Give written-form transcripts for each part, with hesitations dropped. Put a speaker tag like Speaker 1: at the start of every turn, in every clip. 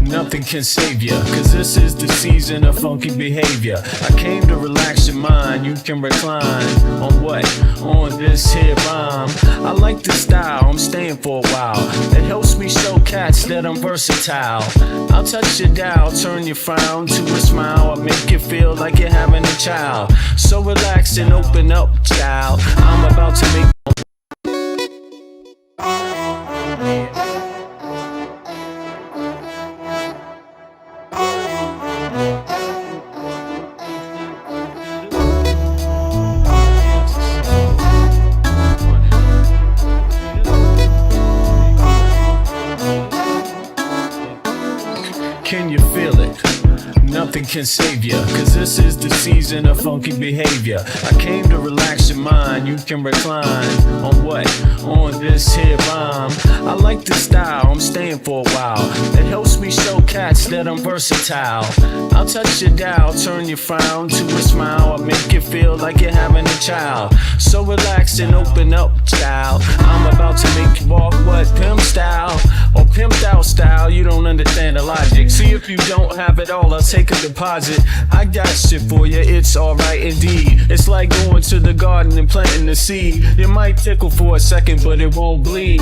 Speaker 1: Nothing can save ya, cause this is the season of funky behavior. I came to relax your mind, you can recline. On what? On this here rhyme. I like the style, I'm staying for a while. It helps me show cats that I'm versatile. I'll touch your dial, turn your frown to a smile. I'll make you feel like you're having a child. So relax and open up, child. I'm about to make Can you feel it? Nothing can save ya, cause this is the season of funky behavior. I came to relax your mind, you can recline. On what? On this here rhyme. I like the style, I'm staying for a while. It helps me show cats that I'm versatile. I'll touch your dial, turn your frown to a smile. I'll make you feel like you're having a child. So relax and open up, child. I'm about to make you walk what? Pimp style or pimped out style. You don't understand the logic. See, if you don't have it all, I'll take a deposit. I got shit for you, it's alright indeed. It's like going to the garden and planting the seed. It might tickle for a second, but it won't bleed.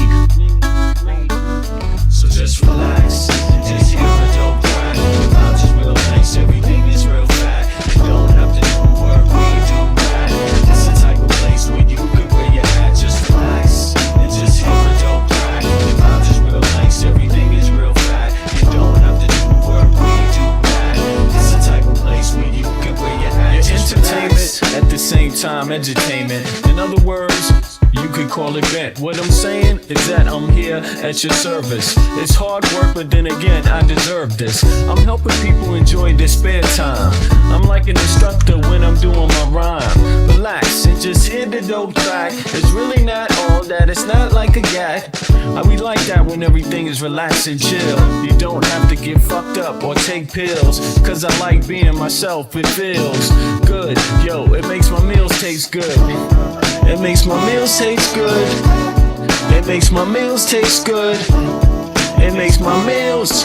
Speaker 1: So just relax, just hear a dope track. The vibes is real nice, everything is real fat. You don't have to do work, we do that. It's the type of place where you can where you at. Just relax and just hear a dope track. The vibes is real nice, everything is real fat. You don't have to do work, we do that. It's the type of place where you can where you at. Your entertainment at the same time, edutainment. In other words, you could call it bent. What I'm saying is that I'm here at your service. It's hard work, but then again, I deserve this. I'm helping people enjoy their spare time. I'm like an instructor when I'm doing my rhyme. Relax and just hear the dope track. It's really not all that, it's not like a gag. We like that when everything is relaxed and chill. You don't have to get fucked up or take pills, cause I like being myself, it feels good. Yo, it makes my meals taste good. It makes my meals taste good. It makes my meals taste good. It makes my meals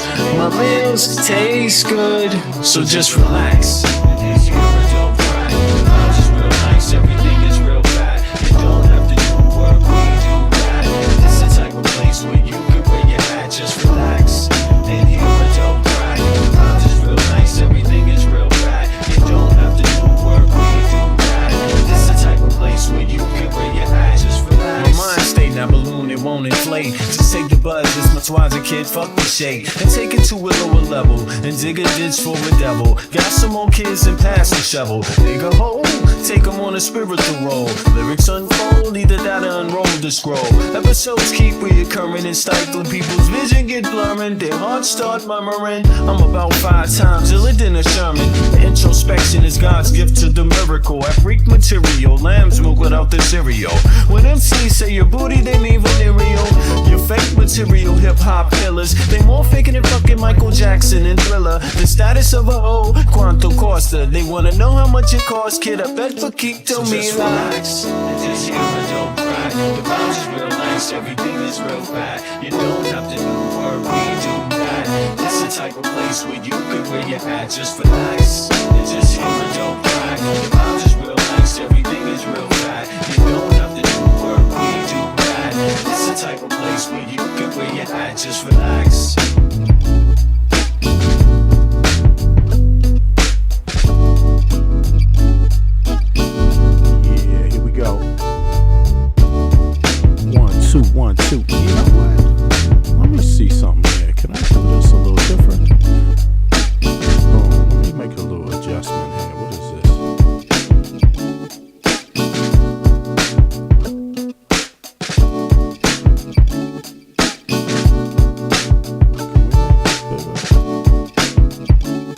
Speaker 1: taste good. So just relax. It's your dope track. The vibes is real nice, everything is real fat. You don't have to do work, we do that. It's the type of place where you can where you at. Just relax and hear a dope track. The vibes is real nice, everything is real fat. You don't have to do work, we do that. It's the type of place where you can where you at. Just relax. My mind state now balloon, it won't inflate. Just take the buzz, this much wiser kid, fuck the shade. And take it to a lower level, and dig a ditch for a devil. Got some more kids and pass the shovel. Dig a hole, take them on a spiritual roll. Lyrics unfold, either that or unroll the scroll. Episodes keep reoccurring and stifling. People's vision get blurring, their hearts start murmuring. I'm about 5 times iller than a Sherman. Introspection is God's gift to the miracle. I freak material, lamb's milk without the cereal. When MCs say your booty, they mean venereal. Your fake material hip-hop killers, they more faking than fucking Michael Jackson and Thriller. The status of a hoe, Quanto Costa. They wanna know how much it costs, kid. I bet for keep to me just relax and just hear a dope track. The vibes is real nice, everything is real fat. You don't have to do work, we do that. It's the type of place where you can where you at. Just relax and just hear a dope track. The vibes is real nice, everything is real fat. You don't have to do work, we do that. It's the type of place where you can where you at. Just relax.
Speaker 2: Yeah, here we go. 1, 2, 1, 2. You know what? Let me see something here. Can I do this a little different? Let me make a little adjustment here. What is this?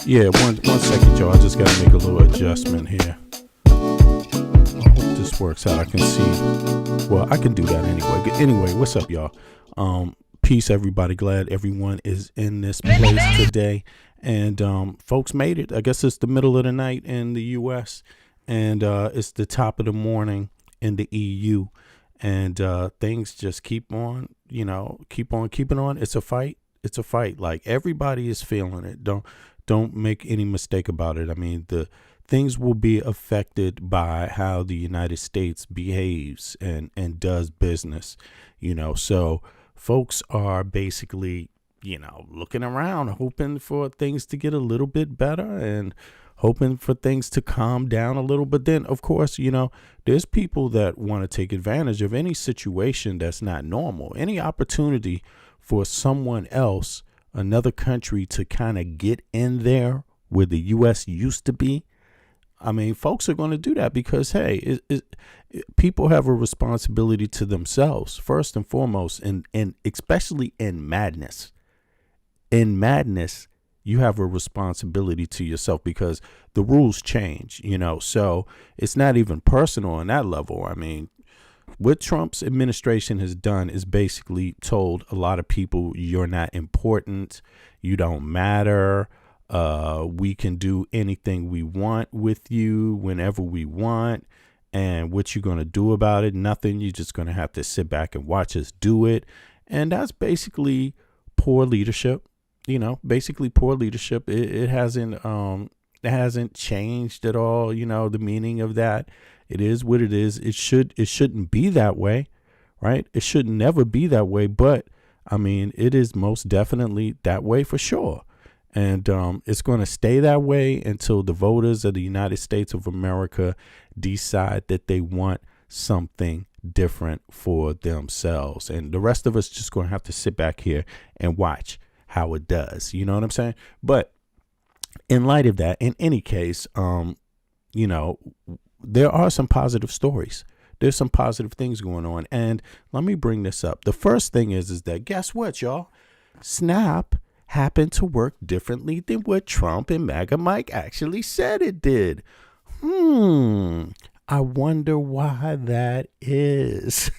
Speaker 2: Yeah, one second, Joe. I just gotta make a little adjustment here. I hope this works out. I can see. Well, I can do that anyway. Anyway, what's up, y'all? Peace, everybody. Glad everyone is in this place today. And folks made it. I guess it's the middle of the night in the U.S. and it's the top of the morning in the EU. And things just keep on, keep on keeping on. It's a fight. It's a fight. Like, everybody is feeling it. Don't make any mistake about it. I mean, the things will be affected by how the United States behaves and does business, So folks are basically, looking around, hoping for things to get a little bit better and hoping for things to calm down a little. But then, of course, there's people that want to take advantage of any situation that's not normal, any opportunity for someone else, another country, to kind of get in there where the U.S. used to be. I mean, folks are going to do that because, hey, people have a responsibility to themselves, first and foremost, and especially in madness. In madness, you have a responsibility to yourself because the rules change, so it's not even personal on that level. I mean, what Trump's administration has done is basically told a lot of people, you're not important, you don't matter. We can do anything we want with you whenever we want. And what you're going to do about it? Nothing. You're just going to have to sit back and watch us do it. And that's basically poor leadership. Basically poor leadership. It hasn't changed at all. The meaning of that. It is what it is. It shouldn't be that way, right? It should never be that way. But I mean, it is most definitely that way for sure. And it's going to stay that way until the voters of the United States of America decide that they want something different for themselves. And the rest of us just going to have to sit back here and watch how it does. You know what I'm saying? But in light of that, in any case, there are some positive stories. There's some positive things going on. And let me bring this up. The first thing is that guess what, y'all? Snap happened to work differently than what Trump and MAGA Mike actually said it did. I wonder why that is.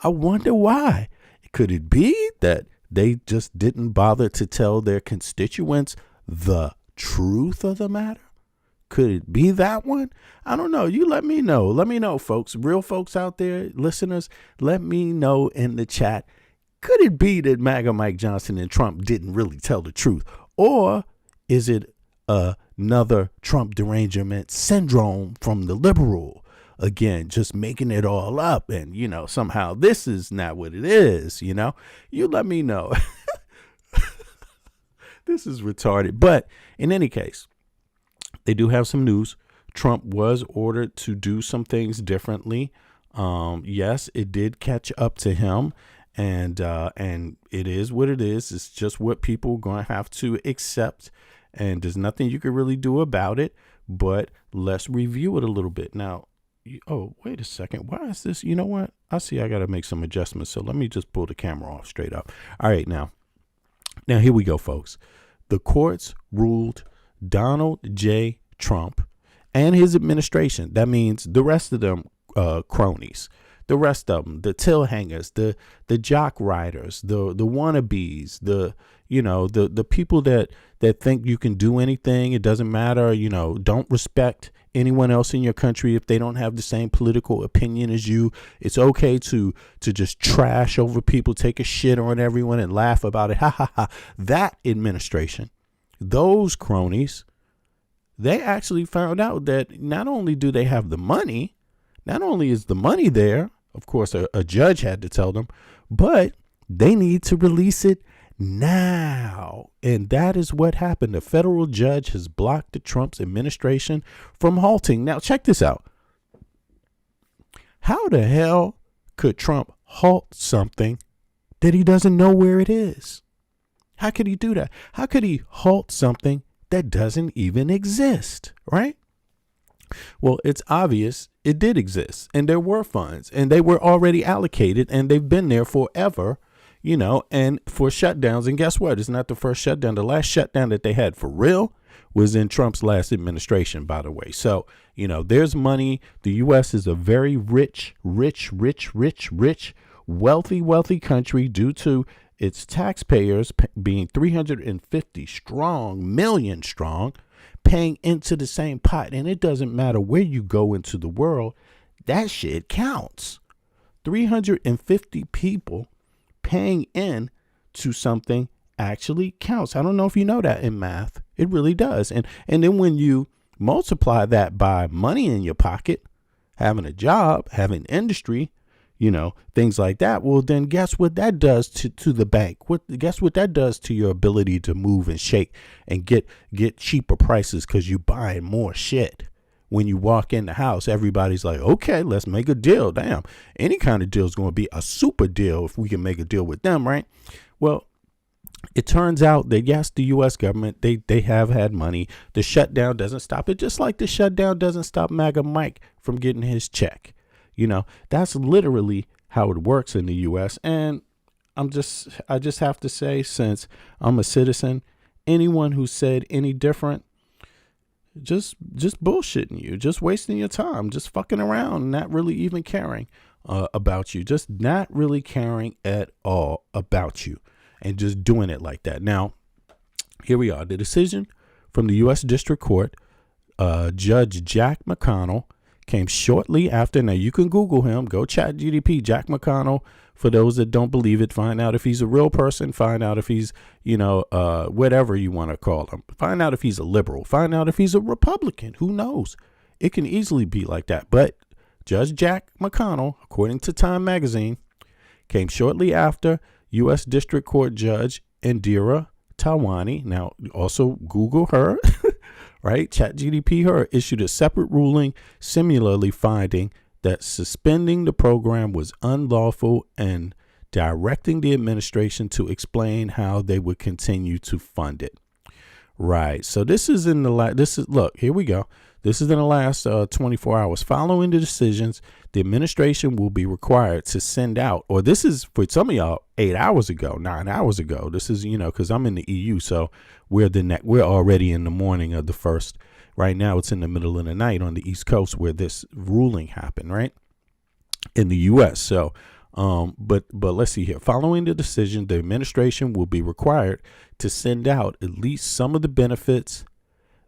Speaker 2: I wonder why. Could it be that they just didn't bother to tell their constituents the truth of the matter? Could it be that one? I don't know. You let me know. Let me know, folks. Real folks out there, listeners, let me know in the chat. Could it be that MAGA Mike Johnson and Trump didn't really tell the truth? Or is it another Trump derangement syndrome from the liberal? Again, just making it all up. And, somehow this is not what it is, You let me know. This is retarded. But in any case, they do have some news. Trump was ordered to do some things differently. Yes, it did catch up to him. And it is what it is. It's just what people are going to have to accept. And there's nothing you can really do about it. But let's review it a little bit. Now, wait a second. Why is this? You know what? I see I got to make some adjustments. So let me just pull the camera off straight up. All right, now here we go, folks. The courts ruled Donald J. Trump and his administration. That means the rest of them cronies. The rest of them, the till hangers, the jock riders, the wannabes, the people that think you can do anything. It doesn't matter. Don't respect anyone else in your country if they don't have the same political opinion as you. It's okay to just trash over people, take a shit on everyone and laugh about it. Ha ha ha. That administration, those cronies, they actually found out that not only do they have the money, not only is the money there, of course, a judge had to tell them, but they need to release it now. And that is what happened. A federal judge has blocked the Trump's administration from halting. Now, check this out. How the hell could Trump halt something that he doesn't know where it is? How could he do that? How could he halt something that doesn't even exist, right? Well, it's obvious it did exist, and there were funds, and they were already allocated, and they've been there forever, and for shutdowns. And guess what? It's not the first shutdown. The last shutdown that they had for real was in Trump's last administration, by the way. So, there's money. The U.S. is a very rich, wealthy country due to its taxpayers being 350 million strong, paying into the same pot. And it doesn't matter where you go into the world, that shit counts. 350 people paying in to something actually counts. I don't know if you know that in math. It really does. And then when you multiply that by money in your pocket, having a job, having industry, things like that. Well, then guess what that does to the bank? Guess what that does to your ability to move and shake and get cheaper prices because you buying more shit. When you walk in the house, everybody's like, okay, let's make a deal. Damn, any kind of deal is going to be a super deal if we can make a deal with them, right? Well, it turns out that, yes, the U.S. government, they have had money. The shutdown doesn't stop it, just like the shutdown doesn't stop MAGA Mike from getting his check. That's literally how it works in the U.S. And I just have to say, since I'm a citizen, anyone who said any different, just bullshitting you, just wasting your time, just fucking around, not really even caring about you, just not really caring at all about you, and just doing it like that. Now, here we are. The decision from the U.S. District Court, Judge Jack McConnell, came shortly after. Now, you can Google him. Go chat GDP, Jack McConnell. For those that don't believe it, find out if he's a real person. Find out if he's, whatever you want to call him. Find out if he's a liberal. Find out if he's a Republican. Who knows? It can easily be like that. But Judge Jack McConnell, according to Time Magazine, came shortly after U.S. District Court Judge Indira Tawani. Now, also Google her, right? ChatGDP her issued a separate ruling, similarly finding that suspending the program was unlawful and directing the administration to explain how they would continue to fund it. Right. So this is in the look, here we go. This is in the last 24 hours. Following the decisions, the administration will be required to send out, or this is for some of y'all 8 hours ago, 9 hours ago. This is, because I'm in the EU. So we're already in the morning of the first. Right now, it's in the middle of the night on the East Coast where this ruling happened, right? In the U.S. So, but let's see here. Following the decision, the administration will be required to send out at least some of the benefits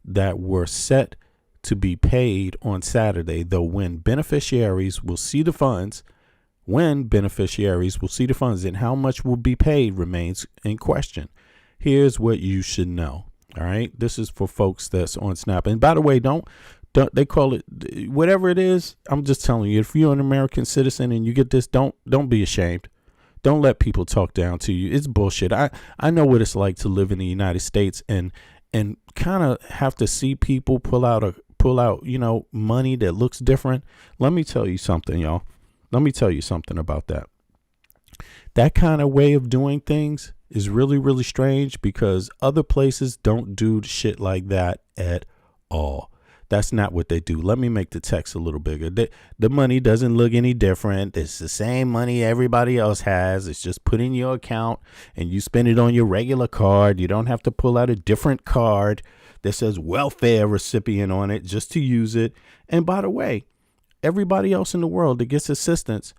Speaker 2: that were set to be paid on Saturday, though when beneficiaries will see the funds and how much will be paid remains in question. Here's what you should know. All right. This is for folks that's on Snap. And by the way, don't they call it whatever it is? I'm just telling you, if you're an American citizen and you get this, don't be ashamed. Don't let people talk down to you. It's bullshit. I know what it's like to live in the United States and kind of have to see people pull out, money that looks different. Let me tell you something, y'all. Let me tell you something about that. That kind of way of doing things is really, really strange because other places don't do shit like that at all. That's not what they do. Let me make the text a little bigger. The money doesn't look any different. It's the same money everybody else has. It's just put in your account and you spend it on your regular card. You don't have to pull out a different card that says welfare recipient on it just to use it. And by the way, everybody else in the world that gets assistance,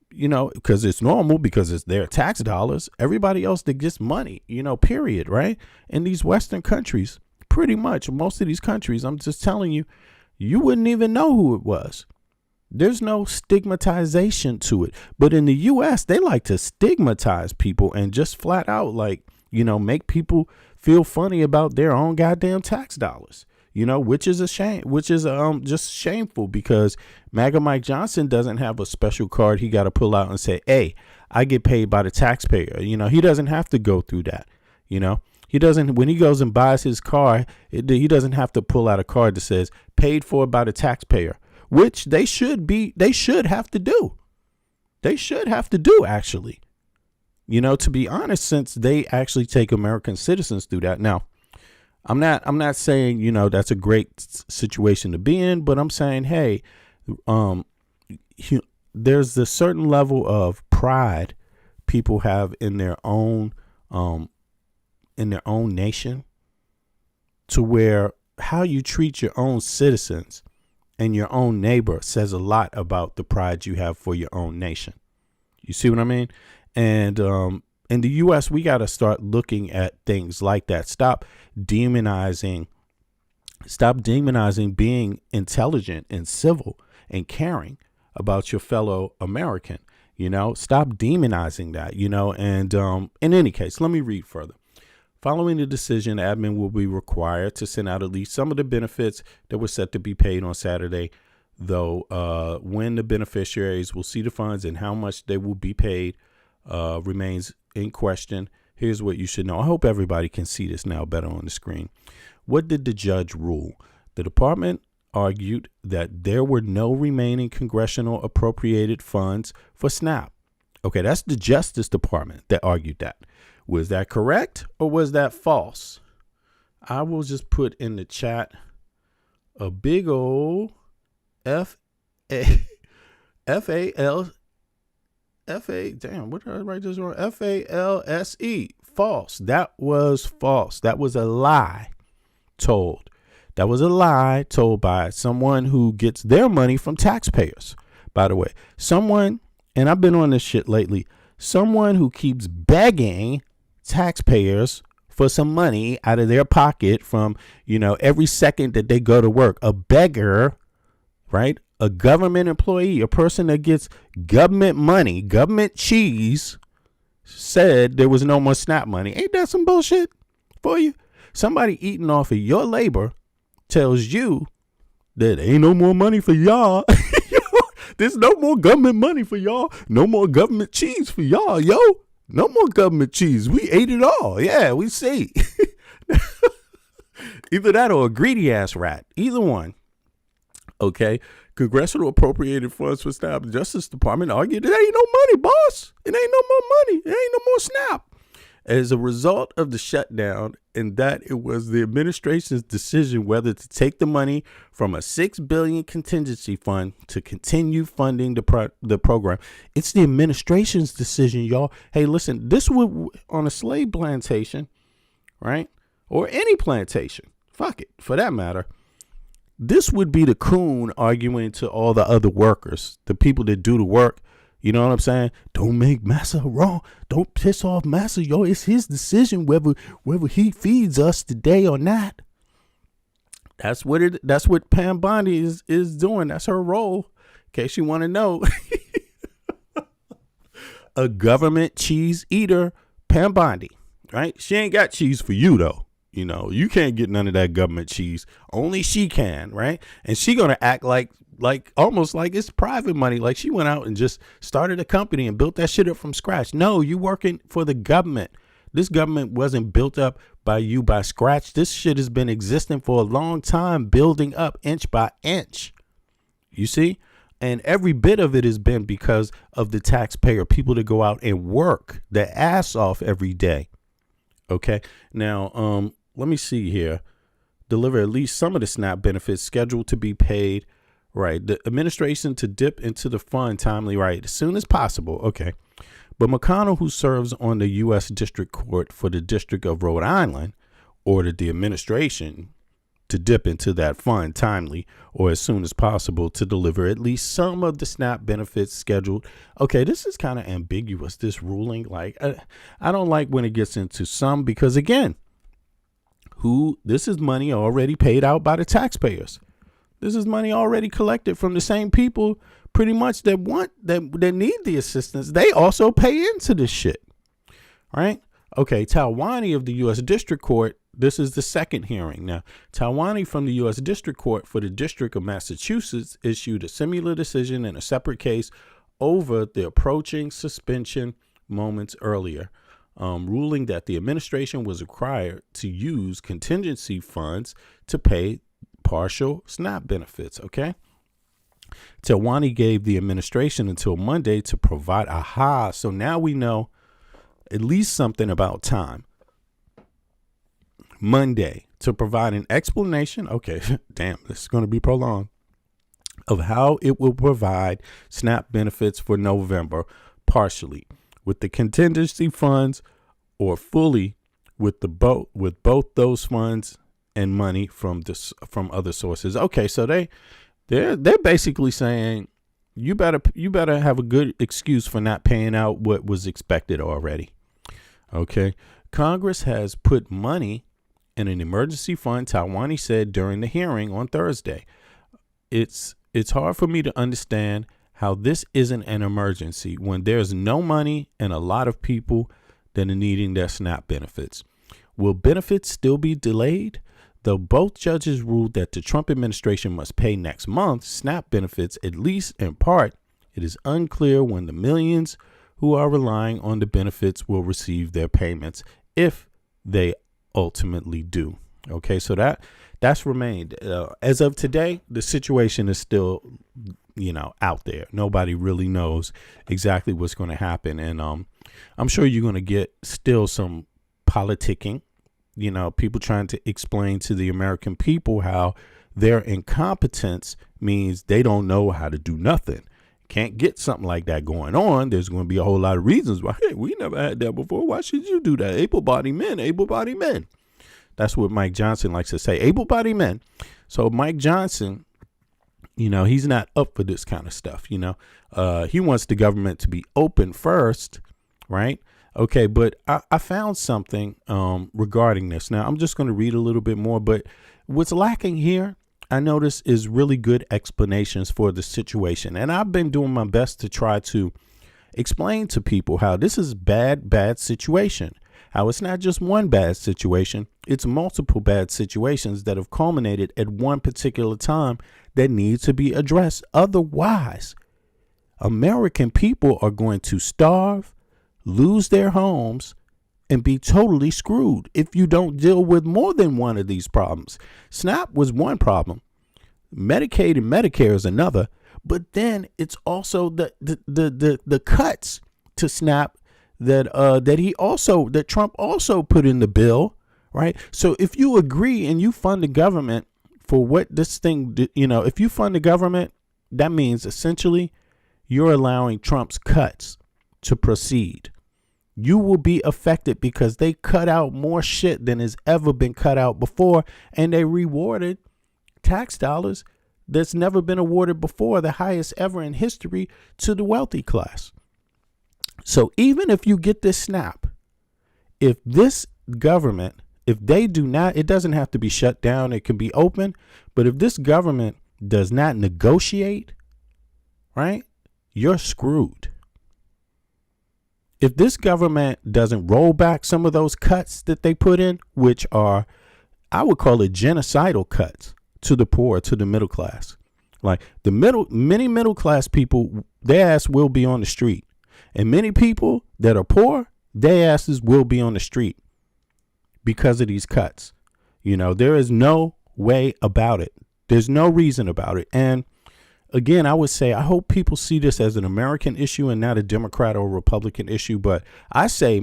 Speaker 2: because it's normal, because it's their tax dollars. Everybody else that gets money, period, right? In these Western countries, pretty much most of these countries, I'm just telling you, you wouldn't even know who it was. There's no stigmatization to it. But in the U.S., they like to stigmatize people and just flat out make people feel funny about their own goddamn tax dollars. Which is a shame, which is just shameful because MAGA Mike Johnson doesn't have a special card he got to pull out and say, hey, I get paid by the taxpayer. He doesn't have to go through that. He doesn't, when he goes and buys his car, he doesn't have to pull out a card that says paid for by the taxpayer, which they should have to do. They should have to do, actually, to be honest, since they actually take American citizens through that. Now, I'm not saying, that's a great situation to be in, but I'm saying, hey, there's a certain level of pride people have in their own nation, to where how you treat your own citizens and your own neighbor says a lot about the pride you have for your own nation. You see what I mean? And, in the U.S., we got to start looking at things like that. Stop demonizing being intelligent and civil and caring about your fellow American. Stop demonizing that, and in any case, let me read further. Following the decision, admin will be required to send out at least some of the benefits that were set to be paid on Saturday, though when the beneficiaries will see the funds and how much they will be paid remains in question. Here's what you should know. I hope everybody can see this now better on the screen. What did the judge rule? The department argued that there were no remaining congressional appropriated funds for SNAP. Okay, that's the Justice Department that argued that. Was that correct or was that false? I will just put in the chat a big old damn, what did I write this wrong? FALSE. False. That was false. That was a lie told. That was a lie told by someone who gets their money from taxpayers, by the way. Someone, and I've been on this shit lately, someone who keeps begging taxpayers for some money out of their pocket from, every second that they go to work. A beggar, right? A government employee, a person that gets government money, government cheese, said there was no more SNAP money. Ain't that some bullshit for you? Somebody eating off of your labor tells you that ain't no more money for y'all. There's no more government money for y'all. No more government cheese for y'all, yo. No more government cheese. We ate it all. Yeah, we see. Either that or a greedy ass rat. Either one. Okay. Congressional appropriated funds for SNAP. The Justice Department argued it ain't no money, boss. It ain't no more money. It ain't no more SNAP. As a result of the shutdown, and that it was the administration's decision whether to take the money from a $6 billion contingency fund to continue funding the program. It's the administration's decision, y'all. Hey, listen, this would on a slave plantation, right? Or any plantation. Fuck it, for that matter. This would be the coon arguing to all the other workers, the people that do the work. You know what I'm saying? Don't make massa wrong. Don't piss off massa, yo. It's his decision whether he feeds us today or not. That's what Pam Bondi is doing. That's her role. In case you want to know. A government cheese eater, Pam Bondi, right? She ain't got cheese for you though. You can't get none of that government cheese. Only she can, right? And she gonna act like almost like it's private money. Like she went out and just started a company and built that shit up from scratch. No, you working for the government. This government wasn't built up by you by scratch. This shit has been existing for a long time, building up inch by inch. You see? And every bit of it has been because of the taxpayer, people that go out and work their ass off every day. Okay. Now, let me see here. Deliver at least some of the SNAP benefits scheduled to be paid. Right. The administration to dip into the fund timely, right, as soon as possible. Okay. But McConnell, who serves on the U.S. District Court for the District of Rhode Island, ordered the administration to dip into that fund timely or as soon as possible to deliver at least some of the SNAP benefits scheduled. Okay, this is kind of ambiguous, this ruling. Like, I don't like when it gets into some, because again, this is money already paid out by the taxpayers. This is money already collected from the same people pretty much that need the assistance. They also pay into this shit. Right? Okay, Talwani of the U.S. District Court, this is the second hearing. Now, Talwani from the U.S. District Court for the District of Massachusetts issued a similar decision in a separate case over the approaching suspension moments earlier, ruling that the administration was required to use contingency funds to pay partial SNAP benefits. Okay. Talwani gave the administration until Monday to provide so now we know at least something about time. Monday to provide an explanation. Okay. Damn, this is going to be prolonged, of how it will provide SNAP benefits for November, partially with the contingency funds or fully with both those funds and money from other sources. Okay, so they're basically saying you better have a good excuse for not paying out what was expected already. Okay, Congress has put money in an emergency fund, Talwani said during the hearing on Thursday. It's hard for me to understand how this isn't an emergency when there's no money and a lot of people that are needing their SNAP benefits. Will benefits still be delayed? Though both judges ruled that the Trump administration must pay next month SNAP benefits, at least in part, it is unclear when the millions who are relying on the benefits will receive their payments, if they ultimately do. Okay, so that's remained. As of today, the situation is still, out there. Nobody really knows exactly what's going to happen. And I'm sure you're going to get still some politicking, people trying to explain to the American people how their incompetence means they don't know how to do nothing. Can't get something like that going on. There's going to be a whole lot of reasons why. Hey, we never had that before. Why should you do that? Able-bodied men. That's what Mike Johnson likes to say. Able-bodied men. So Mike Johnson, he's not up for this kind of stuff. He wants the government to be open first, right? Okay, but I found something regarding this. Now, I'm just going to read a little bit more, but what's lacking here, I notice, is really good explanations for the situation. And I've been doing my best to try to explain to people how this is bad situation. How it's not just one bad situation, it's multiple bad situations that have culminated at one particular time that need to be addressed. Otherwise, American people are going to starve, lose their homes, and be totally screwed if you don't deal with more than one of these problems. SNAP was one problem. Medicaid and Medicare is another. But then it's also the cuts to SNAP that Trump also put in the bill, right? So if you agree and you fund the government for what this thing, if you fund the government, that means essentially you're allowing Trump's cuts to proceed. You will be affected because they cut out more shit than has ever been cut out before, and they rewarded tax dollars that's never been awarded before, the highest ever in history, to the wealthy class. So even if you get this SNAP, if this government, if they do not, it doesn't have to be shut down, it can be open, but if this government does not negotiate, right, you're screwed. If this government doesn't roll back some of those cuts that they put in, which are, I would call it genocidal cuts to the poor, to the middle class, like many middle class people, their ass will be on the street. And many people that are poor, their asses will be on the street because of these cuts. There is no way about it. There's no reason about it. And again, I would say I hope people see this as an American issue and not a Democrat or Republican issue. But I say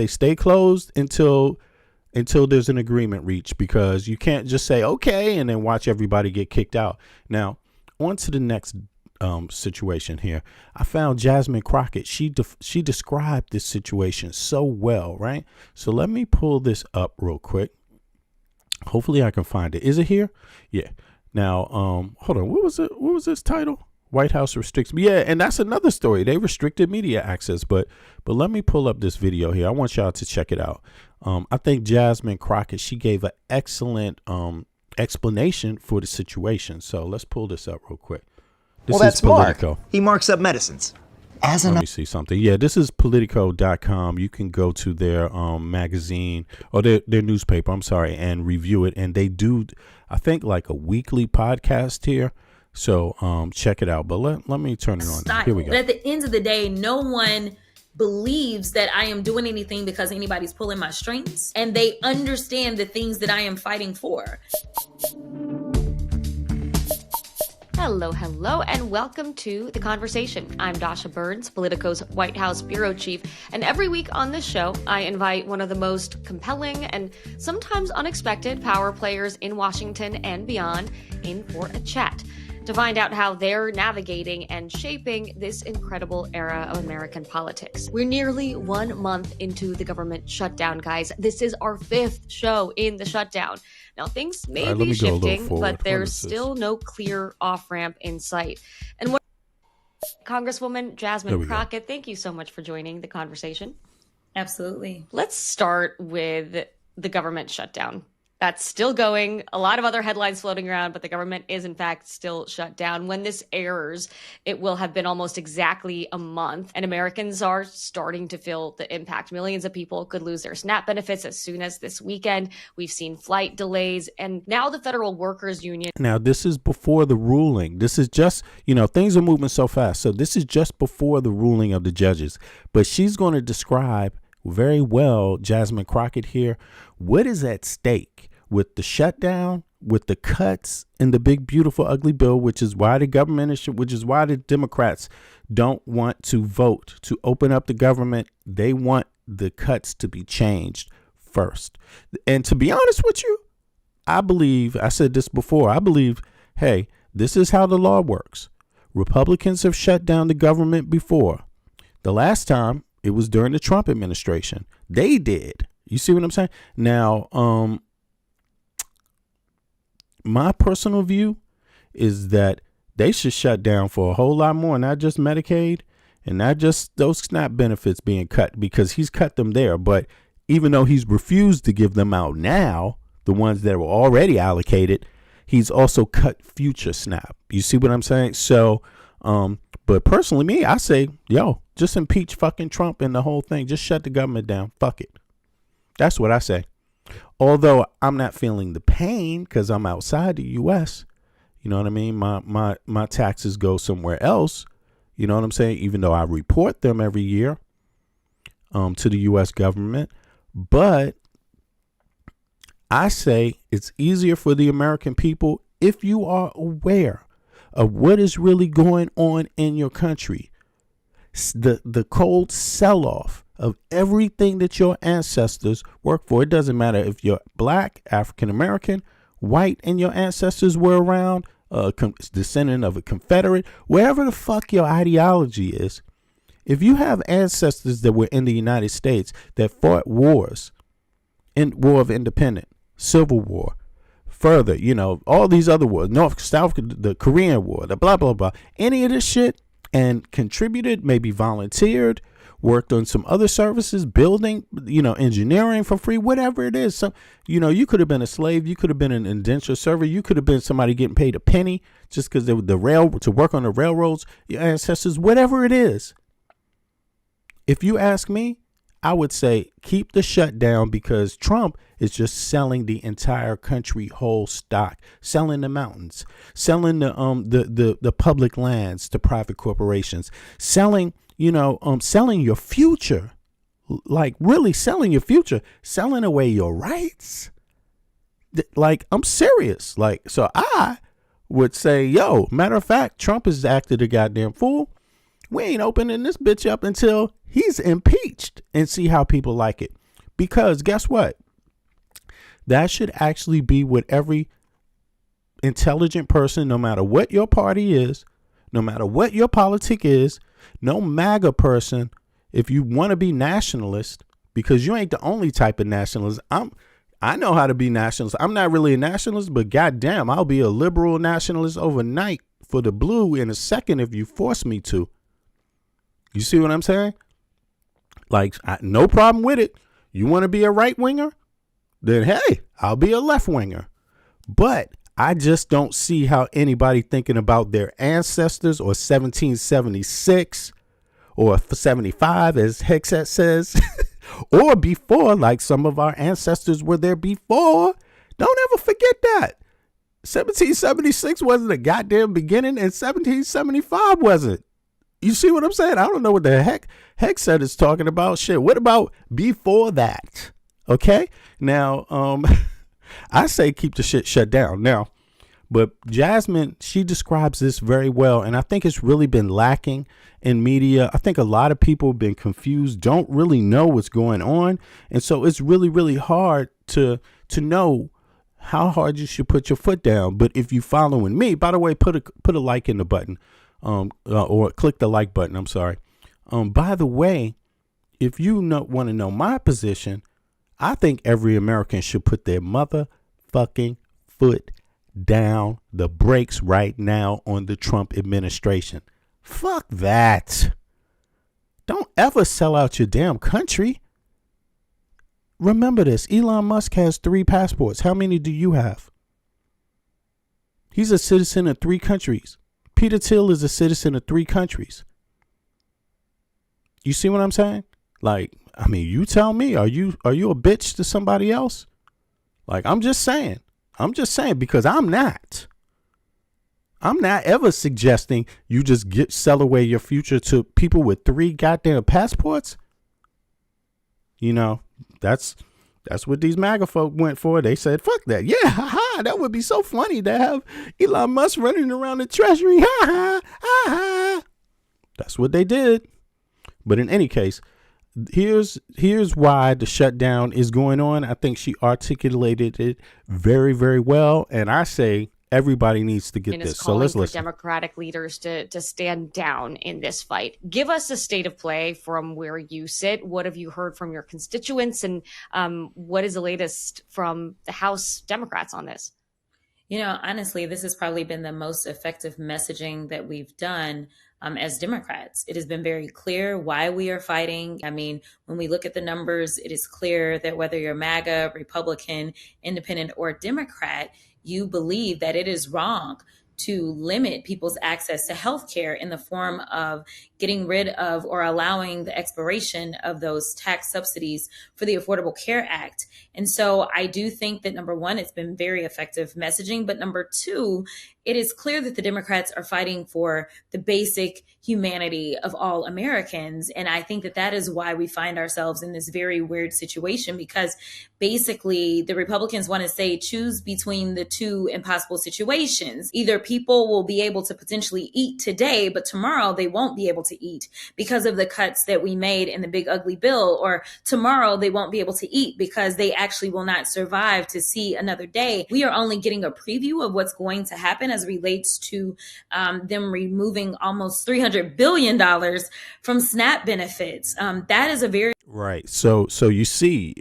Speaker 2: stay closed until there's an agreement reached, because you can't just say, OK, and then watch everybody get kicked out. Now, on to the next situation here. I found Jasmine Crockett. She described this situation so well. Right. So let me pull this up real quick. Hopefully I can find it. Is it here? Yeah. Now, hold on. What was it? What was this title? White House restricts. Yeah, and that's another story. They restricted media access. But let me pull up this video here. I want y'all to check it out. I think Jasmine Crockett, she gave an excellent explanation for the situation. So let's pull this up real quick. This
Speaker 3: that's
Speaker 2: Politico.
Speaker 3: Mark. He marks up medicines.
Speaker 2: Let me see something. Yeah, this is Politico.com. You can go to their magazine or their newspaper, and review it. And they do, I think, like a weekly podcast here. So check it out. But let me turn it on. Here we go.
Speaker 4: But at the end of the day, no one believes that I am doing anything because anybody's pulling my strings. And they understand the things that I am fighting for.
Speaker 5: Hello, and welcome to The Conversation. I'm Dasha Burns, Politico's White House bureau chief, and every week on this show, I invite one of the most compelling and sometimes unexpected power players in Washington and beyond in for a chat to find out how they're navigating and shaping this incredible era of American politics. We're nearly 1 month into the government shutdown, guys. This is our 5th show in the shutdown. Now, things may be shifting, but there's still no clear off-ramp in sight. And what Congresswoman Jasmine Crockett, thank you so much for joining the conversation.
Speaker 4: Absolutely.
Speaker 5: Let's start with the government shutdown. That's still going. A lot of other headlines floating around, but the government is in fact still shut down. When this airs, it will have been almost exactly a month, and Americans are starting to feel the impact. Millions of people could lose their SNAP benefits as soon as this weekend. We've seen flight delays, and now the Federal Workers Union.
Speaker 2: Now, this is before the ruling. This is just, things are moving so fast. So this is just before the ruling of the judges. But she's going to describe very well, Jasmine Crockett here, what is at stake with the shutdown, with the cuts in the big, beautiful, ugly bill, which is why the which is why the Democrats don't want to vote to open up the government. They want the cuts to be changed first. And to be honest with you, I said this before, I believe, hey, this is how the law works. Republicans have shut down the government before. The last time it was during the Trump administration. They did. You see what I'm saying? Now, my personal view is that they should shut down for a whole lot more, not just Medicaid and not just those SNAP benefits being cut, because he's cut them there. But even though he's refused to give them out now, the ones that were already allocated, he's also cut future SNAP. You see what I'm saying? So, but personally, me, I say, just impeach fucking Trump and the whole thing. Just shut the government down. Fuck it. That's what I say. Although I'm not feeling the pain because I'm outside the U.S. You know what I mean? My taxes go somewhere else. You know what I'm saying? Even though I report them every year to the U.S. government. But I say it's easier for the American people if you are aware of what is really going on in your country. The cold sell-off of everything that your ancestors worked for. It doesn't matter if you're black, African American, white, and your ancestors were around, descendant of a Confederate, wherever the fuck your ideology is. If you have ancestors that were in the United States that fought wars, in War of Independence, Civil War, further, all these other wars, North, South, the Korean War, the blah, blah, blah, any of this shit, and contributed, maybe volunteered, worked on some other services, building, engineering for free, whatever it is. So, you could have been a slave. You could have been an indentured server. You could have been somebody getting paid a penny just because they were to work on the railroads, your ancestors, whatever it is. If you ask me, I would say keep the shutdown, because Trump is just selling the entire country whole stock, selling the mountains, selling the public lands to private corporations, selling selling your future, like really selling your future, selling away your rights. Like, I'm serious. Like, so I would say, matter of fact, Trump has acted a goddamn fool. We ain't opening this bitch up until he's impeached and see how people like it. Because guess what? That should actually be what every intelligent person, no matter what your party is, no matter what your politic is, no MAGA person, if you want to be nationalist, because you ain't the only type of nationalist. I know how to be nationalist. I'm not really a nationalist, but goddamn, I'll be a liberal nationalist overnight for the blue in a second if you force me to. You see what I'm saying? Like, no problem with it. You want to be a right winger? Then, hey, I'll be a left winger. But I just don't see how anybody thinking about their ancestors or 1776 or 75, as Hexet says, or before, like some of our ancestors were there before. Don't ever forget that. 1776 wasn't a goddamn beginning, and 1775 wasn't. You see what I'm saying? I don't know what the heck Hexet is talking about. Shit, what about before that? Okay? Now, I say keep the shit shut down. Now, but Jasmine, she describes this very well, and I think it's really been lacking in media. I think a lot of people have been confused, don't really know what's going on, and so it's really, really hard to know how hard you should put your foot down. But if you following me, by the way, put a like in the button, or click the like button. I'm sorry. By the way, if you want to know my position, I think every American should put their motherfucking foot down, the brakes right now on the Trump administration. Fuck that. Don't ever sell out your damn country. remember this. Elon Musk has 3 passports. How many do you have? He's a citizen of 3 countries. Peter Thiel is a citizen of 3 countries. You see what I'm saying? Like, I mean, you tell me, are you a bitch to somebody else? Like, I'm just saying because I'm not ever suggesting you just sell away your future to people with 3 goddamn passports. You know, that's what these MAGA folk went for. They said, fuck that. Yeah, haha, that would be so funny to have Elon Musk running around the treasury. Ha ha, ha ha. That's what they did. But in any case, here's why the shutdown is going on. I think she articulated it very, very well. And I say everybody needs to get this. So let's listen.
Speaker 5: Democratic leaders to stand down in this fight. Give us a state of play from where you sit. What have you heard from your constituents? And what is the latest from the House Democrats on this?
Speaker 4: You know, honestly, this has probably been the most effective messaging that we've done as Democrats. It has been very clear why we are fighting. I mean, when we look at the numbers, it is clear that whether you're MAGA, Republican, Independent, or Democrat, you believe that it is wrong to limit people's access to healthcare in the form of getting rid of or allowing the expiration of those tax subsidies for the Affordable Care Act. And so I do think that, number one, it's been very effective messaging. But number two, it is clear that the Democrats are fighting for the basic humanity of all Americans. And I think that that is why we find ourselves in this very weird situation, because basically the Republicans want to say choose between the 2 impossible situations. Either people will be able to potentially eat today, but tomorrow they won't be able to eat because of the cuts that we made in the big ugly bill, or tomorrow they won't be able to eat because they actually will not survive to see another day. We are only getting a preview of what's going to happen as it relates to them removing almost $300 billion from SNAP benefits. That is a very
Speaker 2: right. So you see,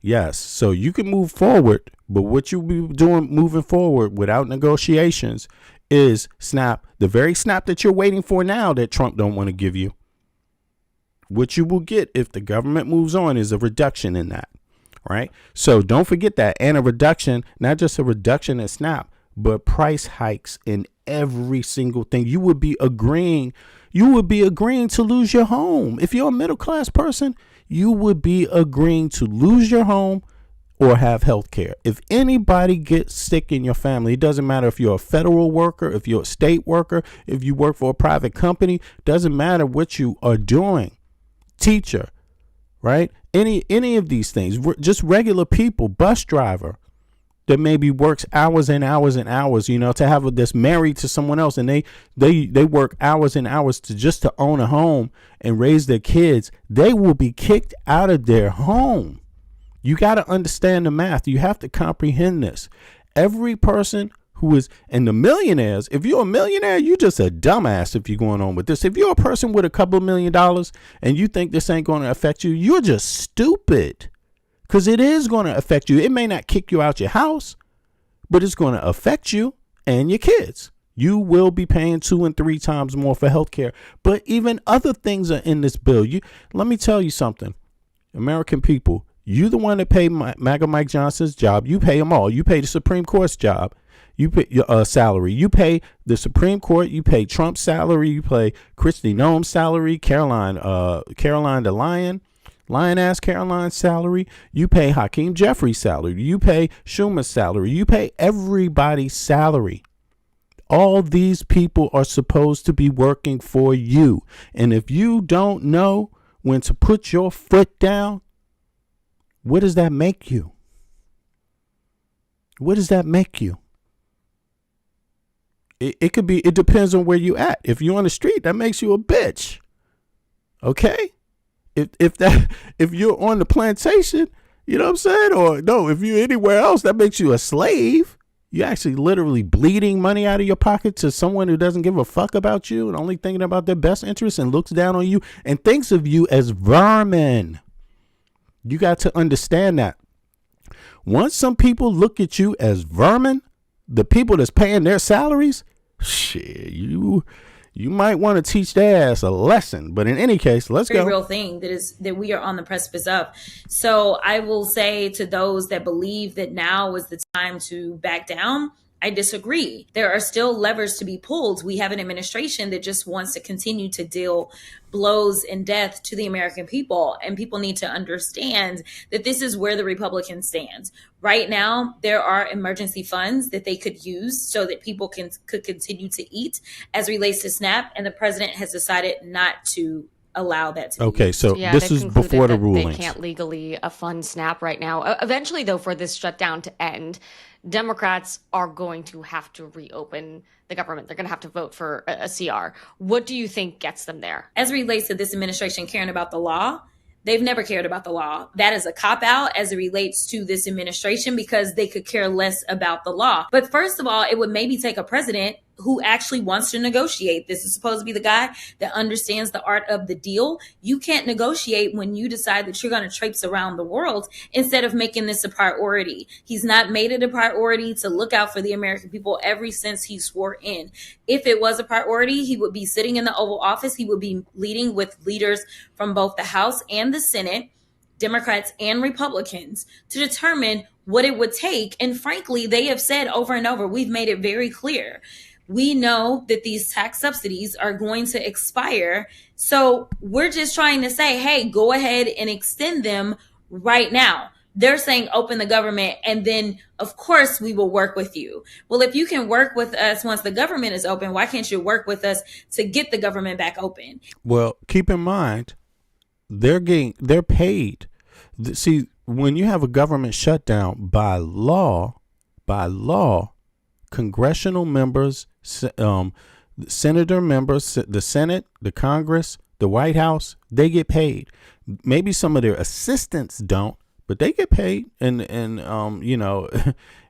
Speaker 2: yes. So you can move forward, but what you be doing moving forward without negotiations is SNAP, the very SNAP that you're waiting for now that Trump don't want to give you. What you will get if the government moves on is a reduction in that. Right. So don't forget that. And a reduction, not just a reduction in SNAP, but price hikes in every single thing. You would be agreeing to lose your home. If you're a middle class person, you would be agreeing to lose your home or have health care. If anybody gets sick in your family, it doesn't matter if you're a federal worker, if you're a state worker, if you work for a private company, doesn't matter what you are doing. Teacher, right? Any of these things, just regular people, bus driver that maybe works hours and hours and hours, you know, to have this married to someone else, and they work hours and hours to own a home and raise their kids. They will be kicked out of their home. You got to understand the math. You have to comprehend this. Every person who is, and the millionaires, if you're a millionaire, you're just a dumbass if you're going on with this. If you're a person with a couple $1 million and you think this ain't going to affect you, you're just stupid. Because it is going to affect you. It may not kick you out your house, but it's going to affect you and your kids. You will be paying 2 and 3 times more for health care. But even other things are in this bill. Let me tell you something. American people, you the one that paid MAGA Mike Johnson's job. You pay them all. You pay the Supreme Court's job. You pay your salary. You pay the Supreme Court. You pay Trump's salary. You pay Kristi Noem's salary. Caroline the Lion-ass Caroline's salary. You pay Hakeem Jeffries' salary. You pay Schumer's salary. You pay everybody's salary. All these people are supposed to be working for you. And if you don't know when to put your foot down, what does that make you? What does that make you? It could be, it depends on where you at. If you're on the street, that makes you a bitch. Okay? If you're on the plantation, you know what I'm saying? Or no, if you're anywhere else, that makes you a slave. You're actually literally bleeding money out of your pocket to someone who doesn't give a fuck about you and only thinking about their best interests and looks down on you and thinks of you as vermin. You got to understand that. Once some people look at you as vermin, the people that's paying their salaries, shit, you you might want to teach their ass a lesson. But in any case, let's
Speaker 4: Very
Speaker 2: go.
Speaker 4: real thing that we are on the precipice of. So I will say to those that believe that now is the time to back down, I disagree. There are still levers to be pulled. We have an administration that just wants to continue to deal blows and death to the American people. And people need to understand that this is where the Republicans stand. Right now, there are emergency funds that they could use so that people could continue to eat as relates to SNAP. And the president has decided not to allow that to be
Speaker 2: Okay,
Speaker 4: used.
Speaker 2: so
Speaker 5: Yeah,
Speaker 2: this
Speaker 5: they
Speaker 2: is
Speaker 5: concluded
Speaker 2: before the
Speaker 5: that
Speaker 2: rulings.
Speaker 5: They can't legally fund SNAP right now. Eventually, though, for this shutdown to end, Democrats are going to have to reopen the government. They're going to have to vote for a CR. What do you think gets them there?
Speaker 4: As it relates to this administration caring about the law, they've never cared about the law. That is a cop-out as it relates to this administration because they could care less about the law. But first of all, it would maybe take a president who actually wants to negotiate. This is supposed to be the guy that understands the art of the deal. You can't negotiate when you decide that you're going to traipse around the world instead of making this a priority. He's not made it a priority to look out for the American people ever since he swore in. If it was a priority, he would be sitting in the Oval Office. He would be leading with leaders from both the House and the Senate, Democrats and Republicans, to determine what it would take. And frankly, they have said over and over, we've made it very clear. We know that these tax subsidies are going to expire. So we're just trying to say, hey, go ahead and extend them right now. They're saying open the government and then, of course, we will work with you. Well, if you can work with us once the government is open, why can't you work with us to get the government back open?
Speaker 2: Well, keep in mind, they're paid. See, when you have a government shutdown by law, congressional members, senator members, the Senate, the Congress, the White House, they get paid. Maybe some of their assistants don't, but they get paid, and you know,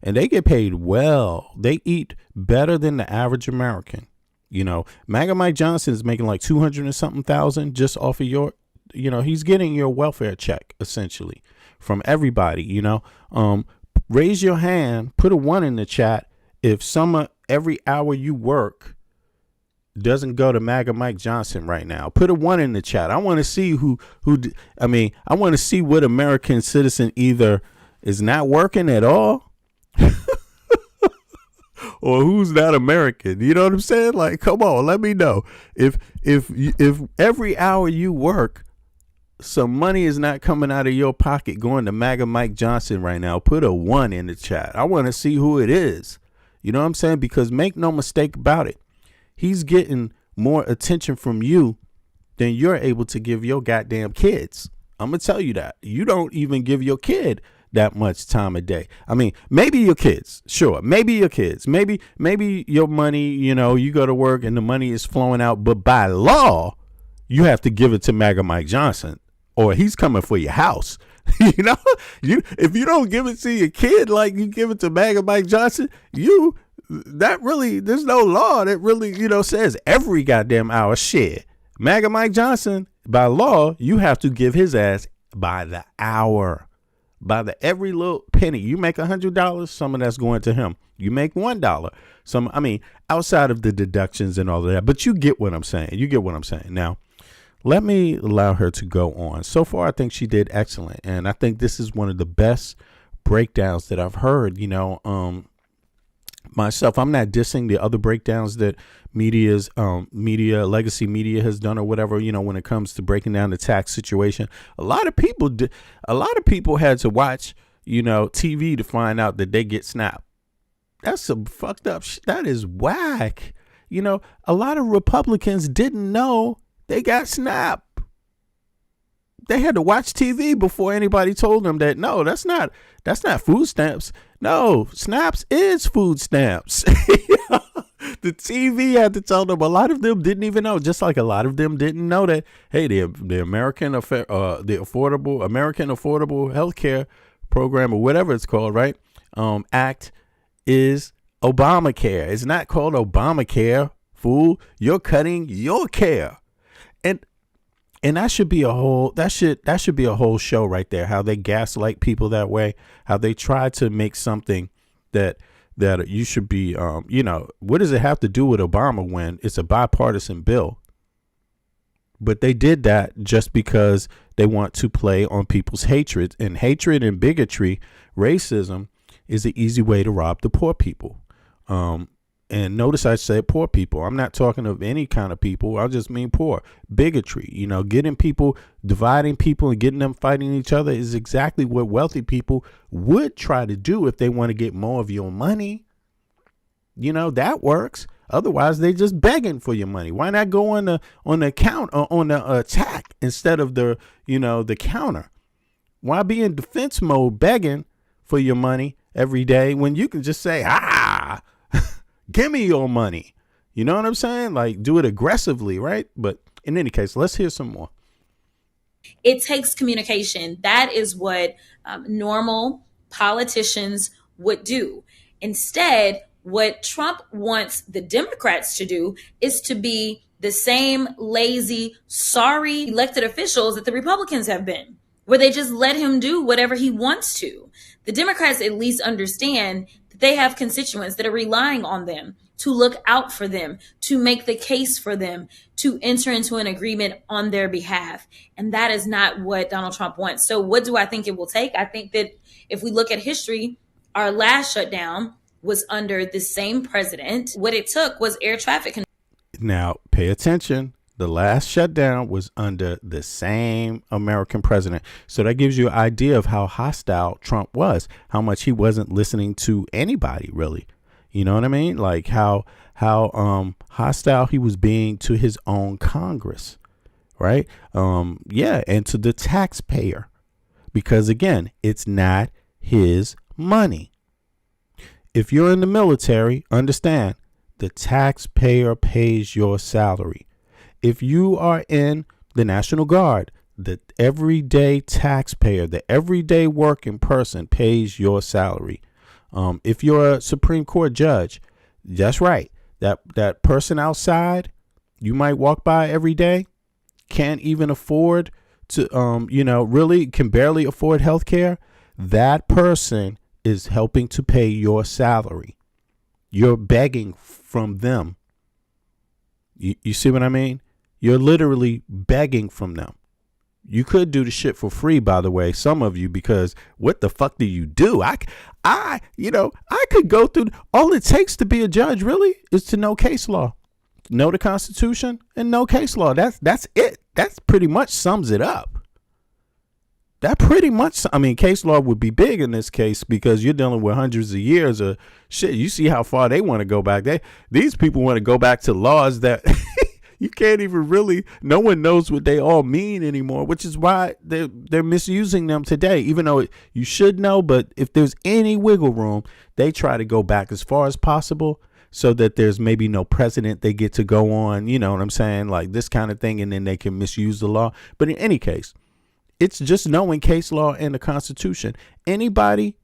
Speaker 2: and they get paid well. They eat better than the average American. You know, MAGA Mike Johnson is making like 200 and something thousand just off of your, you know, he's getting your welfare check essentially from everybody. You know, raise your hand, put a 1 in the chat if every hour you work doesn't go to MAGA Mike Johnson right now. Put a 1 in the chat. I want to see I want to see what American citizen either is not working at all or who's not American. You know what I'm saying? Like, come on, let me know. If every hour you work, some money is not coming out of your pocket going to MAGA Mike Johnson right now, put a 1 in the chat. I want to see who it is. You know what I'm saying? Because make no mistake about it, he's getting more attention from you than you're able to give your goddamn kids. I'm going to tell you that. You don't even give your kid that much time a day. I mean, maybe your kids, sure. Maybe your kids, maybe your money, you know, you go to work and the money is flowing out. But by law, you have to give it to MAGA Mike Johnson or he's coming for your house. You know, if you don't give it to your kid like you give it to MAGA Mike Johnson, there's no law that really, you know, says every goddamn hour. Shit, MAGA Mike Johnson, by law, you have to give his ass by the hour, by the every little penny. You make $100, some of that's going to him. You make $1, outside of the deductions and all of that. But you get what I'm saying. Now, let me allow her to go on. So far, I think she did excellent. And I think this is one of the best breakdowns that I've heard, you know, myself. I'm not dissing the other breakdowns that legacy media has done or whatever, you know, when it comes to breaking down the tax situation. A lot of people had to watch, you know, TV to find out that they get SNAP. That's some fucked up shit. That is whack. You know, a lot of Republicans didn't know they got SNAP. They had to watch TV before anybody told them that, no, that's not food stamps. No, snaps is food stamps. The TV had to tell them. A lot of them didn't even know, just like a lot of them didn't know that, hey, the American Affordable Health Care Program or whatever it's called, right? Act is Obamacare. It's not called Obamacare, fool. You're cutting your care. And that should be a whole show right there. How they gaslight people that way. How they try to make something that that you should be, what does it have to do with Obama when it's a bipartisan bill? But they did that just because they want to play on people's hatred, and bigotry, racism is the easy way to rob the poor people. And notice I said poor people. I'm not talking of any kind of people. I just mean poor. Bigotry, getting people, dividing people and getting them fighting each other is exactly what wealthy people would try to do if they want to get more of your money. That works. Otherwise, they just begging for your money. Why not go on the account or on the attack instead of the counter? Why be in defense mode begging for your money every day when you can just say, give me your money? You know what I'm saying? Like, do it aggressively, right? But in any case, let's hear some more.
Speaker 4: It takes communication. That is what normal politicians would do. Instead, what Trump wants the Democrats to do is to be the same lazy, sorry elected officials that the Republicans have been, where they just let him do whatever he wants to. The Democrats at least understand that they have constituents that are relying on them to look out for them, to make the case for them, to enter into an agreement on their behalf. And that is not what Donald Trump wants. So what do I think it will take? I think that if we look at history, our last shutdown was under the same president. What it took was air traffic control.
Speaker 2: Now, pay attention. The last shutdown was under the same American president. So that gives you an idea of how hostile Trump was, how much he wasn't listening to anybody, really. You know what I mean? Like how hostile he was being to his own Congress. Right. And to the taxpayer, because, again, it's not his money. If you're in the military, understand the taxpayer pays your salary. If you are in the National Guard, the everyday taxpayer, the everyday working person pays your salary. If you're a Supreme Court judge, that's right. That person outside you might walk by every day, can't even afford to, really can barely afford health care. That person is helping to pay your salary. You're begging from them. You see what I mean? You're literally begging from them. You could do the shit for free, by the way, some of you, because what the fuck do you do? I could go through. All it takes to be a judge really is to know case law, know the Constitution, and know case law. That's it. That's pretty much sums it up. That pretty much, case law would be big in this case because you're dealing with hundreds of years of shit. You see how far they want to go back. These people want to go back to laws that you can't even really, no one knows what they all mean anymore, which is why they're misusing them today, even though you should know. But if there's any wiggle room, they try to go back as far as possible so that there's maybe no precedent they get to go on. You know what I'm saying? Like this kind of thing. And then they can misuse the law. But in any case, it's just knowing case law and the Constitution. Anybody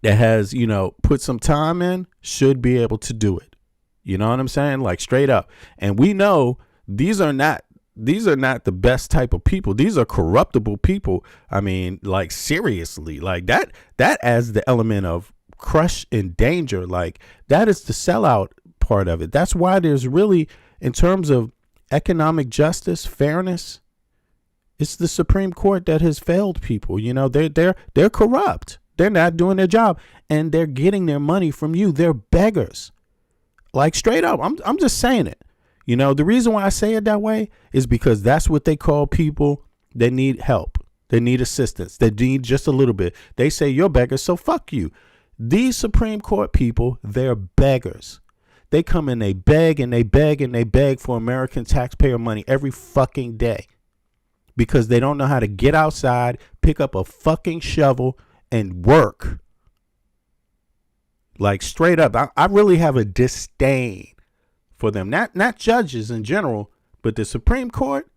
Speaker 2: that has, put some time in should be able to do it. You know what I'm saying? Like straight up. And we know these are not the best type of people. These are corruptible people. Like seriously, like that adds the element of crush and danger. Like that is the sellout part of it. That's why there's really, in terms of economic justice, fairness, it's the Supreme Court that has failed people. They're corrupt. They're not doing their job, and they're getting their money from you. They're beggars. Like straight up. I'm just saying it. The reason why I say it that way is because that's what they call people that need help. They need assistance. They need just a little bit. They say you're beggars, so fuck you. These Supreme Court people, they're beggars. They come and they beg and they beg and they beg for American taxpayer money every fucking day. Because they don't know how to get outside, pick up a fucking shovel, and work. Like straight up, I really have a disdain for them. Not judges in general, but the Supreme Court.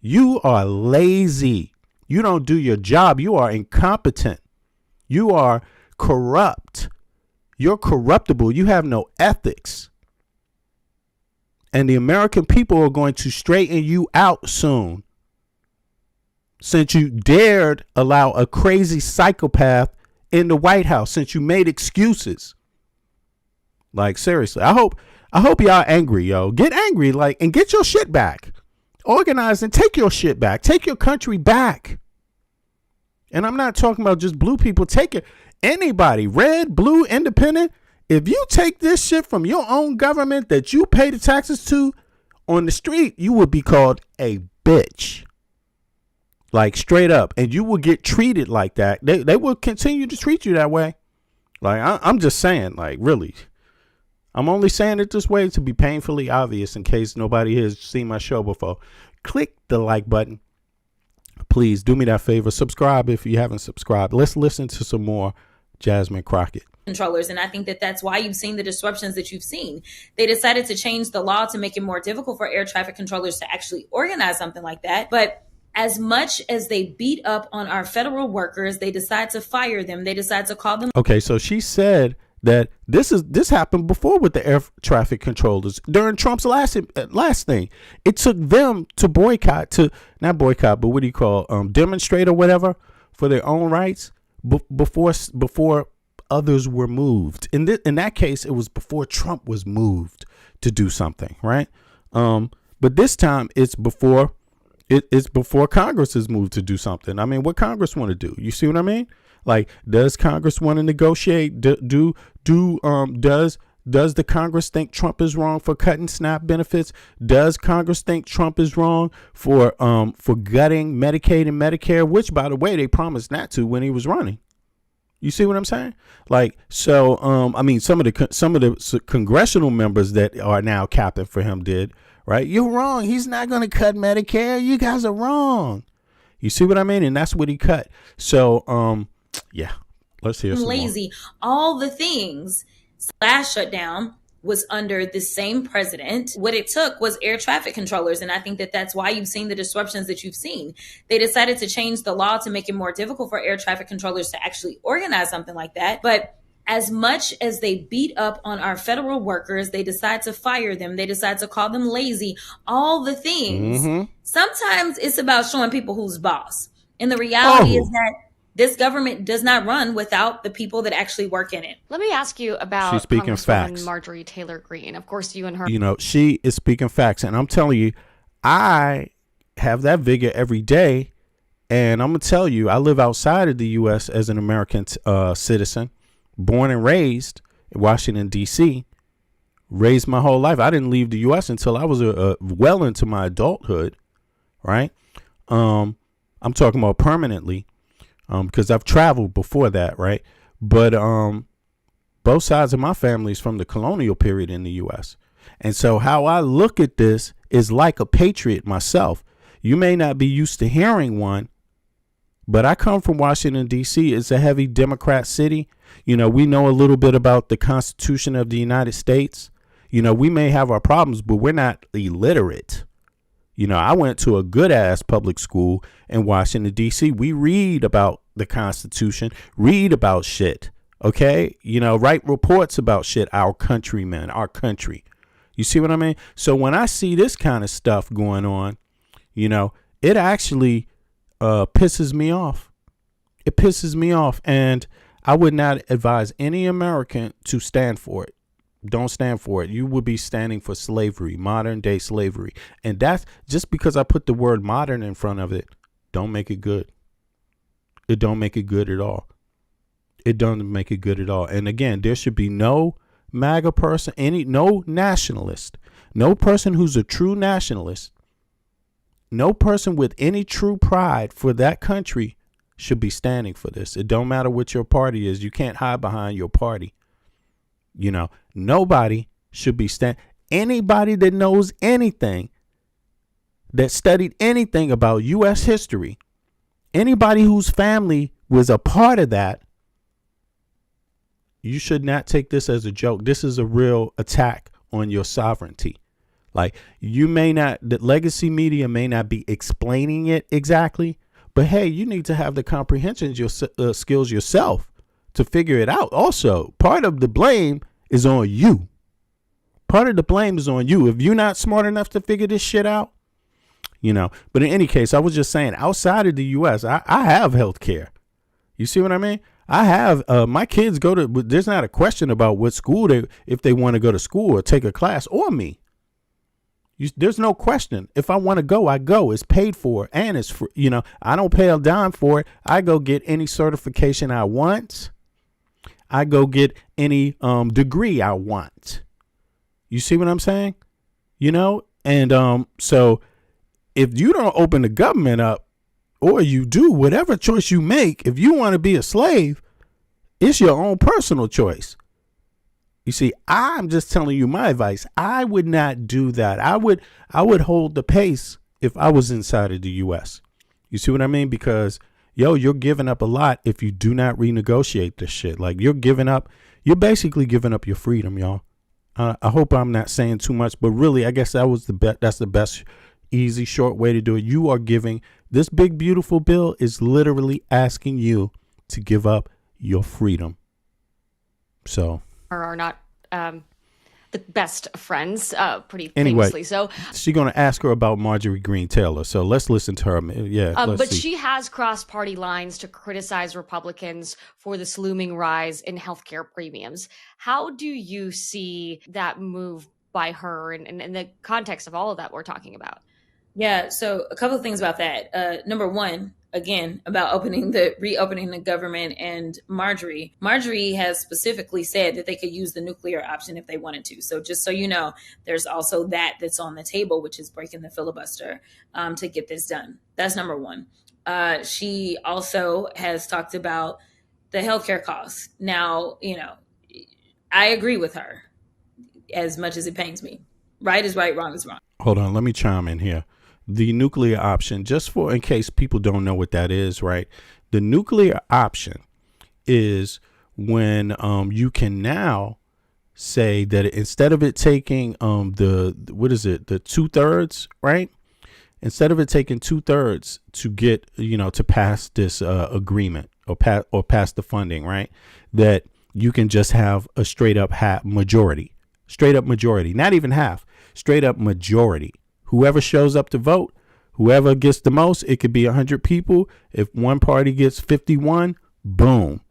Speaker 2: You are lazy. You don't do your job. You are incompetent. You are corrupt. You're corruptible. You have no ethics. And the American people are going to straighten you out soon. Since you dared allow a crazy psychopath in the White House since you made excuses. Like, seriously, I hope y'all angry, yo. Get angry, like, and get your shit back. Organize and take your shit back. Take your country back. And I'm not talking about just blue people. Take it. Anybody, red, blue, independent. If you take this shit from your own government that you pay the taxes to on the street, you would be called a bitch. Like, straight up. And you will get treated like that. They will continue to treat you that way. Like, I'm just saying, like, really. I'm only saying it this way to be painfully obvious in case nobody has seen my show before. Click the like button. Please do me that favor. Subscribe if you haven't subscribed. Let's listen to some more Jasmine Crockett.
Speaker 4: Controllers. And I think that that's why you've seen the disruptions that you've seen. They decided to change the law to make it more difficult for air traffic controllers to actually organize something like that. But as much as they beat up on our federal workers, they decide to fire them. They decide to call them.
Speaker 2: Okay, so she said that this happened before with the air traffic controllers during Trump's last thing. It took them to not boycott, but what do you call demonstrate or whatever for their own rights before others were moved. In that case, it was before Trump was moved to do something, right? But this time it's before Congress is moved to do something. I mean, what Congress want to do? You see what I mean? Like, does Congress want to negotiate? Does the Congress think Trump is wrong for cutting SNAP benefits? Does Congress think Trump is wrong for gutting Medicaid and Medicare, which, by the way, they promised not to when he was running? You see what I'm saying? Like, so, I mean, some of the congressional members that are now capping for him did, right? You're wrong. He's not going to cut Medicare. You guys are wrong. You see what I mean? And that's what he cut. So, yeah, let's hear some
Speaker 4: lazy. All the things. Last shutdown was under the same president. What it took was air traffic controllers. And I think that that's why you've seen the disruptions that you've seen. They decided to change the law to make it more difficult for air traffic controllers to actually organize something like that. But as much as they beat up on our federal workers, they decide to fire them. They decide to call them lazy. All the things. Mm-hmm. Sometimes it's about showing people who's boss. And the reality is that this government does not run without the people that actually work in it.
Speaker 5: Let me ask you about
Speaker 2: She's speaking facts.
Speaker 5: Marjorie Taylor Greene. Of course, you and her.
Speaker 2: You know, she is speaking facts. And I'm telling you, I have that vigor every day. And I'm going to tell you, I live outside of the U.S. as an American citizen, born and raised in Washington, D.C., raised my whole life. I didn't leave the U.S. until I was well into my adulthood, right? I'm talking about permanently. Because I've traveled before that, right? But both sides of my family is from the colonial period in the U.S. And so how I look at this is like a patriot myself. You may not be used to hearing one, but I come from Washington, D.C. It's a heavy Democrat city. You know, we know a little bit about the Constitution of the United States. You know, we may have our problems, but we're not illiterate. You know, I went to a good ass public school in Washington, D.C. We read about the Constitution, read about shit. OK, you know, write reports about shit. Our countrymen, our country. You see what I mean? So when I see this kind of stuff going on, you know, it actually pisses me off. It pisses me off. And I would not advise any American to stand for it. Don't stand for it. You would be standing for slavery, modern day slavery. And that's just because I put the word modern in front of it. Don't make it good. It don't make it good at all. It doesn't make it good at all. And again, there should be no MAGA person, no nationalist, no person who's a true nationalist, no person with any true pride for that country should be standing for this. It don't matter what your party is. You can't hide behind your party. You know, nobody should be anybody that knows anything, that studied anything about U.S. history, anybody whose family was a part of that, you should not take this as a joke. This is a real attack on your sovereignty. Like, you may not, the legacy media may not be explaining it exactly, but hey, you need to have the comprehension skills yourself to figure it out. Also, part of the blame is on you. Part of the blame is on you. If you're not smart enough to figure this shit out, you know. But in any case, I was just saying, outside of the U.S., I have health care. You see what I mean? I have my kids go to. There's not a question about what school if they want to go to school or take a class or me. There's no question. If I want to go, I go. It's paid for and it's free. I don't pay a dime for it. I go get any certification I want. I go get any degree I want. You see what I'm saying? And so if you don't open the government up, or you do whatever choice you make, if you want to be a slave, it's your own personal choice. You see, I'm just telling you my advice. I would not do that. I would hold the pace if I was inside of the U.S. You see what I mean? Because, you're giving up a lot if you do not renegotiate this shit. Like, you're basically giving up your freedom, y'all. I hope I'm not saying too much, but really, I guess that's the best, easy, short way to do it. You are giving, this big, beautiful bill is literally asking you to give up your freedom. So.
Speaker 5: Are not the best of friends, pretty
Speaker 2: Anyway,
Speaker 5: famously. So
Speaker 2: she's going to ask her about Marjorie Greene Taylor. So let's listen to her. Yeah,
Speaker 5: but she has crossed party lines to criticize Republicans for this looming rise in healthcare premiums. How do you see that move by her and in the context of all of that we're talking about?
Speaker 4: Yeah, so a couple of things about that. Number one, again, about reopening the government and Marjorie. Marjorie has specifically said that they could use the nuclear option if they wanted to. So just so you know, there's also that's on the table, which is breaking the filibuster to get this done. That's number one. She also has talked about the healthcare costs. Now, I agree with her as much as it pains me. Right is right, wrong is wrong.
Speaker 2: Hold on, let me chime in here. The nuclear option, just for in case people don't know what that is, right? The nuclear option is when you can now say that instead of it taking the 2/3, right? Instead of it taking 2/3 to get to pass this agreement or pass the funding, right? That you can just have a straight up majority, not even half, straight up majority. Whoever shows up to vote, whoever gets the most, it could be 100 people. If one party gets 51, boom,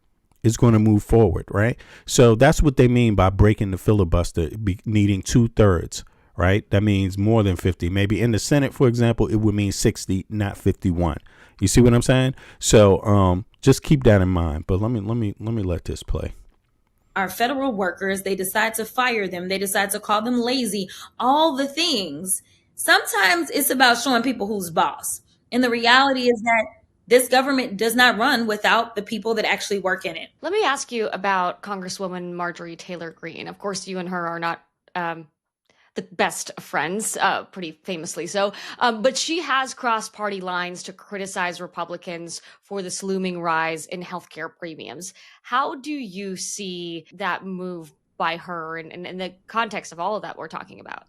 Speaker 2: it's going to move forward, right? So that's what they mean by breaking the filibuster, needing 2/3, right? That means more than 50. Maybe in the Senate, for example, it would mean 60, not 51. You see what I'm saying? So just keep that in mind. But let me let this play.
Speaker 4: Our federal workers, they decide to fire them. They decide to call them lazy, all the things. Sometimes it's about showing people who's boss. And the reality is that this government does not run without the people that actually work in it.
Speaker 5: Let me ask you about Congresswoman Marjorie Taylor Greene. Of course, you and her are not the best of friends, pretty famously so. But she has crossed party lines to criticize Republicans for this looming rise in healthcare premiums. How do you see that move by her and in the context of all of that we're talking about?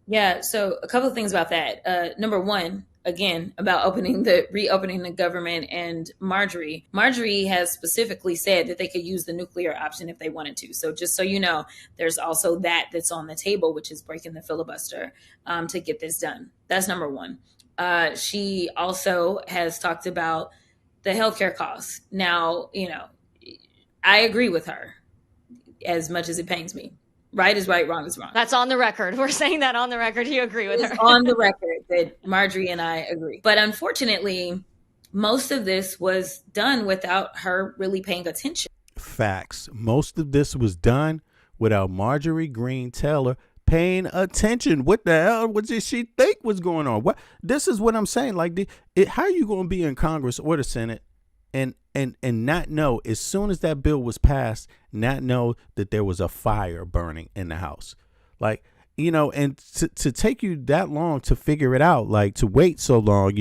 Speaker 4: Yeah, so a couple of things about that. Number one, again, about reopening the government and Marjorie. Marjorie has specifically said that they could use the nuclear option if they wanted to. So just so you know, there's also that's on the table, which is breaking the filibuster to get this done. That's number one. She also has talked about the healthcare costs. Now, I agree with her as much as it pains me. Right is right, wrong is wrong.
Speaker 5: That's on the record. We're saying that on the record. You agree with her.
Speaker 4: It's on the record that Marjorie and I agree. But unfortunately, most of this was done without her really paying attention.
Speaker 2: Facts. Most of this was done without Marjorie Greene Taylor paying attention. What the hell did she think was going on? What? This is what I'm saying. Like, how are you going to be in Congress or the Senate and not know, as soon as that bill was passed, not know that there was a fire burning in the house? Like, and to take you that long to figure it out, like to wait so long,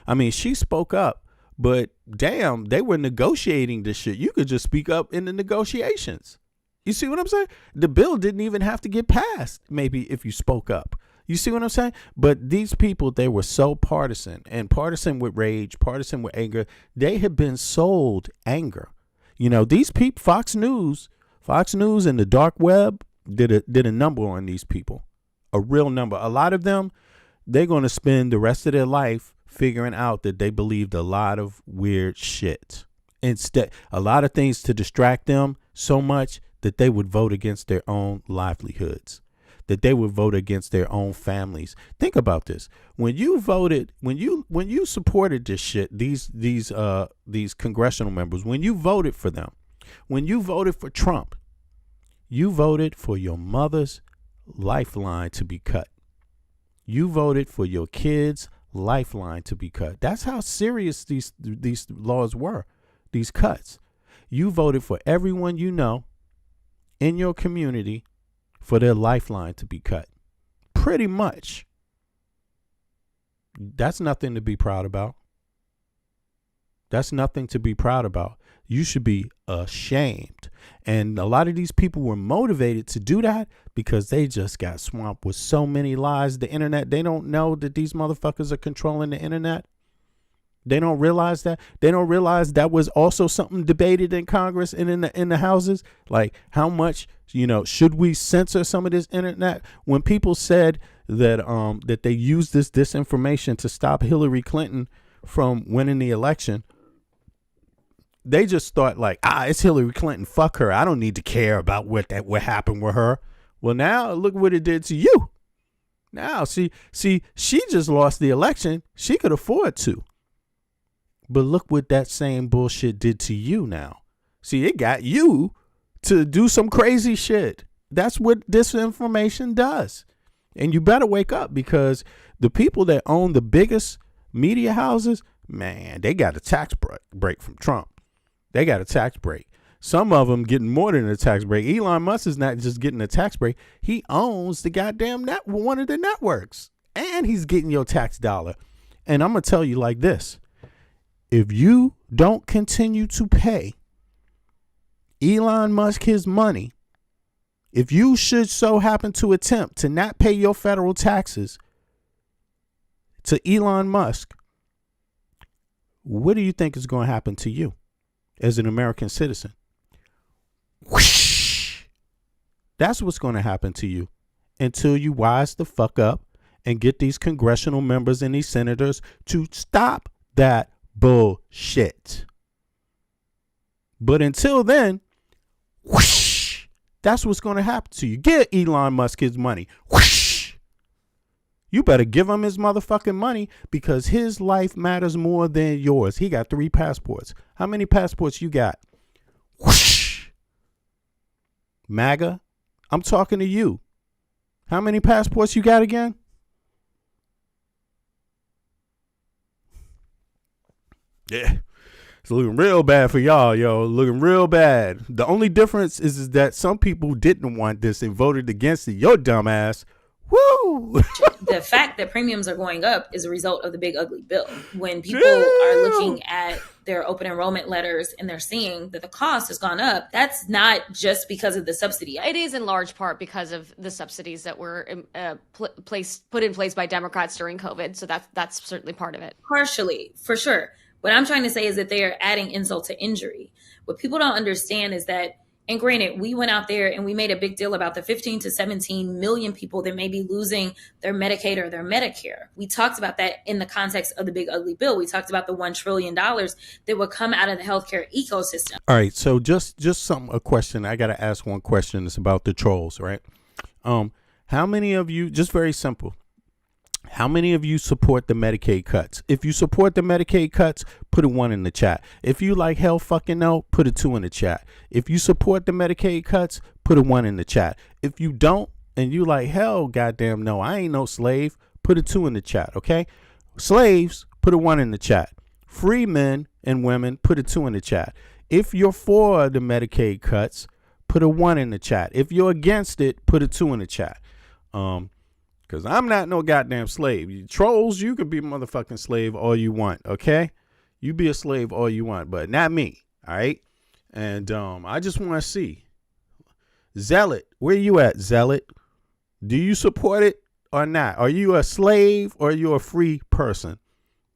Speaker 2: I mean, she spoke up, but damn, they were negotiating this shit. You could just speak up in the negotiations. You see what I'm saying? The bill didn't even have to get passed, maybe, if you spoke up. You see what I'm saying? But these people, they were so partisan, and partisan with rage, partisan with anger. They have been sold anger. These people, Fox News and the dark web did a number on these people, a real number. A lot of them, they're going to spend the rest of their life figuring out that they believed a lot of weird shit. Instead, a lot of things to distract them so much that they would vote against their own livelihoods, that they would vote against their own families. Think about this. When you voted, when you supported this shit, these congressional members, when you voted for them, when you voted for Trump, you voted for your mother's lifeline to be cut. You voted for your kids' lifeline to be cut. That's how serious these laws were, these cuts. You voted for everyone you know in your community for their lifeline to be cut. Pretty much. That's nothing to be proud about. That's nothing to be proud about. You should be ashamed. And a lot of these people were motivated to do that because they just got swamped with so many lies. The internet, they don't know that these motherfuckers are controlling the internet. They don't realize that. They don't realize that was also something debated in Congress and in the houses. Like, how much, should we censor some of this internet? When people said that that they used this disinformation to stop Hillary Clinton from winning the election, they just thought like, it's Hillary Clinton. Fuck her. I don't need to care about what happened with her. Well, now look what it did to you. Now, see, she just lost the election. She could afford to. But look what that same bullshit did to you now. See, it got you to do some crazy shit. That's what disinformation does. And you better wake up, because the people that own the biggest media houses, man, they got a tax break from Trump. They got a tax break. Some of them getting more than a tax break. Elon Musk is not just getting a tax break. He owns the goddamn one of the networks. And he's getting your tax dollar. And I'm going to tell you like this. If you don't continue to pay Elon Musk his money, if you should so happen to attempt to not pay your federal taxes to Elon Musk, what do you think is going to happen to you as an American citizen? Whoosh! That's what's going to happen to you until you wise the fuck up and get these congressional members and these senators to stop that bullshit. But until then, whoosh, that's what's going to happen to you. Get Elon Musk his money. Whoosh. You better give him his motherfucking money, because his life matters more than yours. He got 3 passports. How many passports you got? Whoosh. MAGA, I'm talking to you. How many passports you got again? Yeah, it's looking real bad for y'all, yo. Looking real bad. The only difference is that some people didn't want this and voted against it. Your dumb ass. Woo!
Speaker 4: The fact that premiums are going up is a result of the big ugly bill. When people are looking at their open enrollment letters and they're seeing that the cost has gone up, that's not just because of the subsidy.
Speaker 5: It is in large part because of the subsidies that were put in place by Democrats during COVID. So that's certainly part of it.
Speaker 4: Partially, for sure. What I'm trying to say is that they are adding insult to injury. What people don't understand is that, and granted, we went out there and we made a big deal about the 15 to 17 million people that may be losing their Medicaid or their Medicare. We talked about that in the context of the big ugly bill. We talked about the $1 trillion that would come out of the healthcare ecosystem.
Speaker 2: All right. So just a question. I got to ask one question. It's about the trolls, right? How many of you, just very simple, how many of you support the Medicaid cuts? If you support the Medicaid cuts, put a 1 in the chat. If you like hell fucking no, put a 2 in the chat. If you support the Medicaid cuts, put a 1 in the chat. If you don't and you like hell goddamn no, I ain't no slave, put a 2 in the chat, okay? Slaves, put a 1 in the chat. Free men and women, put a 2 in the chat. If you're for the Medicaid cuts, put a 1 in the chat. If you're against it, put a 2 in the chat. Because I'm not no goddamn slave. You trolls, you can be a motherfucking slave all you want, okay? You be a slave all you want, but not me, all right? And I just want to see. Zealot, where you at, Zealot? Do you support it or not? Are you a slave or are you a free person?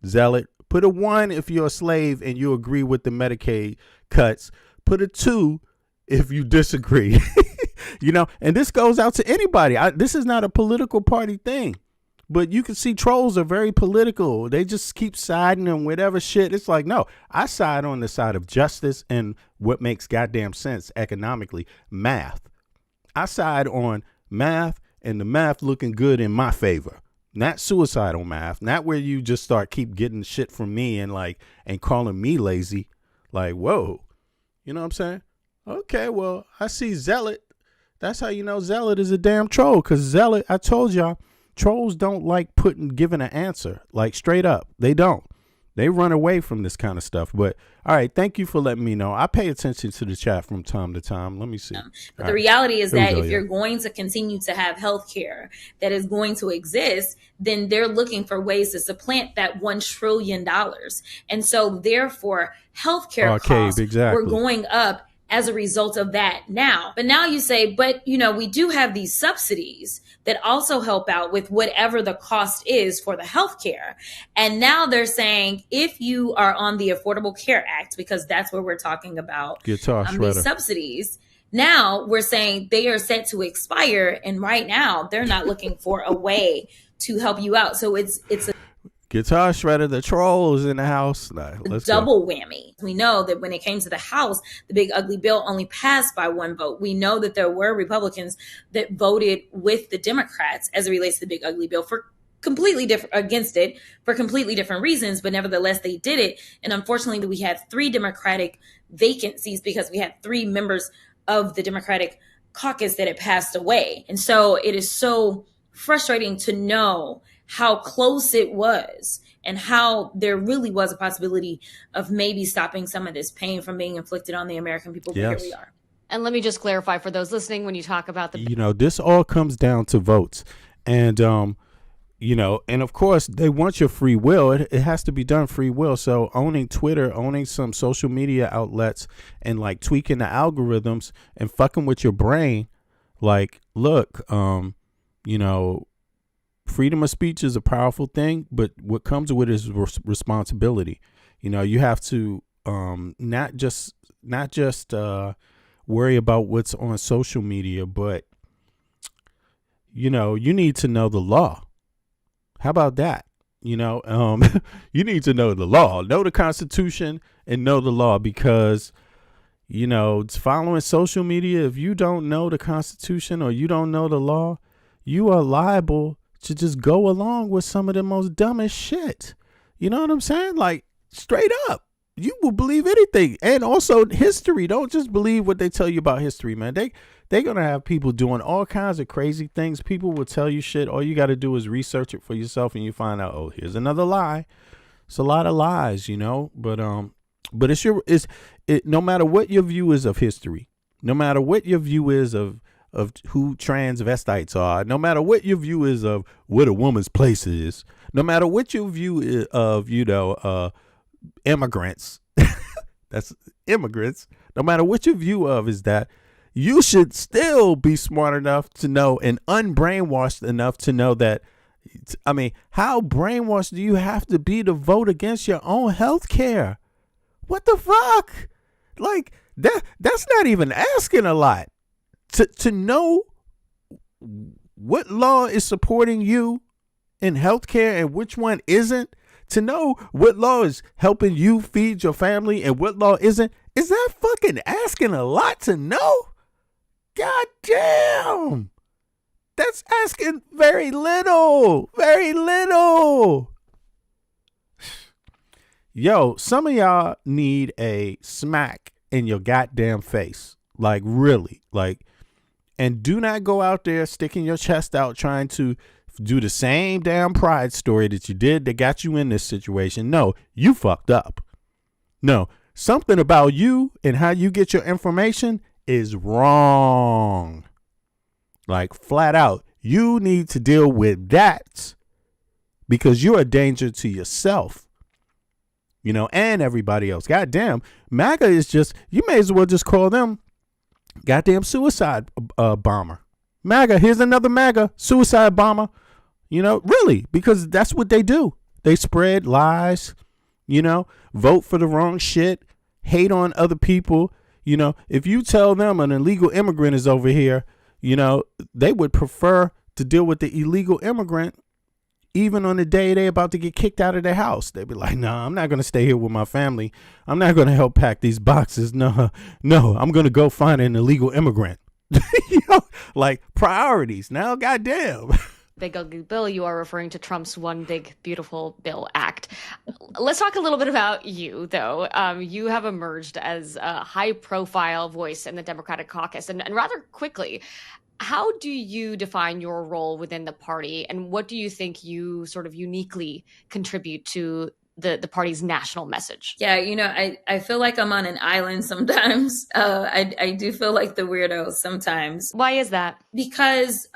Speaker 2: Zealot, put a 1 if you're a slave and you agree with the Medicaid cuts. Put a 2 if you disagree. And this goes out to anybody. This is not a political party thing. But you can see trolls are very political. They just keep siding on whatever shit. It's like, no, I side on the side of justice and what makes goddamn sense economically, math. I side on math and the math looking good in my favor. Not suicidal math, not where you just start keep getting shit from me and calling me lazy. Like, whoa, you know what I'm saying? Okay, well, I see Zealot. That's how you know Zealot is a damn troll, because Zealot, I told y'all, trolls don't like giving an answer, like straight up. They don't. They run away from this kind of stuff. But all right, thank you for letting me know. I pay attention to the chat from time to time. Let me see.
Speaker 4: But the reality is that if you're going to continue to have healthcare that is going to exist, then they're looking for ways to supplant that $1 trillion. And so therefore, healthcare costs were going up as a result of that now. But now you say, but we do have these subsidies that also help out with whatever the cost is for the healthcare. And now they're saying, if you are on the Affordable Care Act, because that's what we're talking about, these subsidies, now we're saying they are set to expire. And right now they're not looking for a way to help you out. So it's a
Speaker 2: Guitar Shredder, the trolls in the house. Let's
Speaker 4: double whammy. We know that when it came to the House, the big ugly bill only passed by 1 vote. We know that there were Republicans that voted with the Democrats as it relates to the big ugly bill for completely different against it for completely different reasons, but nevertheless they did it. And unfortunately, we had 3 Democratic vacancies because we had 3 members of the Democratic caucus that had passed away. And so it is so frustrating to know how close it was and how there really was a possibility of maybe stopping some of this pain from being inflicted on the American people. But here we are.
Speaker 5: And let me just clarify for those listening, when you talk about
Speaker 2: this all comes down to votes. And, and of course they want your free will. It has to be done free will. So owning Twitter, owning some social media outlets and tweaking the algorithms and fucking with your brain. Look, freedom of speech is a powerful thing, but what comes with it is responsibility. You have to not just worry about what's on social media, but you need to know the law. How about that? You need to know the law, know the Constitution, and know the law, because it's following social media. If you don't know the Constitution or you don't know the law, you are liable to just go along with some of the most dumbest shit. You know what I'm saying? Straight up, you will believe anything. And also history. Don't just believe what they tell you about history, man. They're going to have people doing all kinds of crazy things. People will tell you shit. All you got to do is research it for yourself and you find out, oh, here's another lie. It's a lot of lies, but no matter what your view is of history, no matter what your view is of who transvestites are, no matter what your view is of what a woman's place is, no matter what your view is of, immigrants, that's immigrants, no matter what your view of is that, you should still be smart enough to know and unbrainwashed enough to know that, how brainwashed do you have to be to vote against your own health care? What the fuck? That's not even asking a lot. To know what law is supporting you in healthcare and which one isn't, to know what law is helping you feed your family and what law isn't, is that fucking asking a lot to know? God damn. That's asking very little. Very little. Yo, some of y'all need a smack in your goddamn face. Really. And do not go out there sticking your chest out trying to do the same damn pride story that you did that got you in this situation. No, you fucked up. No, something about you and how you get your information is wrong. Flat out. You need to deal with that because you're a danger to yourself, and everybody else. Goddamn, MAGA is just, you may as well just call them goddamn suicide bomber. MAGA, here's another MAGA suicide bomber. Really, because that's what they do. They spread lies, vote for the wrong shit, hate on other people. If you tell them an illegal immigrant is over here, they would prefer to deal with the illegal immigrant, Even on the day they about to get kicked out of their house, they be like, "Nah, I'm not gonna stay here with my family. I'm not gonna help pack these boxes. No, no, I'm gonna go find an illegal immigrant." You know, like priorities. Now, goddamn.
Speaker 5: Big Ugly Bill, you are referring to Trump's One Big Beautiful Bill Act. Let's talk a little bit about you, though. You have emerged as a high-profile voice in the Democratic caucus, and rather quickly. How do you define your role within the party, and what do you think you sort of uniquely contribute to the party's national message?
Speaker 4: Yeah, I feel like I'm on an island sometimes. I do feel like the weirdo sometimes.
Speaker 5: Why is that?
Speaker 4: Because,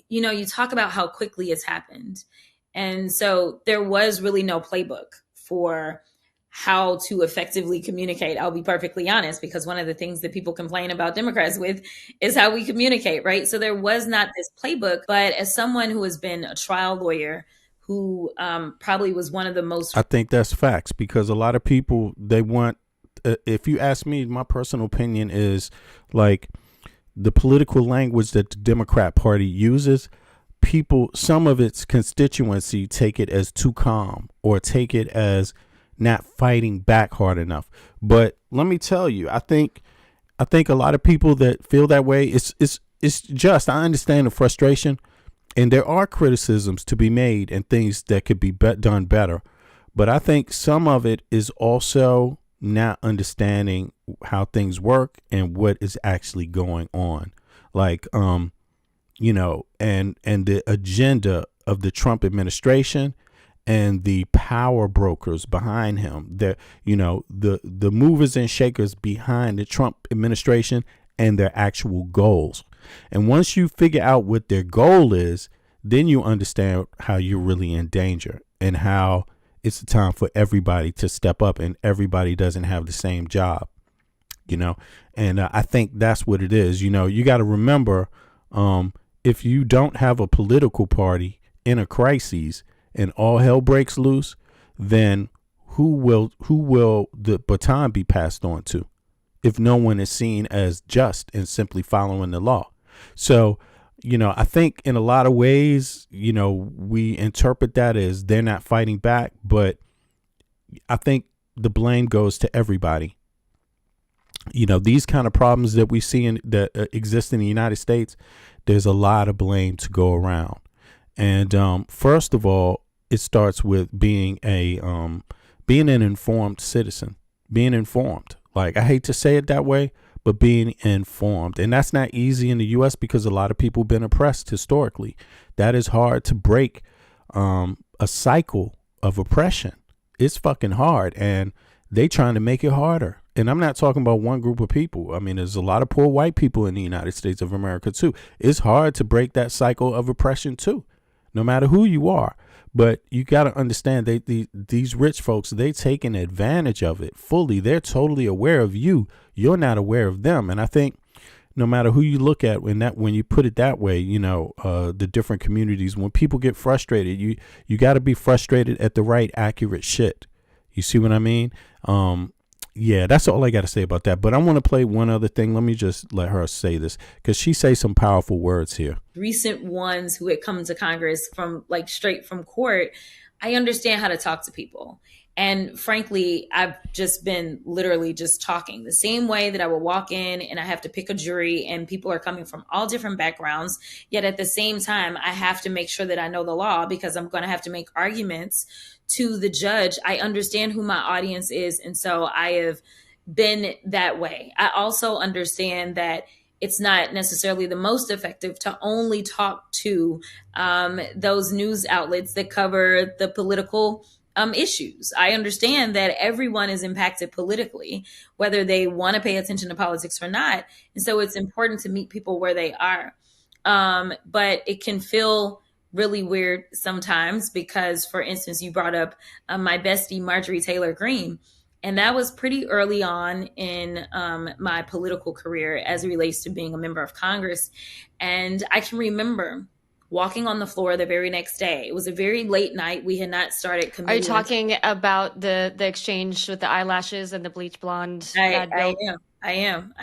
Speaker 4: you talk about how quickly it's happened. And so there was really no playbook for how to effectively communicate. I'll be perfectly honest, because one of the things that people complain about Democrats with is how we communicate, right? So there was not this playbook. But as someone who has been a trial lawyer, who probably was one of the most...
Speaker 2: I think that's facts, because a lot of people, they want, if you ask me, my personal opinion is like the political language that the Democrat Party uses, people, some of its constituency take it as too calm or take it as not fighting back hard enough. But let me tell you, I think a lot of people that feel that way, it's just, I understand the frustration. And there are criticisms to be made and things that could be done better. But I think some of it is also not understanding how things work and what is actually going on. Like, and the agenda of the Trump administration and the power brokers behind him, the movers and shakers behind the Trump administration and their actual goals. And once you figure out what their goal is, then you understand how you're really in danger and how it's a time for everybody to step up, and everybody doesn't have the same job, and I think that's what it is. You got to remember, if you don't have a political party in a crisis and all hell breaks loose, then who will the baton be passed on to if no one is seen as just and simply following the law? So, I think in a lot of ways, we interpret that as they're not fighting back, but I think the blame goes to everybody. These kind of problems that we see that exist in the United States, there's a lot of blame to go around. And first of all, it starts with being an informed citizen, being informed. Like, I hate to say it that way, but being informed. And that's not easy in the U.S. because a lot of people have been oppressed historically. That is hard to break a cycle of oppression. It's fucking hard, and they trying to make it harder. And I'm not talking about one group of people. I mean, there's a lot of poor white people in the United States of America, too. It's hard to break that cycle of oppression, too, no matter who you are. But you got to understand, these rich folks, they taking advantage of it fully. They're totally aware of you. You're not aware of them. And I think no matter who you look at, when you put it that way, the different communities, when people get frustrated, you got to be frustrated at the right, accurate shit. You see what I mean? Yeah, that's all I got to say about that. But I want to play one other thing. Let me just let her say this, because she says some powerful words here.
Speaker 4: Recent ones who had come to Congress from straight from court, I understand how to talk to people. And frankly, I've just been literally just talking the same way that I would walk in and I have to pick a jury, and people are coming from all different backgrounds. Yet at the same time, I have to make sure that I know the law, because I'm going to have to make arguments to the judge. I understand who my audience is. And so I have been that way. I also understand that it's not necessarily the most effective to only talk to those news outlets that cover the political issues. I understand that everyone is impacted politically, whether they want to pay attention to politics or not. And so it's important to meet people where they are. But it can feel really weird sometimes because, for instance, you brought up my bestie, Marjorie Taylor Greene. And that was pretty early on in my political career as it relates to being a member of Congress. And I can remember walking on the floor the very next day. It was a very late night. We had not started committee.
Speaker 5: Are you talking about the exchange with the eyelashes and the bleach blonde?
Speaker 4: I am.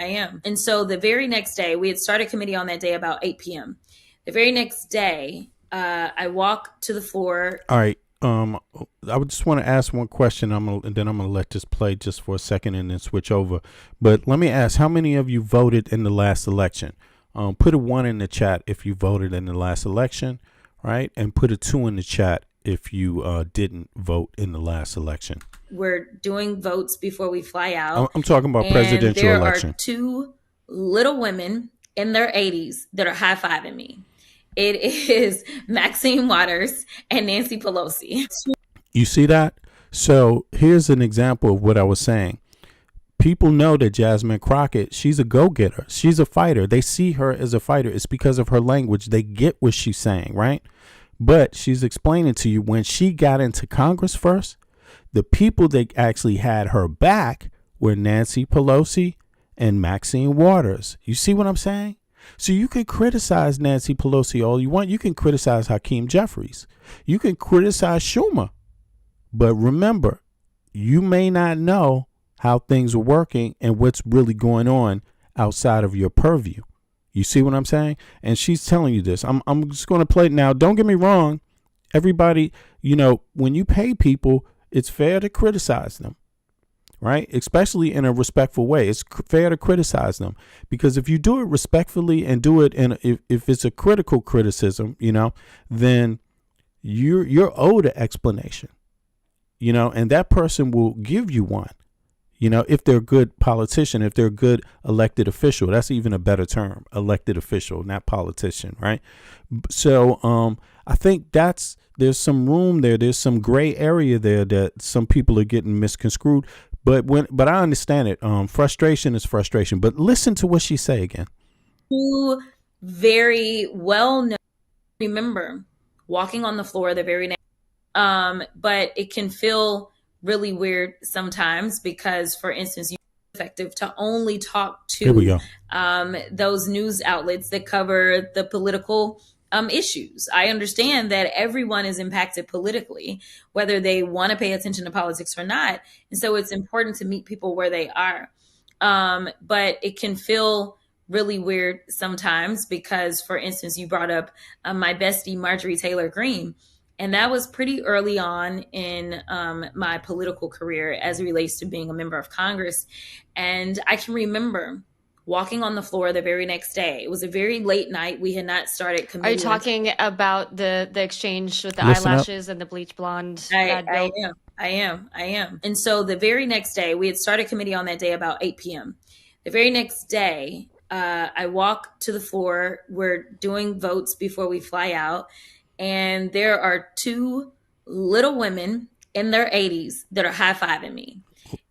Speaker 4: And so the very next day, we had started committee on that day about 8 p.m. The very next day, I walk to the floor.
Speaker 2: All right. I would just want to ask one question. And then I'm gonna let this play just for a second and then switch over. But let me ask: how many of you voted in the last election? Put a 1 in the chat if you voted in the last election, right? And put a 2 in the chat if you didn't vote in the last election.
Speaker 4: We're doing votes before we fly out.
Speaker 2: I'm talking about presidential
Speaker 4: there
Speaker 2: election.
Speaker 4: There are 2 little women in their 80s that are high-fiving me. It is Maxine Waters and Nancy Pelosi.
Speaker 2: You see that? So here's an example of what I was saying. People know that Jasmine Crockett, she's a go-getter. She's a fighter. They see her as a fighter. It's because of her language. They get what she's saying, right? But she's explaining to you when she got into Congress first, the people that actually had her back were Nancy Pelosi and Maxine Waters. You see what I'm saying? So you can criticize Nancy Pelosi all you want. You can criticize Hakeem Jeffries. You can criticize Schumer. But remember, you may not know how things are working and what's really going on outside of your purview. You see what I'm saying? And she's telling you this. I'm just going to play it now. Don't get me wrong. Everybody, when you pay people, it's fair to criticize them. Right? Especially in a respectful way. It's fair to criticize them, because if you do it respectfully and do it if it's a critical criticism, then you're owed an explanation, and that person will give you one, if they're a good politician, if they're a good elected official. That's even a better term, elected official, not politician. Right. So I think there's some room there. There's some gray area there that some people are getting misconstrued. But I understand it. Frustration is frustration. But listen to what she say again.
Speaker 4: 2 very well known. Remember walking on the floor the very next. But it can feel really weird sometimes because, for instance, you effective to only talk to those news outlets that cover the political issues. I understand that everyone is impacted politically, whether they want to pay attention to politics or not. And so it's important to meet people where they are. But it can feel really weird sometimes because, for instance, you brought up my bestie, Marjorie Taylor Greene. And that was pretty early on in my political career as it relates to being a member of Congress. And I can remember walking on the floor the very next day. It was a very late night. We had not started committee.
Speaker 5: Are you talking about the exchange with the eyelashes and the bleach blonde?
Speaker 4: I am. And so the very next day, we had started committee on that day about 8 p.m. The very next day, I walk to the floor. We're doing votes before we fly out. And there are 2 little women in their 80s that are high-fiving me.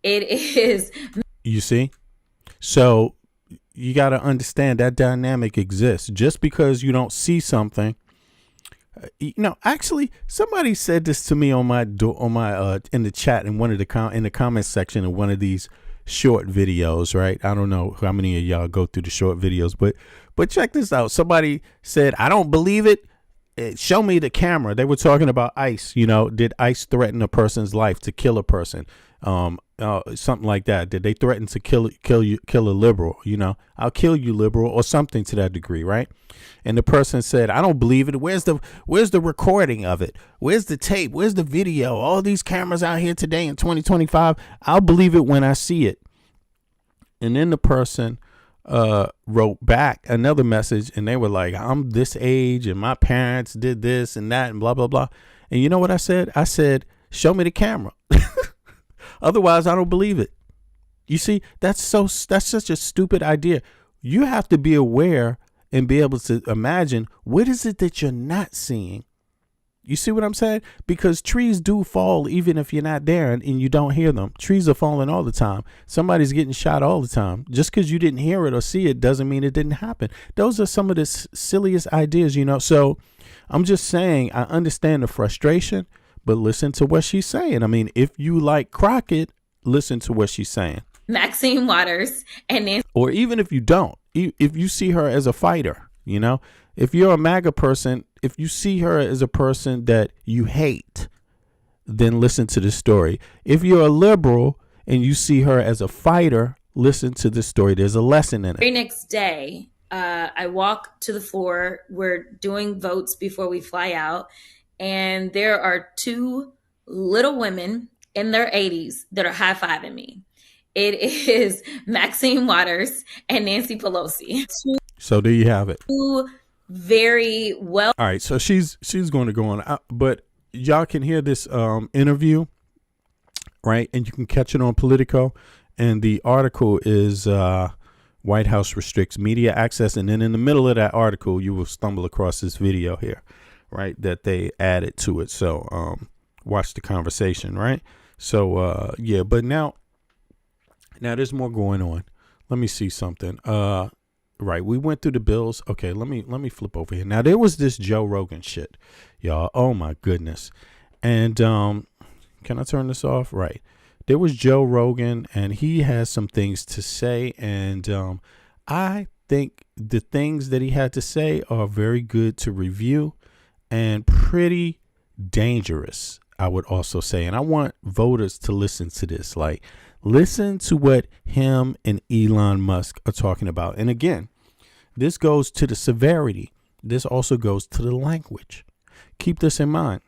Speaker 4: It is.
Speaker 2: You see? So you got to understand that dynamic exists. Just because you don't see something, actually somebody said this to me on my in the chat in one of in the comment section of one of these short videos, right? I don't know how many of y'all go through the short videos, but check this out. Somebody said, "I don't believe it. Show me the camera." They were talking about ICE. Did ICE threaten a person's life, to kill a person? Something like that. Did they threaten to kill a liberal? I'll kill you, liberal, or something to that degree, right? And the person said, "I don't believe it. Where's the recording of it? Where's the tape? Where's the video? All these cameras out here today in 2025. I'll believe it when I see it." And then the person wrote back another message, and they were like, "I'm this age and my parents did this and that and blah, blah, blah." And you know what I said? I said, "Show me the camera." Otherwise, I don't believe it. You see, that's such a stupid idea. You have to be aware and be able to imagine, what is it that you're not seeing? You see what I'm saying? Because trees do fall even if you're not there and you don't hear them. Trees are falling all the time. Somebody's getting shot all the time. Just because you didn't hear it or see it doesn't mean it didn't happen. Those are some of the silliest ideas, So I'm just saying, I understand the frustration, but listen to what she's saying. I mean, if you like Crockett, listen to what she's saying.
Speaker 4: Maxine Waters and Nancy.
Speaker 2: Or even if you don't, if you see her as a fighter, if you're a MAGA person, if you see her as a person that you hate, then listen to this story. If you're a liberal and you see her as a fighter, listen to this story. There's a lesson in it.
Speaker 4: The very next day, I walk to the floor. We're doing votes before we fly out. And there are two little women in their 80s that are high-fiving me. It is Maxine Waters and Nancy Pelosi.
Speaker 2: So there you have it.
Speaker 4: Two very well.
Speaker 2: All right, so she's going to go on, but y'all can hear this interview, right? And you can catch it on Politico, and the article is White House restricts media access, and then in the middle of that article, you will stumble across this video here, right? That they added to it. So watch the conversation, right? So yeah, but now there's more going on. Let me see something. Right, we went through the bills. Okay, let me flip over here. Now there was this Joe Rogan shit, y'all. Oh my goodness. And can I turn this off? Right. There was Joe Rogan, and he has some things to say, and I think the things that he had to say are very good to review and pretty dangerous, I would also say. And I want voters to listen to this. Like, listen to what him and Elon Musk are talking about. And again, this goes to the severity. This also goes to the language. Keep this in mind.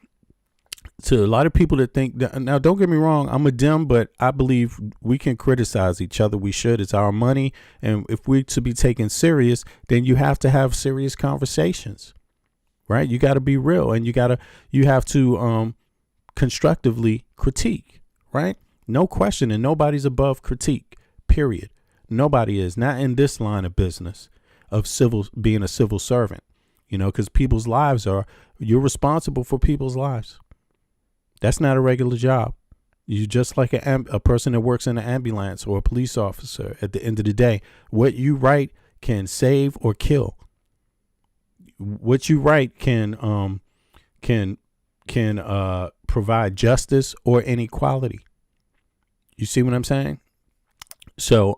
Speaker 2: To a lot of people that think that, now don't get me wrong, I'm a Dem, but I believe we can criticize each other. We should. It's our money. And if we're to be taken serious, then you have to have serious conversations, right? You got to be real, and you have to constructively critique, right? No question. And nobody's above critique, period. Nobody is, not in this line of business of being a civil servant, because people's lives you're responsible for people's lives. That's not a regular job. You just like a person that works in an ambulance or a police officer. At the end of the day, what you write can save or kill. What you write can provide justice or inequality. You see what I'm saying? So,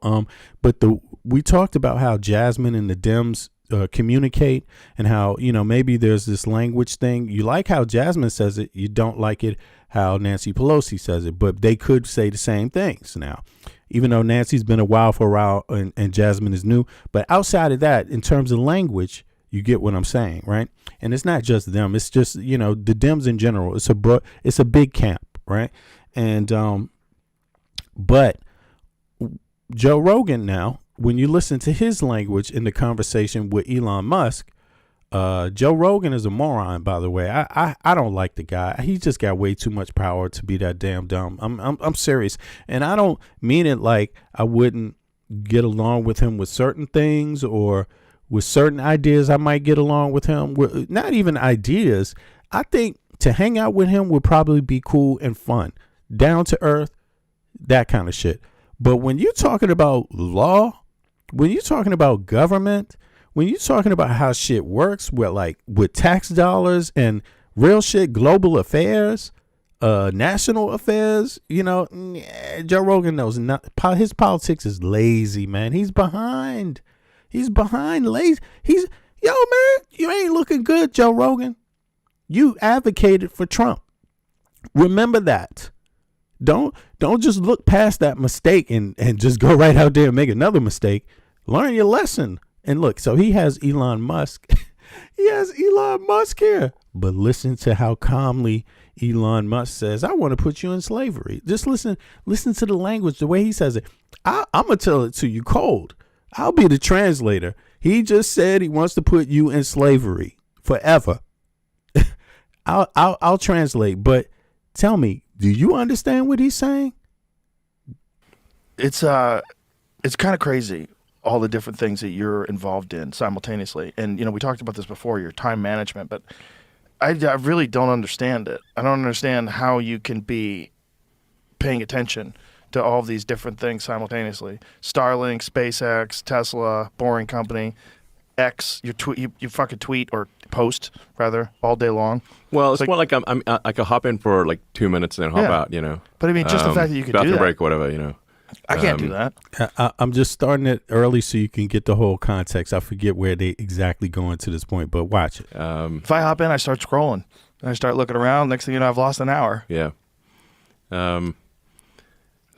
Speaker 2: but we talked about how Jasmine and the Dems communicate, and how, maybe there's this language thing. You like how Jasmine says it. You don't like it how Nancy Pelosi says it, but they could say the same things now, even though Nancy's been for a while and Jasmine is new. But outside of that, in terms of language, you get what I'm saying, right? And it's not just them. It's just, the Dems in general. It's a big camp, right? And, but Joe Rogan now, when you listen to his language in the conversation with Elon Musk, Joe Rogan is a moron, by the way. I don't like the guy. He just got way too much power to be that damn dumb. I'm serious. And I don't mean it like I wouldn't get along with him with certain things, or with certain ideas I might get along with him. Not even ideas. I think to hang out with him would probably be cool and fun. Down to earth, that kind of shit. But when you're talking about law, when you're talking about government, when you're talking about how shit works with tax dollars and real shit, global affairs, national affairs, Joe Rogan knows not. His politics is lazy, man. He's behind. Lazy. Yo, man, you ain't looking good, Joe Rogan. You advocated for Trump. Remember that. Don't just look past that mistake and just go right out there and make another mistake. Learn your lesson. And look, so he has Elon Musk. He has Elon Musk here. But listen to how calmly Elon Musk says, I want to put you in slavery. Just listen to the language, the way he says it. I'm going to tell it to you cold. I'll be the translator. He just said he wants to put you in slavery forever. I'll translate, but tell me, do you understand what he's saying?
Speaker 6: It's kind of crazy, all the different things that you're involved in simultaneously. And, we talked about this before, your time management, but I really don't understand it. I don't understand how you can be paying attention to all of these different things simultaneously. Starlink, SpaceX, Tesla, Boring Company, X, you fucking tweet or post rather all day long.
Speaker 7: Well, it's more like I could hop in for like 2 minutes and then hop out,
Speaker 6: But I mean, just the fact that you could do
Speaker 7: bathroom
Speaker 6: that.
Speaker 7: break, whatever,
Speaker 6: I can't do that.
Speaker 2: I'm just starting it early so you can get the whole context. I forget where they exactly going to this point, but watch it.
Speaker 6: If I hop in, I start scrolling and I start looking around. Next thing you know, I've lost an hour.
Speaker 7: Yeah.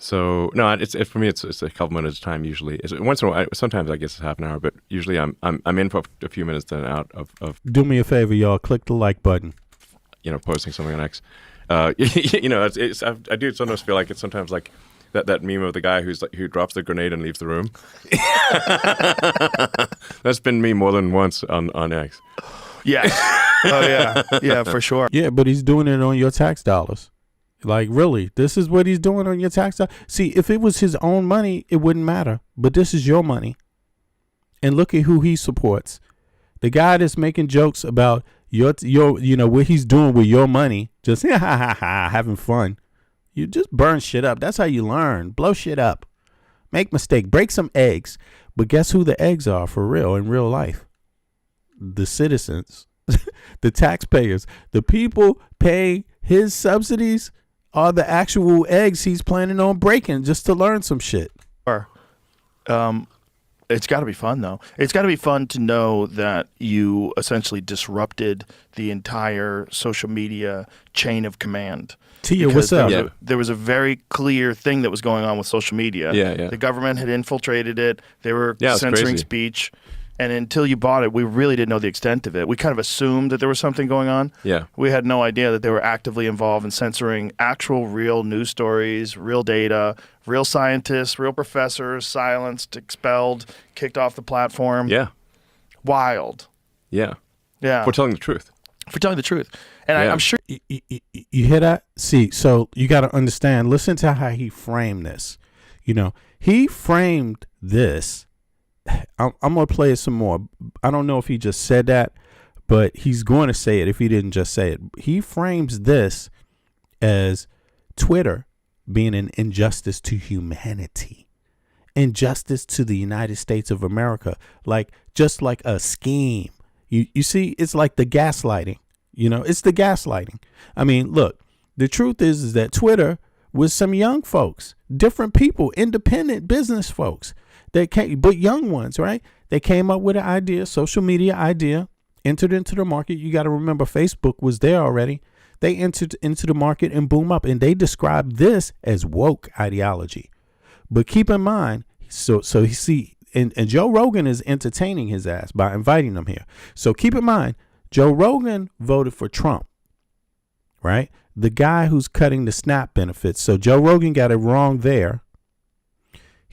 Speaker 7: So no, it's for me. It's a couple minutes time usually. Once in a while, sometimes I guess it's half an hour, but usually I'm in for a few minutes then out of
Speaker 2: Do me a favor, y'all. Click the like button.
Speaker 7: Posting something on X. I do sometimes feel like it's sometimes like that meme of the guy who drops the grenade and leaves the room. That's been me more than once on X.
Speaker 6: Yeah. Oh yeah. Yeah, for sure.
Speaker 2: Yeah, but he's doing it on your tax dollars. Like, really, this is what he's doing on your tax dollars. See, if it was his own money, it wouldn't matter. But this is your money. And look at who he supports. The guy that's making jokes about your what he's doing with your money, just having fun. You just burn shit up. That's how you learn. Blow shit up. Make mistake. Break some eggs. But guess who the eggs are for real in real life? The citizens, the taxpayers, the people paying his subsidies are the actual eggs he's planning on breaking just to learn some shit.
Speaker 6: It's got to be fun, though. It's got to be fun to know that you essentially disrupted the entire social media chain of command.
Speaker 2: Tia,
Speaker 6: Because
Speaker 2: what's up?
Speaker 6: there was a very clear thing that was going on with social media.
Speaker 7: Yeah.
Speaker 6: The government had infiltrated it. They were
Speaker 7: Yeah, it's
Speaker 6: censoring
Speaker 7: crazy.
Speaker 6: speech. And until you bought it, we really didn't know the extent of it. We kind of assumed that there was something going on.
Speaker 7: Yeah.
Speaker 6: We had no idea that they were actively involved in censoring actual real news stories, real data, real scientists, real professors, silenced, expelled, kicked off the platform.
Speaker 7: Yeah.
Speaker 6: Wild.
Speaker 7: Yeah.
Speaker 6: Yeah.
Speaker 7: For telling the truth.
Speaker 6: For telling the truth. And
Speaker 7: Yeah.
Speaker 6: I'm sure.
Speaker 2: You hear that? See, so you got to understand, listen to how he framed this. He framed this. I'm going to play it some more. I don't know if he just said that, but he's going to say it if he didn't just say it. He frames this as Twitter being an injustice to humanity, injustice to the United States of America, just like a scheme. You see, it's like the gaslighting. It's the gaslighting. I mean, look, the truth is that Twitter was some young folks, different people, independent business folks. But young ones, right? They came up with an idea, social media idea, entered into the market. You got to remember, Facebook was there already. They entered into the market and boom up. And they described this as woke ideology. But keep in mind, so you see, and Joe Rogan is entertaining his ass by inviting him here. So keep in mind, Joe Rogan voted for Trump, right? The guy who's cutting the SNAP benefits. So Joe Rogan got it wrong there.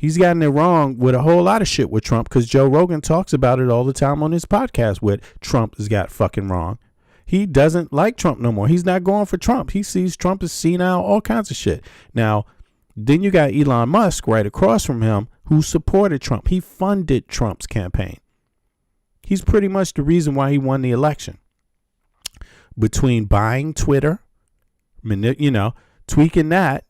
Speaker 2: He's gotten it wrong with a whole lot of shit with Trump because Joe Rogan talks about it all the time on his podcast what Trump has got fucking wrong. He doesn't like Trump no more. He's not going for Trump. He sees Trump as senile, all kinds of shit. Now, then you got Elon Musk right across from him who supported Trump. He funded Trump's campaign. He's pretty much the reason why he won the election. Between buying Twitter, tweaking that,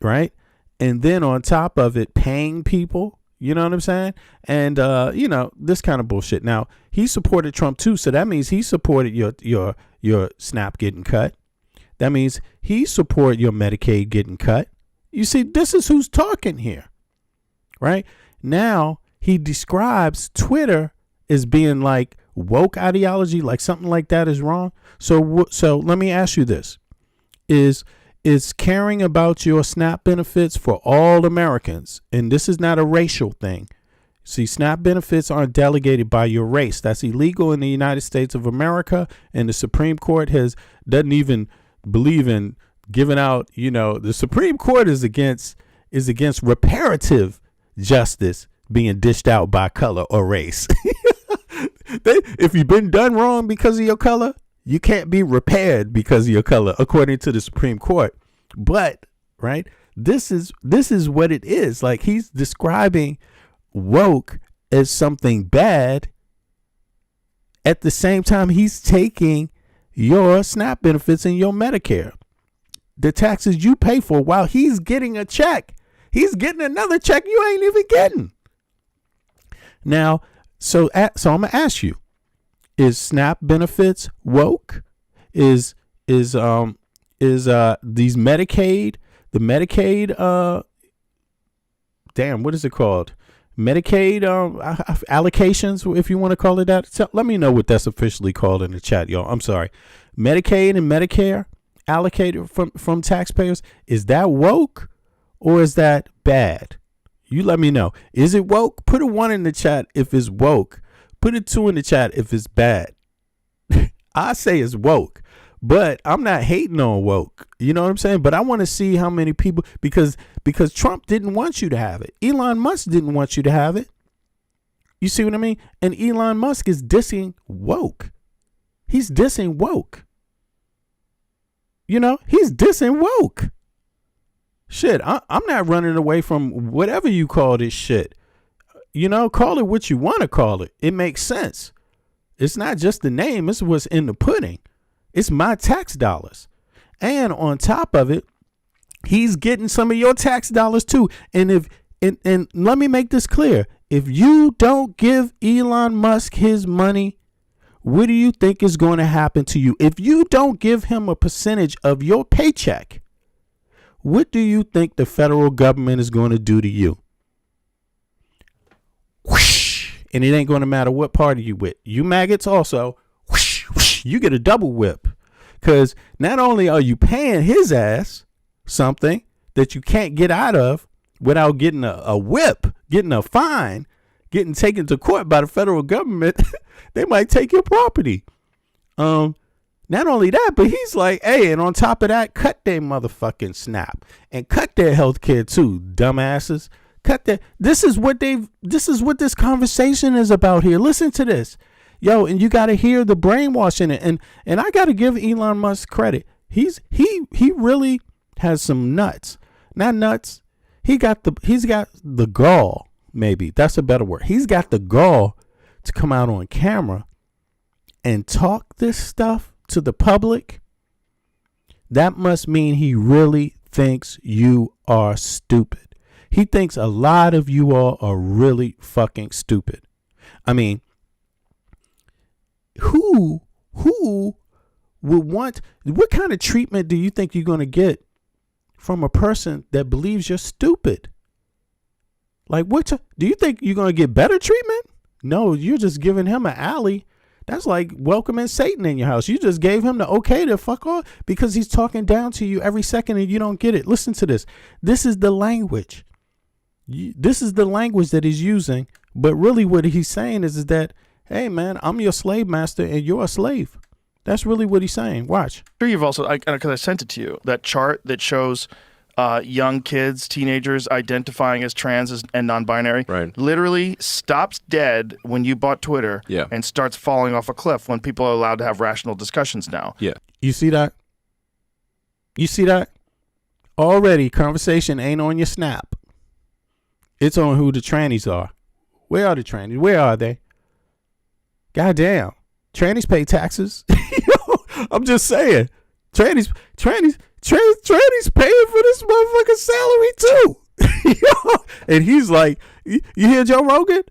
Speaker 2: right? And then on top of it, paying people, you know what I'm saying? And, this kind of bullshit. Now, he supported Trump, too. So that means he supported your SNAP getting cut. That means he supported your Medicaid getting cut. You see, this is who's talking here, right? Now, he describes Twitter as being like woke ideology, like something like that is wrong. So let me ask you this. Is caring about your SNAP benefits for all Americans, and this is not a racial thing. See, SNAP benefits aren't delegated by your race. That's illegal in the United States of America, and the Supreme Court doesn't even believe in giving out. The Supreme Court is against reparative justice being dished out by color or race. If you've been done wrong because of your color, you can't be repaired because of your color, according to the Supreme Court. But, right, this is what it is. Like, he's describing woke as something bad. At the same time, he's taking your SNAP benefits and your Medicare, the taxes you pay for, while he's getting a check. He's getting another check you ain't even getting. Now, so I'm going to ask you, is SNAP benefits woke? Is these Medicaid, the Medicaid, what is it called? Medicaid allocations, if you want to call it that. So let me know what that's officially called in the chat, y'all. I'm sorry. Medicaid and Medicare allocated from taxpayers, is that woke? or is that bad? You let me know. Is it woke? Put a 1 in the chat if it's woke. Put a 2 in the chat if it's bad. I say it's woke, but I'm not hating on woke. You know what I'm saying? But I want to see how many people, because Trump didn't want you to have it. Elon Musk didn't want you to have it. You see what I mean? And Elon Musk is dissing woke. He's dissing woke. You know, he's dissing woke. Shit, I'm not running away from whatever you call this shit. You know, call it what you want to call it. It makes sense. It's not just the name. It's what's in the pudding. It's my tax dollars. And on top of it, he's getting some of your tax dollars too. And and let me make this clear. If you don't give Elon Musk his money, what do you think is going to happen to you? If you don't give him a percentage of your paycheck, what do you think the federal government is going to do to you? Whoosh, and it ain't going to matter what party you with. You maggots also, whoosh, whoosh, you get a double whip. Because not only are you paying his ass something that you can't get out of without getting a whip, getting a fine, getting taken to court by the federal government, they might take your property. Not only that, but he's like, hey, and on top of that, cut their motherfucking snap and cut their health care too, dumbasses. Cut their. This is what this conversation is about here. Listen to this. Yo, and you got to hear the brainwashing it. And I got to give Elon Musk credit. He really has some nuts. Not nuts. He's got the gall, maybe. That's a better word. He's got the gall to come out on camera and talk this stuff to the public. That must mean he really thinks you are stupid. He thinks a lot of you all are really fucking stupid. I mean, who would want, what kind of treatment do you think you're going to get from a person that believes you're stupid? Like, do you think you're going to get better treatment? No, you're just giving him an alley. That's like welcoming Satan in your house. You just gave him the okay to fuck off because he's talking down to you every second and you don't get it. Listen to this. This is the language. This is the language that he's using. But really what he's saying is that, hey, man, I'm your slave master and you're a slave. That's really what he's saying. Watch.
Speaker 6: Sure, you've also, because I sent it to you, that chart that shows young kids, teenagers identifying as trans and non-binary,
Speaker 7: right,
Speaker 6: literally stops dead when you bought Twitter,
Speaker 7: yeah,
Speaker 6: and starts falling off a cliff when people are allowed to have rational discussions now.
Speaker 7: Yeah.
Speaker 2: You see that? You see that? Already, conversation ain't on your snap. It's on who the trannies are. Where are the trannies? Where are they? Goddamn. Trannies pay taxes. I'm just saying. Trannies paying for this motherfucking salary too. And he's like, you hear Joe Rogan?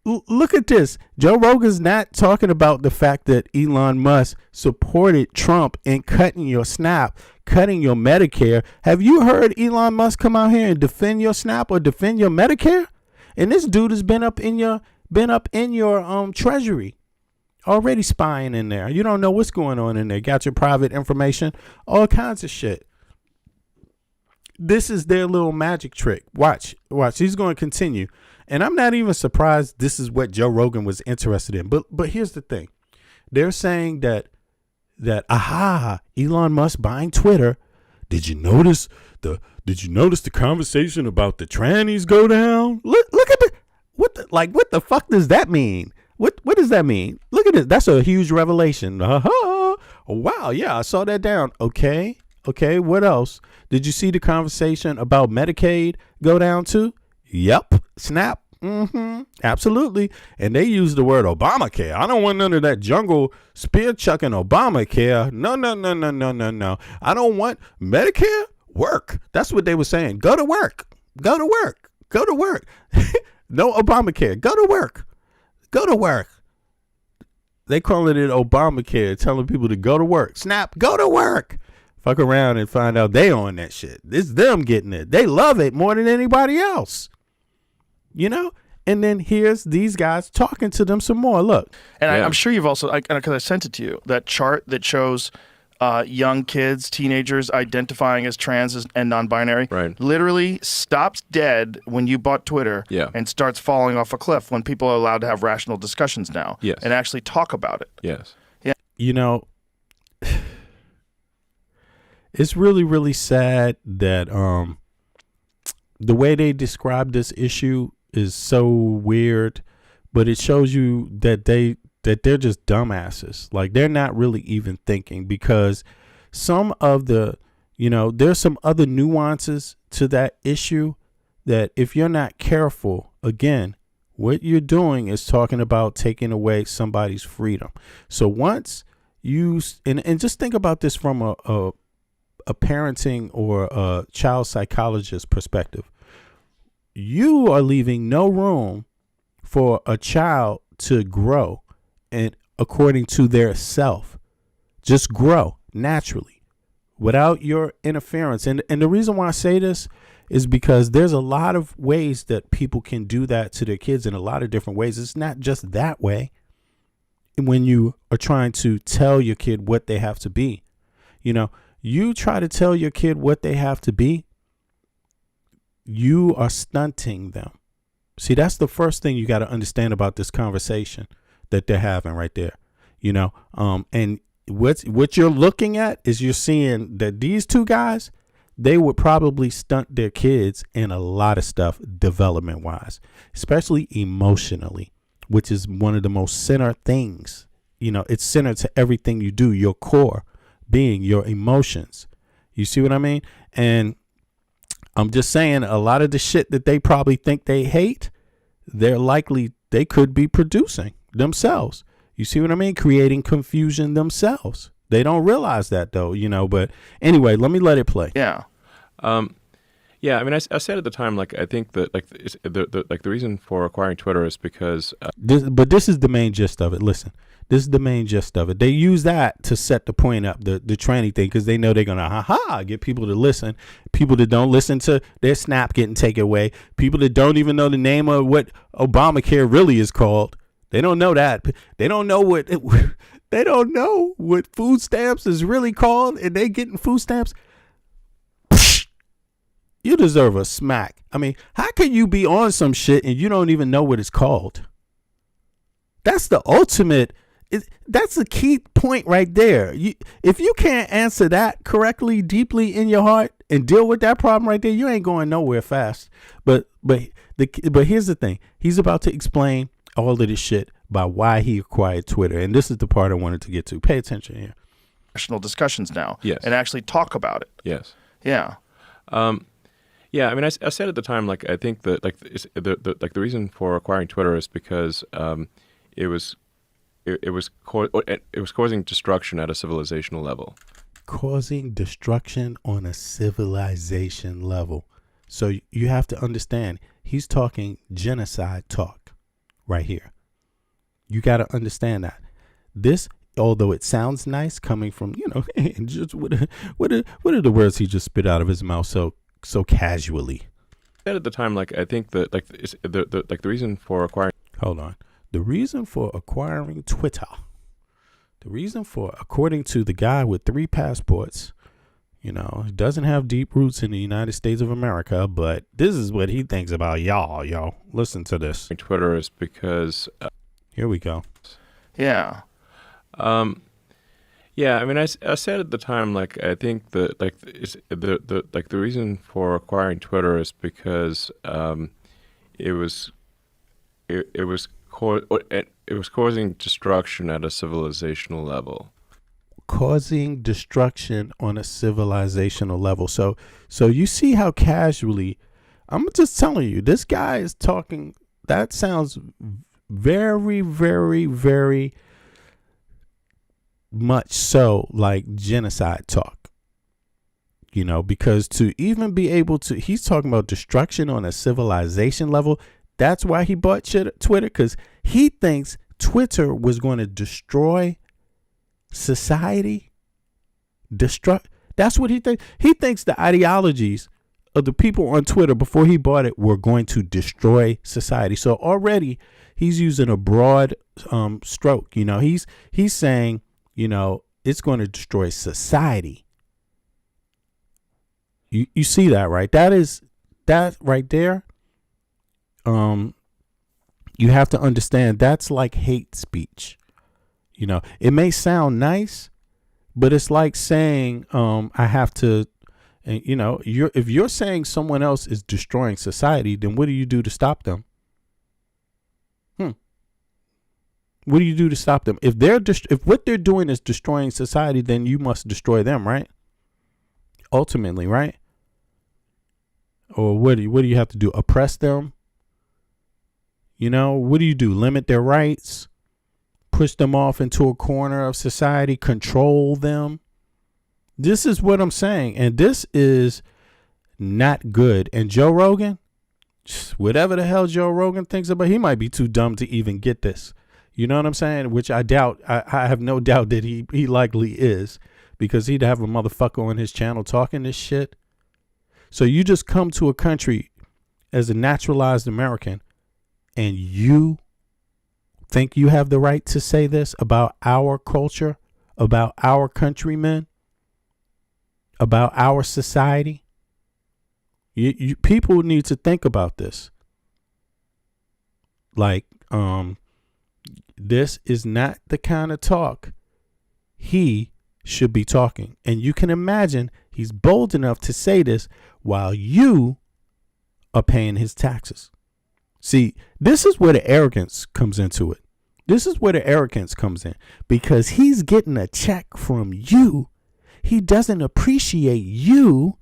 Speaker 2: Look at this. Joe Rogan's not talking about the fact that Elon Musk supported Trump in cutting your SNAP, cutting your Medicare. Have you heard Elon Musk come out here and defend your SNAP or defend your Medicare? And this dude has been up in your treasury, already spying in there. You don't know what's going on in there. Got your private information, all kinds of shit. This is their little magic trick. Watch. He's going to continue. And I'm not even surprised this is what Joe Rogan was interested in. But here's the thing. They're saying that Elon Musk buying Twitter. Did you notice the conversation about the trannies go down? Look at what the fuck does that mean? What does that mean? Look at this. That's a huge revelation. Wow, yeah, I saw that down. Okay, what else? Did you see the conversation about Medicaid go down too? Yep. Snap. Absolutely. And they use the word Obamacare. I don't want none of that jungle spear chucking Obamacare. No. I don't want Medicare. Work. That's what they were saying. Go to work. No Obamacare. Go to work. They calling it Obamacare, telling people to go to work. Snap. Go to work. Fuck around and find out they on that shit. It's them getting it. They love it more than anybody else. You know? And then here's these guys talking to them some more. Look.
Speaker 6: And I'm sure you've also, because I sent it to you, that chart that shows young kids, teenagers identifying as trans and non-binary,
Speaker 7: Right.
Speaker 6: literally stops dead when you bought Twitter
Speaker 7: Yeah.
Speaker 6: and starts falling off a cliff when people are allowed to have rational discussions now
Speaker 7: Yes.
Speaker 6: and actually talk about it.
Speaker 7: Yes.
Speaker 2: You know, it's really, really sad that the way they describe this issue is so weird, but it shows you that they're just dumbasses. Like, they're not really even thinking, because some of the, there's some other nuances to that issue that if you're not careful, again, what you're doing is talking about taking away somebody's freedom. So once you, and just think about this from a parenting or a child psychologist perspective. You are leaving no room for a child to grow and according to their self, just grow naturally without your interference. And the reason why I say this is because there's a lot of ways that people can do that to their kids in a lot of different ways. It's not just that way when you are trying to tell your kid what they have to be. You try to tell your kid what they have to be, you are stunting them. See, that's the first thing you got to understand about this conversation that they're having right there. And what you're looking at is you're seeing that these two guys, they would probably stunt their kids in a lot of stuff development wise, especially emotionally, which is one of the most center things. It's center to everything you do, your core being your emotions. You see what I mean? And I'm just saying, a lot of the shit that they probably think they hate, they could be producing themselves. You see what I mean? Creating confusion themselves. They don't realize that though, but anyway, let me let it play.
Speaker 6: Yeah.
Speaker 7: Yeah, I mean, I said at the time, I think that the reason for acquiring Twitter is because
Speaker 2: this is the main gist of it. Listen, this is the main gist of it. They use that to set the point up, the tranny thing, because they know they're gonna get people to listen. People that don't listen to their Snap getting taken away. People that don't even know the name of what Obamacare really is called. They don't know that. They don't know what they don't know what food stamps is really called, and they getting food stamps. You deserve a smack. I mean, how can you be on some shit and you don't even know what it's called? That's the ultimate. That's the key point right there. If you can't answer that correctly, deeply in your heart, and deal with that problem right there, you ain't going nowhere fast. But here's the thing. He's about to explain all of this shit by why he acquired Twitter, and this is the part I wanted to get to. Pay attention here.
Speaker 6: National discussions now.
Speaker 7: Yes.
Speaker 6: And actually talk about it.
Speaker 7: yes.
Speaker 6: Yeah.
Speaker 7: Yeah, I mean, I said at the time, I think that the reason for acquiring Twitter is because it was causing destruction at a civilizational level.
Speaker 2: Causing destruction on a civilization level. So you have to understand, he's talking genocide talk right here. You got to understand that. This, although it sounds nice coming from, just what are the words he just spit out of his mouth so casually?
Speaker 7: I said at the time, I think that the reason for acquiring.
Speaker 2: Hold on. The reason for acquiring Twitter, according to the guy with 3 passports, he doesn't have deep roots in the United States of America, but this is what he thinks about y'all. Listen to this.
Speaker 7: Twitter is because.
Speaker 2: Here we go.
Speaker 6: Yeah.
Speaker 7: Yeah, I mean, I said at the time, I think that the reason for acquiring Twitter is because it was causing destruction at a civilizational level.
Speaker 2: Causing destruction on a civilizational level. So you see how casually, I'm just telling you, this guy is talking. That sounds very, very, very much so like genocide talk, because to even be able to, he's talking about destruction on a civilization level. That's why he bought Twitter, because he thinks Twitter was going to destroy society. That's what he thinks. He thinks the ideologies of the people on Twitter before he bought it were going to destroy society. So already he's using a broad stroke. He's saying, it's going to destroy society. You see that, right? That right there. You have to understand that's like hate speech. You know, it may sound nice, but it's like saying, I have to, and you know, if you're saying someone else is destroying society, then what do you do to stop them? What do you do to stop them? If what they're doing is destroying society, then you must destroy them, right? Ultimately, right? Or what do you have to do? Oppress them? You know, what do you do? Limit their rights? Push them off into a corner of society? Control them? This is what I'm saying. And this is not good. And Joe Rogan, whatever the hell Joe Rogan thinks about, he might be too dumb to even get this. You know what I'm saying? Which I doubt. I have no doubt that he likely is, because he'd have a motherfucker on his channel talking this shit. So you just come to a country as a naturalized American and you think you have the right to say this about our culture, about our countrymen, about our society? You people need to think about this. Like, this is not the kind of talk he should be talking. And you can imagine he's bold enough to say this while you are paying his taxes. See, this is where the arrogance comes into it. This is where the arrogance comes in, because he's getting a check from you. He doesn't appreciate you.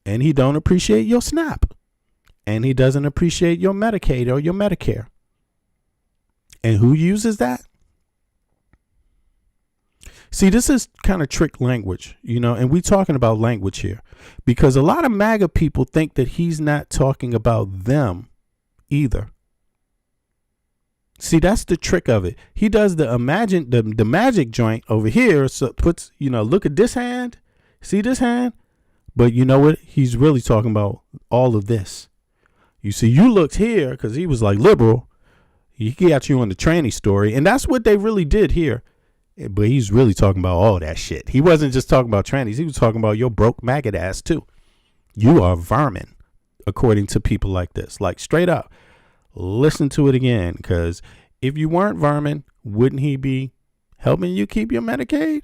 Speaker 2: And he don't appreciate your SNAP. And he doesn't appreciate your Medicaid or your Medicare. And who uses that? See, this is kind of trick language, you know, and we're talking about language here, because a lot of MAGA people think that he's not talking about them either. See, that's the trick of it. He does the magic joint over here. So puts, you know, look at this hand. See this hand? But you know what? He's really talking about all of this. You see, you looked here because he was like liberal. He got you on the tranny story. And that's what they really did here. But he's really talking about all that shit. He wasn't just talking about trannies. He was talking about your broke maggot ass too. You are vermin, according to people like this. Like, straight up. Listen to it again. Because if you weren't vermin, wouldn't he be helping you keep your Medicaid?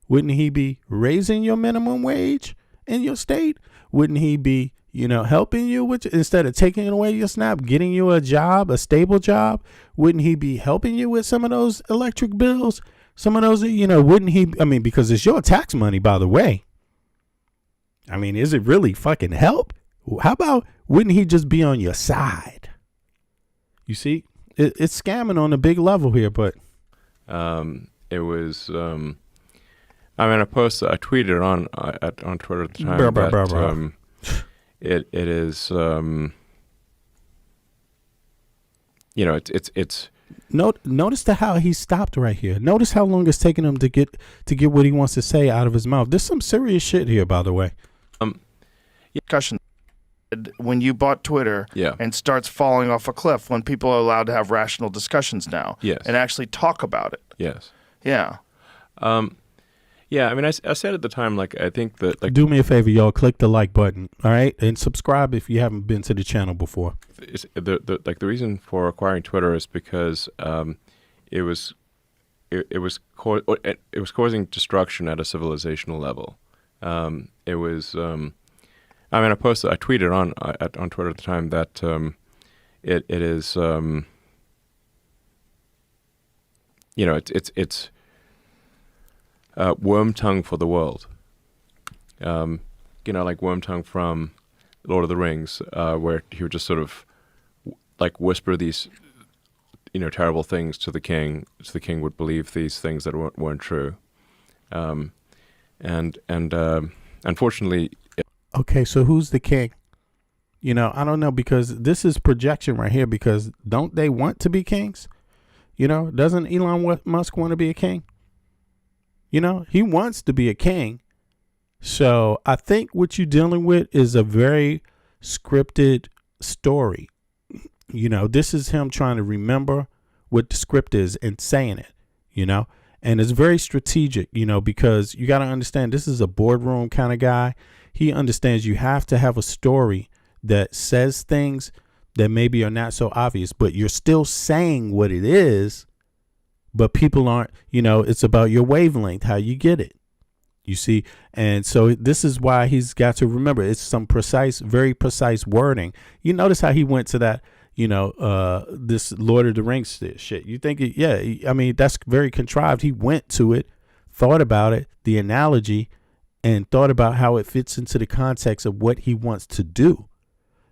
Speaker 2: Wouldn't he be raising your minimum wage in your state? Wouldn't he be, you know, helping you with, instead of taking away your SNAP, getting you a job, a stable job? Wouldn't he be helping you with some of those electric bills? Some of those, you know, wouldn't he? I mean, because it's your tax money, by the way. I mean, is it really fucking help? How about, wouldn't he just be on your side? You see, it's scamming on a big level here, but.
Speaker 7: It was, I mean, I tweeted on Twitter at the time that it is, you know, it's.
Speaker 2: Notice how he stopped right here. Notice how long it's taking him to get what he wants to say out of his mouth. There's some serious shit here, by the way.
Speaker 6: Discussion when you bought Twitter, and starts falling off a cliff when people are allowed to have rational discussions now, and actually talk about it.
Speaker 7: Yes.
Speaker 6: Yeah.
Speaker 7: Yeah, I mean, I said at the time, like, I think that, like,
Speaker 2: do me a favor, y'all, click the like button, all right, and subscribe if you haven't been to the channel before.
Speaker 7: The reason for acquiring Twitter is because it was causing destruction at a civilizational level. It was. I mean, I tweeted on Twitter at the time that it is. You know, it's worm tongue for the world. You know, like worm tongue from Lord of the Rings, where he would just sort of like whisper these, you know, terrible things to the king, so the king would believe these things that weren't true. And unfortunately.
Speaker 2: Okay, so who's the king? You know, I don't know, because this is projection right here, because don't they want to be kings? You know, doesn't Elon Musk want to be a king? You know, he wants to be a king. So I think what you're dealing with is a very scripted story. You know, this is him trying to remember what the script is and saying it, you know, and it's very strategic, you know, because you got to understand this is a boardroom kind of guy. He understands you have to have a story that says things that maybe are not so obvious, but you're still saying what it is, but people aren't, you know, it's about your wavelength, how you get it. You see, and so this is why he's got to remember it's some precise, very precise wording. You notice how he went to that, you know, this Lord of the Rings shit. You think, I mean, that's very contrived. He went to it, thought about it, the analogy, and thought about how it fits into the context of what he wants to do.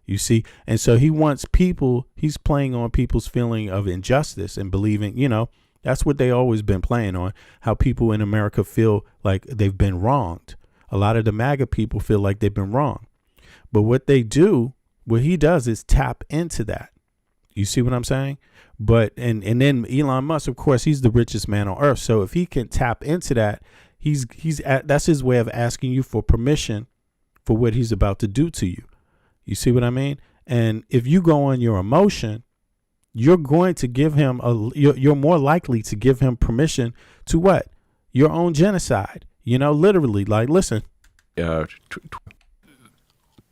Speaker 2: You see, and so he wants people, he's playing on people's feeling of injustice and believing, you know, that's what they always been playing on, how people in America feel like they've been wronged. A lot of the MAGA people feel like they've been wronged. But what they do, what he does is tap into that. You see what I'm saying? But and then Elon Musk, of course, he's the richest man on earth. So if he can tap into that, that's his way of asking you for permission for what he's about to do to you. You see what I mean? And if you go on your emotion, you're going to give him you're more likely to give him permission to what? Your own genocide. You know, literally, like, listen.
Speaker 7: You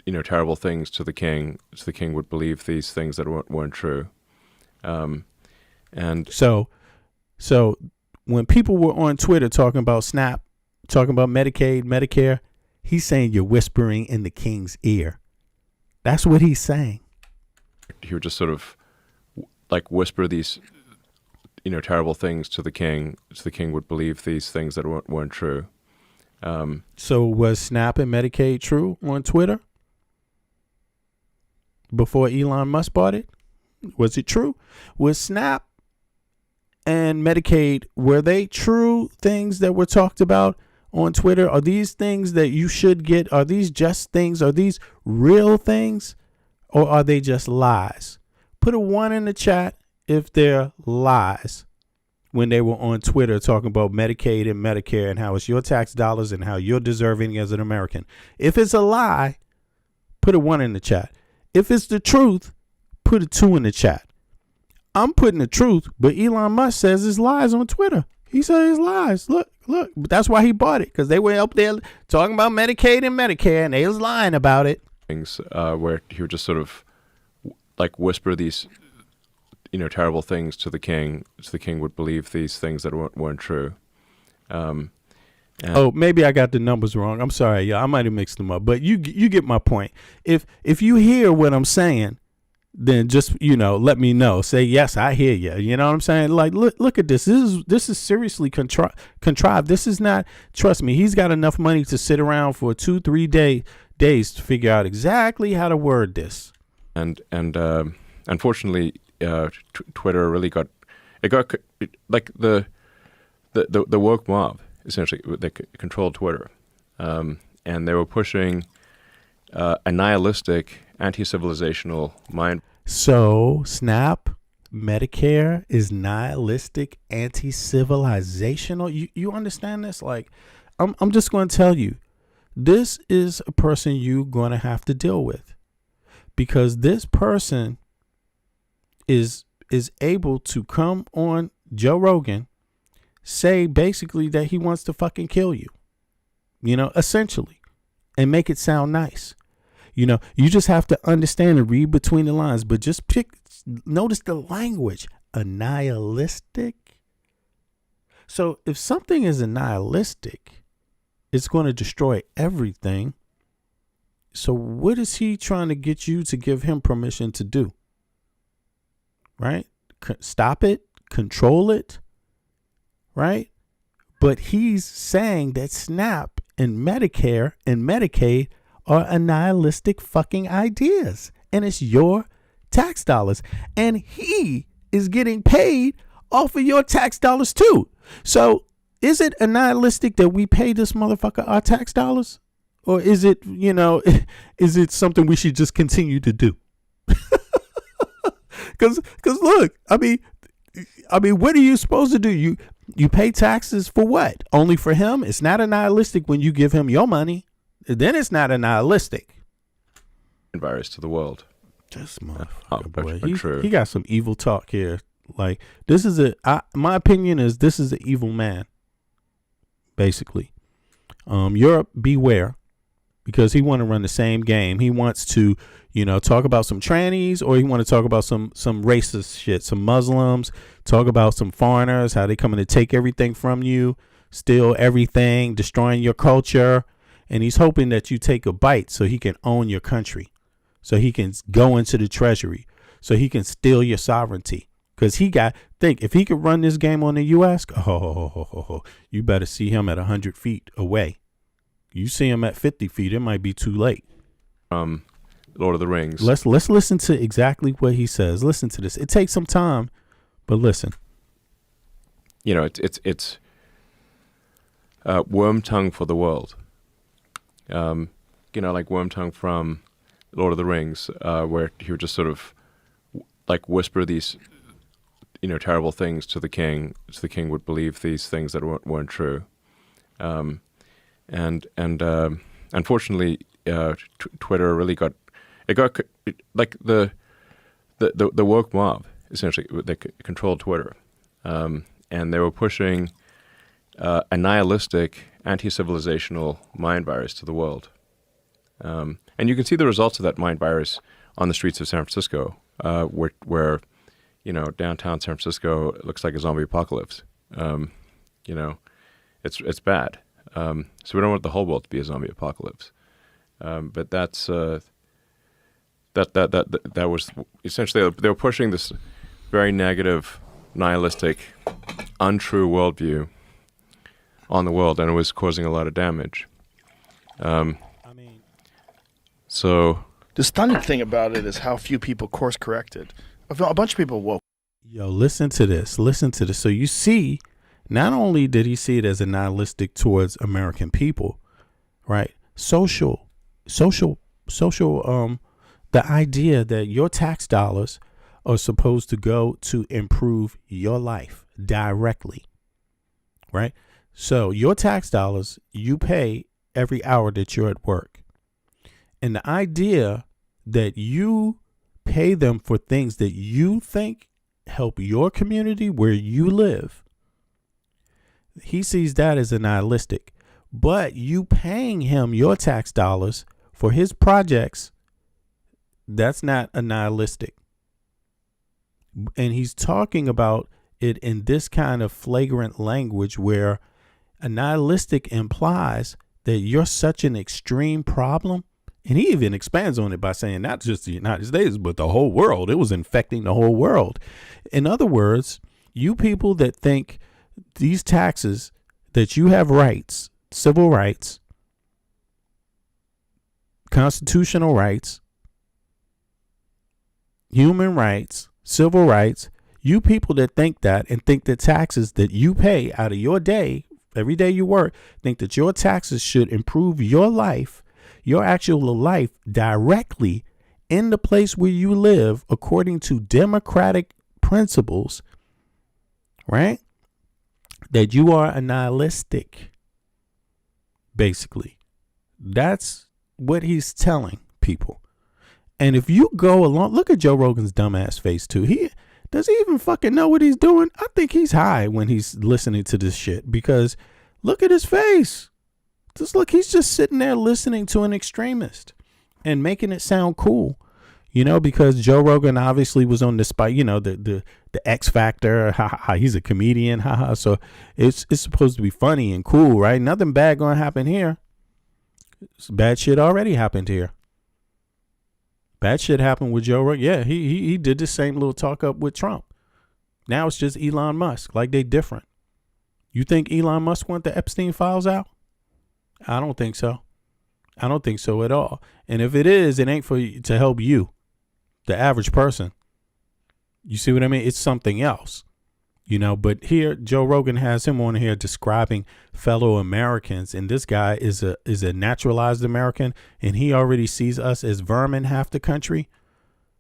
Speaker 7: know, terrible things to the king. So the king would believe these things that weren't true. And
Speaker 2: so when people were on Twitter talking about SNAP, talking about Medicaid, Medicare, he's saying you're whispering in the king's ear. That's what he's saying.
Speaker 7: he would just sort of like whisper these, you know, terrible things to the king, so the king would believe these things that weren't true.
Speaker 2: So was SNAP and Medicaid true on Twitter before Elon Musk bought it? Was it true? Was SNAP and Medicaid, were they true things that were talked about on Twitter? Are these things that you should get? Are these just things? Are these real things? Or are they just lies? Put a 1 in the chat if they're lies when they were on Twitter talking about Medicaid and Medicare and how it's your tax dollars and how you're deserving as an American. If it's a lie, put a 1 in the chat. If it's the truth, put a 2 in the chat. I'm putting the truth, but Elon Musk says it's lies on Twitter. He says it's lies. Look. That's why he bought it, because they were up there talking about Medicaid and Medicare, and they was lying about it.
Speaker 7: Things where he would just sort of like whisper these, you know, terrible things to the king, so the king would believe these things that weren't true.
Speaker 2: Oh, maybe I got the numbers wrong. I'm sorry, y'all. I might have mixed them up, but you get my point. If you hear what I'm saying, then just, you know, let me know. Say, yes, I hear you. You know what I'm saying? Like, look at this. This is seriously contrived. This is not, trust me, he's got enough money to sit around for 2-3 days to figure out exactly how to word this.
Speaker 7: And unfortunately, Twitter really got like the woke mob, essentially. They controlled Twitter, and they were pushing a nihilistic, anti-civilizational mind.
Speaker 2: So SNAP, Medicare is nihilistic, anti-civilizational. You understand this? Like, I'm just going to tell you, this is a person you're going to have to deal with, because this person is able to come on Joe Rogan, say basically that he wants to fucking kill you, you know, essentially, and make it sound nice. You know, you just have to understand and read between the lines, but just notice the language, a nihilistic. So if something is a nihilistic, it's going to destroy everything. So what is he trying to get you to give him permission to do? Right? Stop it, control it, right? But he's saying that SNAP and Medicare and Medicaid are a nihilistic fucking ideas, and it's your tax dollars, and he is getting paid off of your tax dollars too. So is it a nihilistic that we pay this motherfucker our tax dollars, or is it, you know, is it something we should just continue to do? Because look, I mean, what are you supposed to do? You pay taxes for what? Only for him? It's not a nihilistic when you give him your money. Then it's not a nihilistic.
Speaker 7: Virus to the world.
Speaker 2: This motherfucker, boy.
Speaker 7: True.
Speaker 2: He got some evil talk here. Like, this is my opinion is this is an evil man, basically. Europe, beware, because he want to run the same game. He wants to, talk about some trannies, or he want to talk about some racist shit, some Muslims, talk about some foreigners, how they coming to take everything from you, steal everything, destroying your culture. And he's hoping that you take a bite so he can own your country, so he can go into the treasury, so he can steal your sovereignty. Because if he could run this game on the U.S., you better see him at 100 feet away. You see him at 50 feet, it might be too late.
Speaker 7: Lord of the Rings.
Speaker 2: Let's listen to exactly what he says. Listen to this. It takes some time, but listen.
Speaker 7: It's worm tongue for the world. Like Wormtongue from Lord of the Rings, where he would just sort of like whisper these, terrible things to the king, so the king would believe these things that weren't true. And unfortunately, Twitter really got like the woke mob, essentially. They controlled Twitter, and they were pushing a nihilistic, anti-civilizational mind virus to the world. And you can see the results of that mind virus on the streets of San Francisco, where downtown San Francisco looks like a zombie apocalypse. It's bad. So we don't want the whole world to be a zombie apocalypse. But that's that was essentially, they were pushing this very negative, nihilistic, untrue worldview on the world, and it was causing a lot of damage. So
Speaker 6: the stunning thing about it is how few people course corrected. A bunch of people woke.
Speaker 2: Yo, listen to this. So you see, not only did he see it as a nihilistic towards American people, right? Social, the idea that your tax dollars are supposed to go to improve your life directly, right? So your tax dollars, you pay every hour that you're at work. And the idea that you pay them for things that you think help your community where you live, he sees that as a nihilistic. But you paying him your tax dollars for his projects, that's not a nihilistic. And he's talking about it in this kind of flagrant language where a nihilistic implies that you're such an extreme problem. And he even expands on it by saying not just the United States, but the whole world. It was infecting the whole world. In other words, you people that think these taxes, that you have rights, civil rights, constitutional rights, human rights, civil rights, you people that think that and think that taxes that you pay out of your day, every day you work, think that your taxes should improve your life, your actual life directly in the place where you live according to democratic principles, right? That you are a nihilistic, basically. That's what he's telling people. And if you go along, look at Joe Rogan's dumbass face too. Does he even fucking know what he's doing? I think he's high when he's listening to this shit, because look at his face. Just look, he's just sitting there listening to an extremist and making it sound cool, because Joe Rogan obviously was on the spot, the X Factor, he's a comedian, so it's supposed to be funny and cool, right? Nothing bad gonna happen here. Bad shit already happened here. Bad shit happened with Joe Rogan. Yeah, he did the same little talk up with Trump. Now it's just Elon Musk, like they different. You think Elon Musk want the Epstein files out? I don't think so. I don't think so at all. And if it is, it ain't to help you, the average person. You see what I mean? It's something else, but here Joe Rogan has him on here describing fellow Americans. And this guy is a naturalized American, and he already sees us as vermin half the country.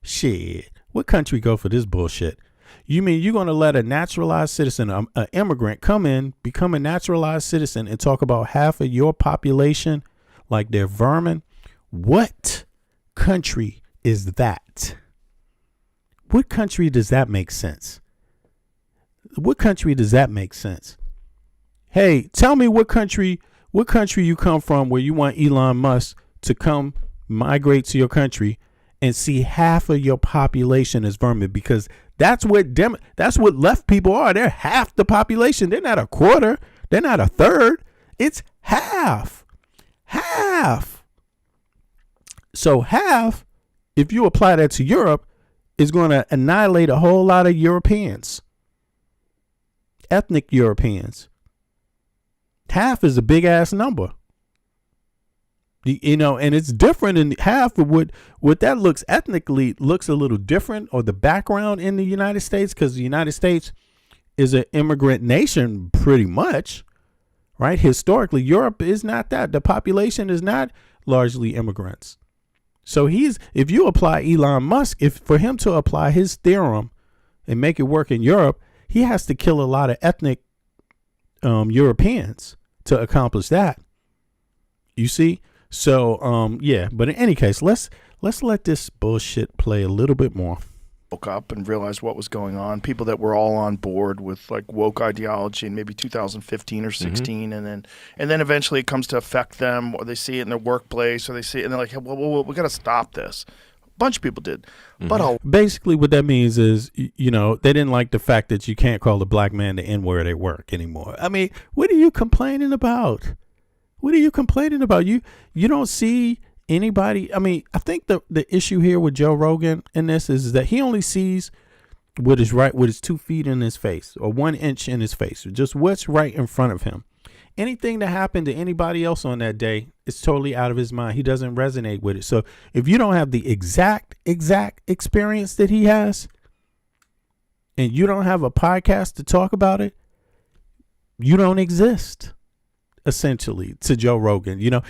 Speaker 2: Shit. What country go for this bullshit? You mean you're going to let a naturalized citizen, an immigrant, come in, become a naturalized citizen, and talk about half of your population like they're vermin? What country is that? What country does that make sense? What country does that make sense? Hey, tell me what country you come from where you want Elon Musk to come migrate to your country and see half of your population as vermin, because that's what left people are. They're half the population. They're not a quarter. They're not a third. It's half. Half. So half, if you apply that to Europe, is going to annihilate a whole lot of Europeans. Ethnic Europeans. Half is a big ass number. You know, and it's different in half of what that looks ethnically looks a little different, or the background in the United States, because the United States is an immigrant nation pretty much, right? Historically, Europe is not that. The population is not largely immigrants. So if you apply Elon Musk, for him to apply his theorem and make it work in Europe, he has to kill a lot of ethnic Europeans to accomplish that. You see? So, yeah, but in any case, let's let this bullshit play a little bit more.
Speaker 6: Woke up and realized what was going on. People that were all on board with like woke ideology in maybe 2015 or 16, and then eventually it comes to affect them, or they see it in their workplace, or they see it and they're like, hey, well, we got to stop this. A bunch of people did, but
Speaker 2: basically what that means is, you know, they didn't like the fact that you can't call a black man the N-word at work anymore. I mean, what are you complaining about? What are you complaining about? You don't see anybody. I mean, I think the issue here with Joe Rogan in this is that he only sees what is right with his 2 feet in his face, or 1 inch in his face, or just what's right in front of him. Anything that happened to anybody else on that day is totally out of his mind. He doesn't resonate with it. So if you don't have the exact experience that he has, and you don't have a podcast to talk about it, you don't exist. Essentially, to Joe Rogan. You know,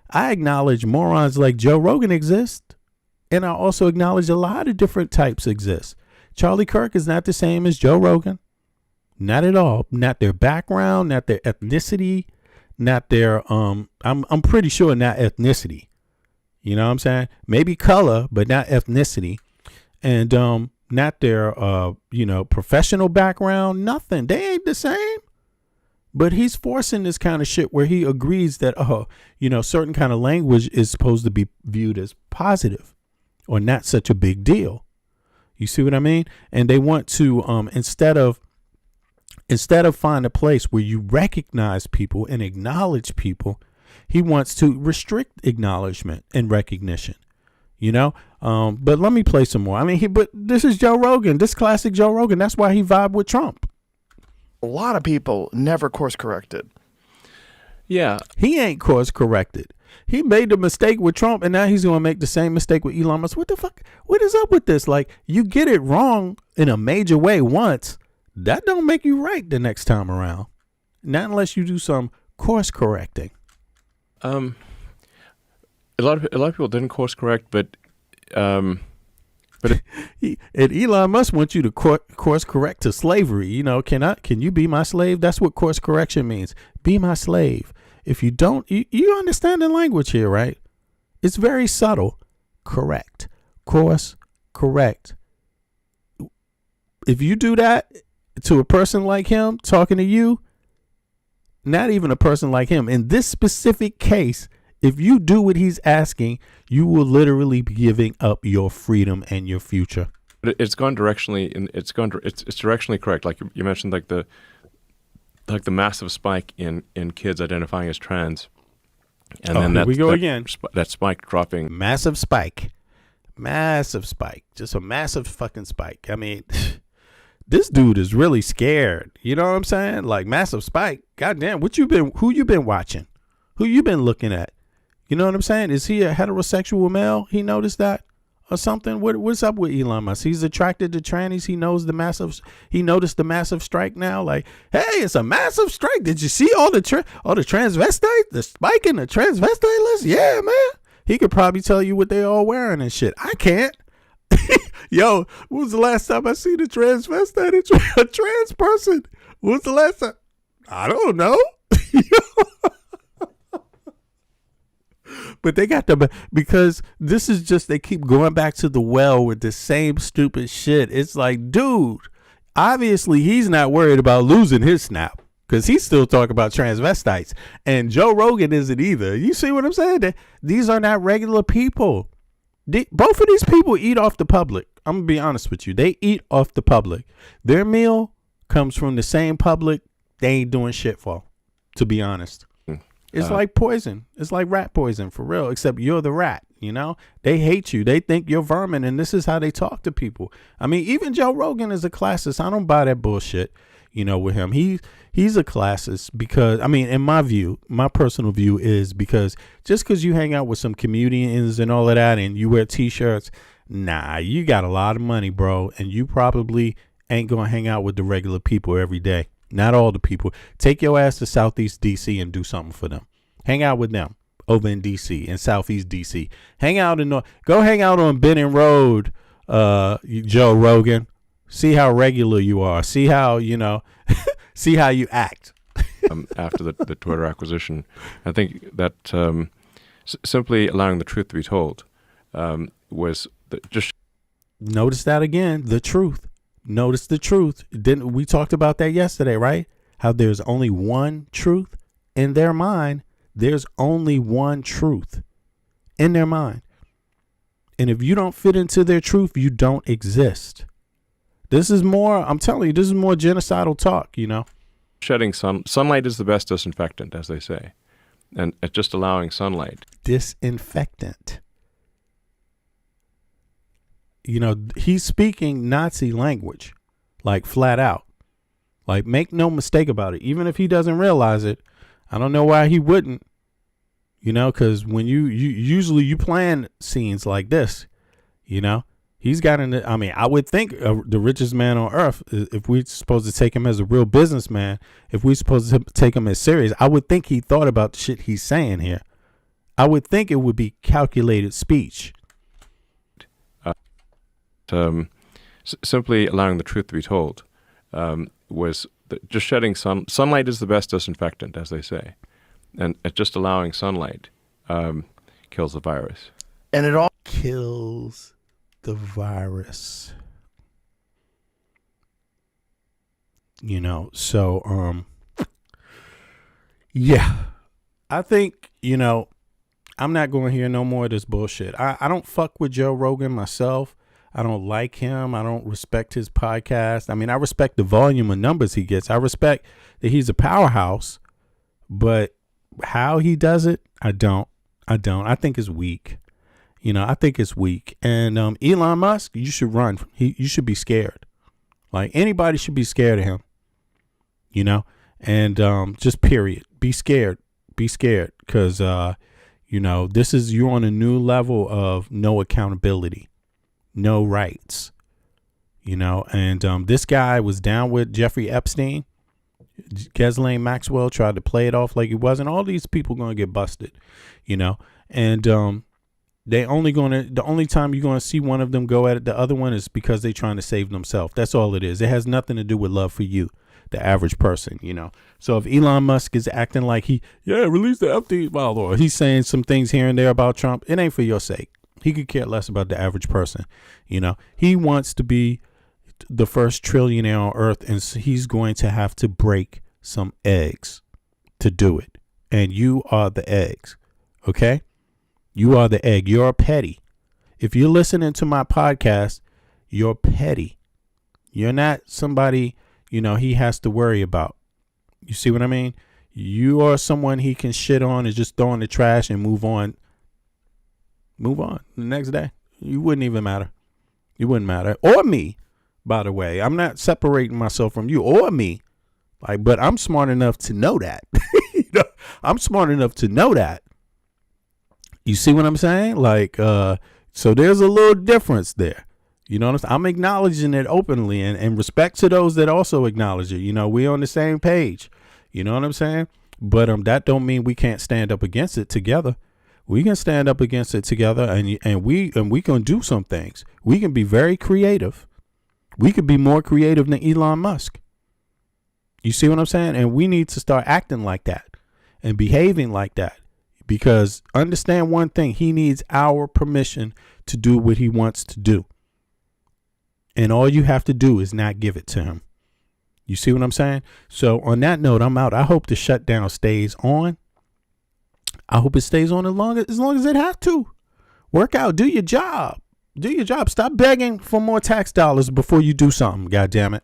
Speaker 2: I acknowledge morons like Joe Rogan exist, and I also acknowledge a lot of different types exist. Charlie Kirk is not the same as Joe Rogan. Not at all. Not their background, not their ethnicity, not their I'm pretty sure not ethnicity. You know what I'm saying? Maybe color, but not ethnicity. And not their professional background, nothing. They ain't the same. But he's forcing this kind of shit where he agrees that, certain kind of language is supposed to be viewed as positive or not such a big deal. You see what I mean? And they want to, instead of find a place where you recognize people and acknowledge people, he wants to restrict acknowledgement and recognition, but let me play some more. I mean, but this is Joe Rogan, this classic Joe Rogan. That's why he vibed with Trump.
Speaker 6: A lot of people never course corrected.
Speaker 7: Yeah.
Speaker 2: He ain't course corrected. He made the mistake with Trump, and now he's going to make the same mistake with Elon Musk. What the fuck? What is up with this? Like, you get it wrong in a major way once. That don't make you right the next time around. Not unless you do some course correcting.
Speaker 7: A lot of people didn't course correct, but
Speaker 2: and Elon Musk wants you to course correct to slavery. Can you be my slave? That's what course correction means. Be my slave. If you don't, you understand the language here, right? It's very subtle. Correct. Course correct. If you do that to a person like him talking to you, not even a person like him, in this specific case, if you do what he's asking, you will literally be giving up your freedom and your future.
Speaker 7: But it's gone directionally, and it's directionally correct. Like you mentioned, like the massive spike in kids identifying as trans, and then
Speaker 2: here we go again.
Speaker 7: That spike dropping.
Speaker 2: Massive spike, just a massive fucking spike. I mean, this dude is really scared. You know what I'm saying? Like, massive spike. Goddamn, who you been watching? Who you been looking at? You know what I'm saying? Is he a heterosexual male? He noticed that or something? What's up with Elon Musk? He's attracted to trannies. He noticed the massive strike now. Like, hey, it's a massive strike. Did you see all the transvestites? The spike in the transvestite list? Yeah, man. He could probably tell you what they all wearing and shit. I can't. Yo, when was the last time I seen a transvestite? A trans person. When was the last time? I don't know. But they got because this is just, they keep going back to the well with the same stupid shit. It's like, dude, Obviously, he's not worried about losing his snap because he's still talking about transvestites. And Joe Rogan isn't either. You see what I'm saying? These are not regular people. Both of these people eat off the public. I'm going to be honest with you. They eat off the public. Their meal comes from the same public they ain't doing shit for, to be honest. It's like poison. It's like rat poison for real, except you're the rat, you know? They hate you. They think you're vermin, and this is how they talk to people. I mean, even Joe Rogan is a classist. I don't buy that bullshit, you know, with him. He's a classist because, I mean, in my view, my personal view is because just because you hang out with some comedians and all of that and you wear T-shirts, nah, you got a lot of money, bro, and you probably ain't going to hang out with the regular people every day. Not all the people. Take your ass to Southeast DC and do something for them. Hang out with them over in DC and Southeast DC. Hang out go hang out on Benning Road, Joe Rogan. See how regular you are. See how, you know, see how you act.
Speaker 7: After the Twitter acquisition, I think that simply allowing the truth to be told was just.
Speaker 2: Notice that again, the truth. Notice the truth. Didn't we talked about that yesterday, right? How there's only one truth in their mind. There's only one truth in their mind. And if you don't fit into their truth, you don't exist. This is more, I'm telling you, this is more genocidal talk, you know?
Speaker 7: Shedding sunlight is the best disinfectant, as they say. And just allowing sunlight.
Speaker 2: Disinfectant. You know, he's speaking Nazi language, like flat out. Like, make no mistake about it. Even if he doesn't realize it, I don't know why he wouldn't. You know, because when you usually you plan scenes like this, you know, he's got I mean, I would think the richest man on earth, if we're supposed to take him as a real businessman, if we're supposed to take him as serious, I would think he thought about the shit he's saying here. I would think it would be calculated speech.
Speaker 7: Simply allowing the truth to be told was just shedding sunlight is the best disinfectant, as they say, and just allowing sunlight kills the virus.
Speaker 6: And it all
Speaker 2: Kills the virus. You know, so yeah, I think, you know, I'm not going to hear no more of this bullshit. I don't fuck with Joe Rogan myself. I don't like him. I don't respect his podcast. I mean, I respect the volume of numbers he gets. I respect that he's a powerhouse, but how he does it, I don't. I think it's weak. You know, I think it's weak. And Elon Musk, you should run. You should be scared. Like, anybody should be scared of him. You know, and just period. Be scared. Be scared, because you know, you're on a new level of no accountability. No rights, you know, and this guy was down with Jeffrey Epstein. Ghislaine Maxwell tried to play it off like he wasn't. All these people going to get busted, you know, and the only time you're going to see one of them go at it, the other one is because they're trying to save themselves. That's all it is. It has nothing to do with love for you, the average person, you know. So if Elon Musk is acting like release the Epstein file, or he's saying some things here and there about Trump, it ain't for your sake. He could care less about the average person. You know, he wants to be the first trillionaire on earth, and so he's going to have to break some eggs to do it. And you are the eggs. Okay? You are the egg. You're petty. If you're listening to my podcast, you're petty. You're not somebody, you know, he has to worry about. You see what I mean? You are someone he can shit on and just throw in the trash and move on. Move on the next day. You wouldn't even matter. You wouldn't matter. Or me, by the way. I'm not separating myself from you or me. Like, but I'm smart enough to know that. You know, I'm smart enough to know that. You see what I'm saying? Like, so there's a little difference there. You know what I'm saying? I'm acknowledging it openly, and respect to those that also acknowledge it. You know, we're on the same page. You know what I'm saying? But that don't mean we can't stand up against it together. We can stand up against it together, and we can do some things. We can be very creative. We could be more creative than Elon Musk. You see what I'm saying? And we need to start acting like that and behaving like that, because understand one thing: he needs our permission to do what he wants to do, and all you have to do is not give it to him. You see what I'm saying? So on that note, I'm out. I hope the shutdown stays on. I hope it stays on as long as it has to. Work out. Do your job. Do your job. Stop begging for more tax dollars before you do something. God damn it.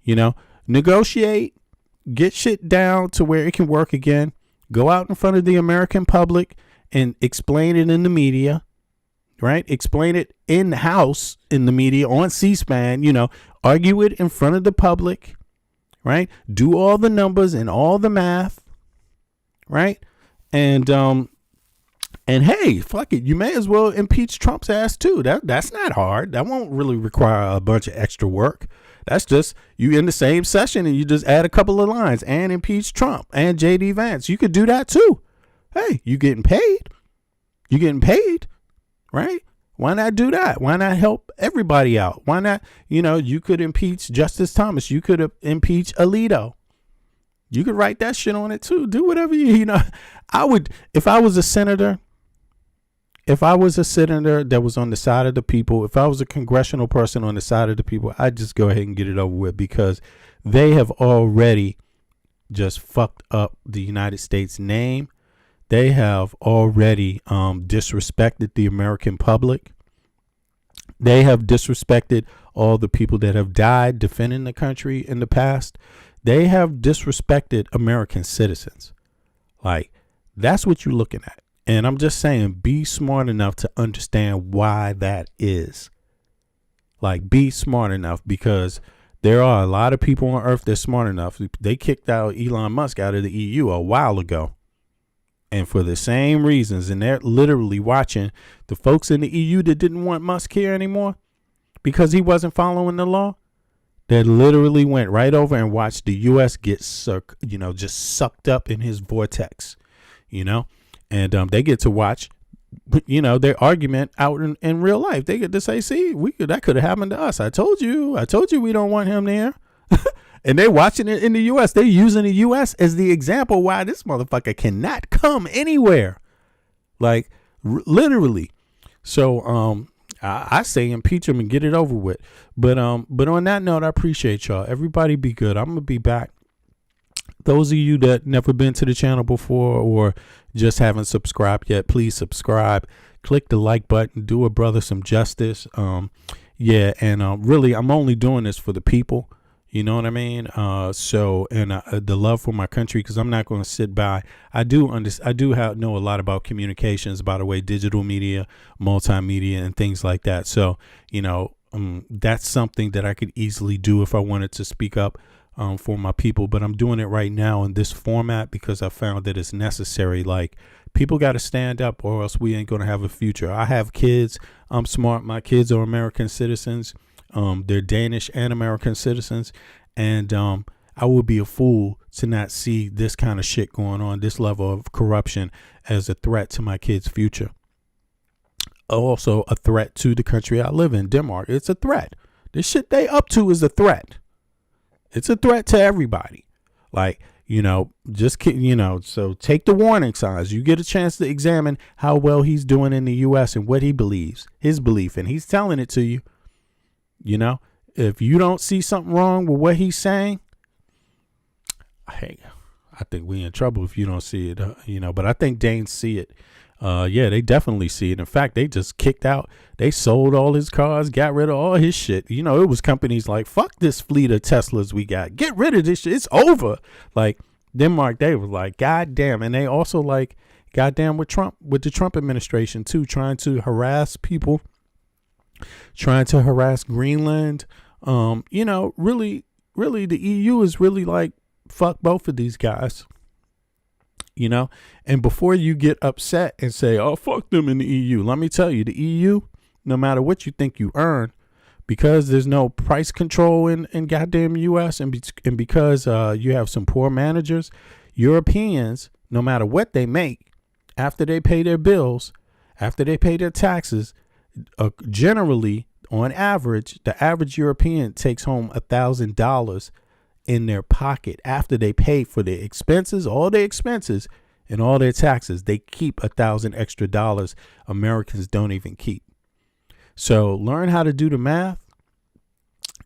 Speaker 2: You know, negotiate. Get shit down to where it can work again. Go out in front of the American public and explain it in the media. Right? Explain it in the house, in the media, on C-SPAN. You know, argue it in front of the public. Right? Do all the numbers and all the math. Right? And hey, fuck it. You may as well impeach Trump's ass too. That's not hard. That won't really require a bunch of extra work. That's just you in the same session and you just add a couple of lines and impeach Trump and JD Vance. You could do that too. Hey, you getting paid? You getting paid, right? Why not do that? Why not help everybody out? Why not? You know, you could impeach Justice Thomas. You could impeach Alito. You could write that shit on it too. Do whatever you know. I would, if I was a senator that was on the side of the people, if I was a congressional person on the side of the people, I'd just go ahead and get it over with, because they have already just fucked up the United States name. They have already disrespected the American public. They have disrespected all the people that have died defending the country in the past. They have disrespected American citizens. Like, that's what you're looking at. And I'm just saying, be smart enough to understand why that is. Like, be smart enough, because there are a lot of people on earth that's smart enough. They kicked out Elon Musk out of the EU a while ago. And for the same reasons. And they're literally watching the folks in the EU that didn't want Musk here anymore because he wasn't following the law. They literally went right over and watched the U.S. get just sucked up in his vortex, and they get to watch, their argument out in real life. They get to say, see, that could have happened to us. I told you we don't want him there. And they're watching it in the U.S. They're using the U.S. as the example why this motherfucker cannot come anywhere. Like, literally. So, I say impeach him and get it over with. But on that note, I appreciate y'all. Everybody be good. I'm gonna be back. Those of you that never been to the channel before or just haven't subscribed yet, please subscribe. Click the like button. Do a brother some justice. Really, I'm only doing this for the people. You know what I mean? The love for my country, because I'm not going to sit by. I do know a lot about communications, by the way, digital media, multimedia, and things like that. So, that's something that I could easily do if I wanted to speak up for my people. But I'm doing it right now in this format because I found that it's necessary. Like, people got to stand up or else we ain't going to have a future. I have kids. I'm smart. My kids are American citizens. They're Danish and American citizens, and I would be a fool to not see this kind of shit going on, this level of corruption, as a threat to my kids' future. Also a threat to the country I live in, Denmark. It's a threat. This shit they up to is a threat. It's a threat to everybody. Like, so take the warning signs. You get a chance to examine how well he's doing in the U.S. and what he believes, his belief, and he's telling it to you. If you don't see something wrong with what he's saying, hey, I think we in trouble if you don't see it, but I think Danes see it. They definitely see it. In fact, they just kicked out. They sold all his cars, got rid of all his shit. It was companies like, fuck this fleet of Teslas we got. Get rid of this shit. It's over. Like, Denmark, they were like, God damn. And they also like, goddamn with the Trump administration too, trying to harass people. Trying to harass Greenland. Really, the EU is really like, fuck both of these guys. And before you get upset and say, oh, fuck them in the EU, let me tell you, the EU, no matter what you think you earn, because there's no price control in goddamn US and because you have some poor managers, Europeans, no matter what they make, after they pay their bills, after they pay their taxes, generally, on average, the average European takes home $1,000 in their pocket after they pay for their expenses, all their expenses and all their taxes. They keep $1,000 extra dollars. Americans don't even keep. So learn how to do the math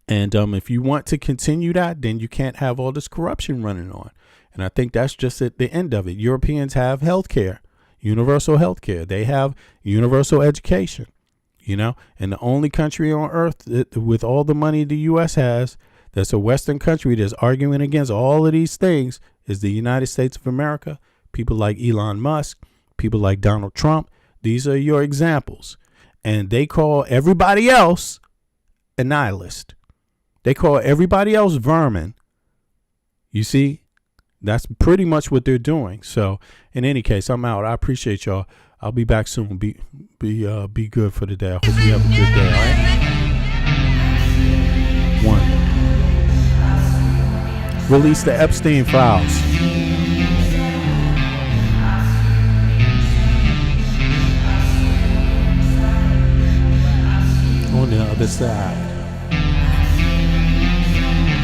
Speaker 2: And if you want to continue that, then you can't have all this corruption running on. And I think that's just at the end of it. Europeans have health care, universal health care. They have universal education, and the only country on earth with all the money the U.S. has, that's a Western country that's arguing against all of these things, is the United States of America. People like Elon Musk, people like Donald Trump. These are your examples. And they call everybody else a nihilist. They call everybody else vermin. You see, that's pretty much what they're doing. So in any case, I'm out. I appreciate y'all. I'll be back soon. Be good for the day. I hope you have a good day. All right. 1. Release the Epstein files. On the other side.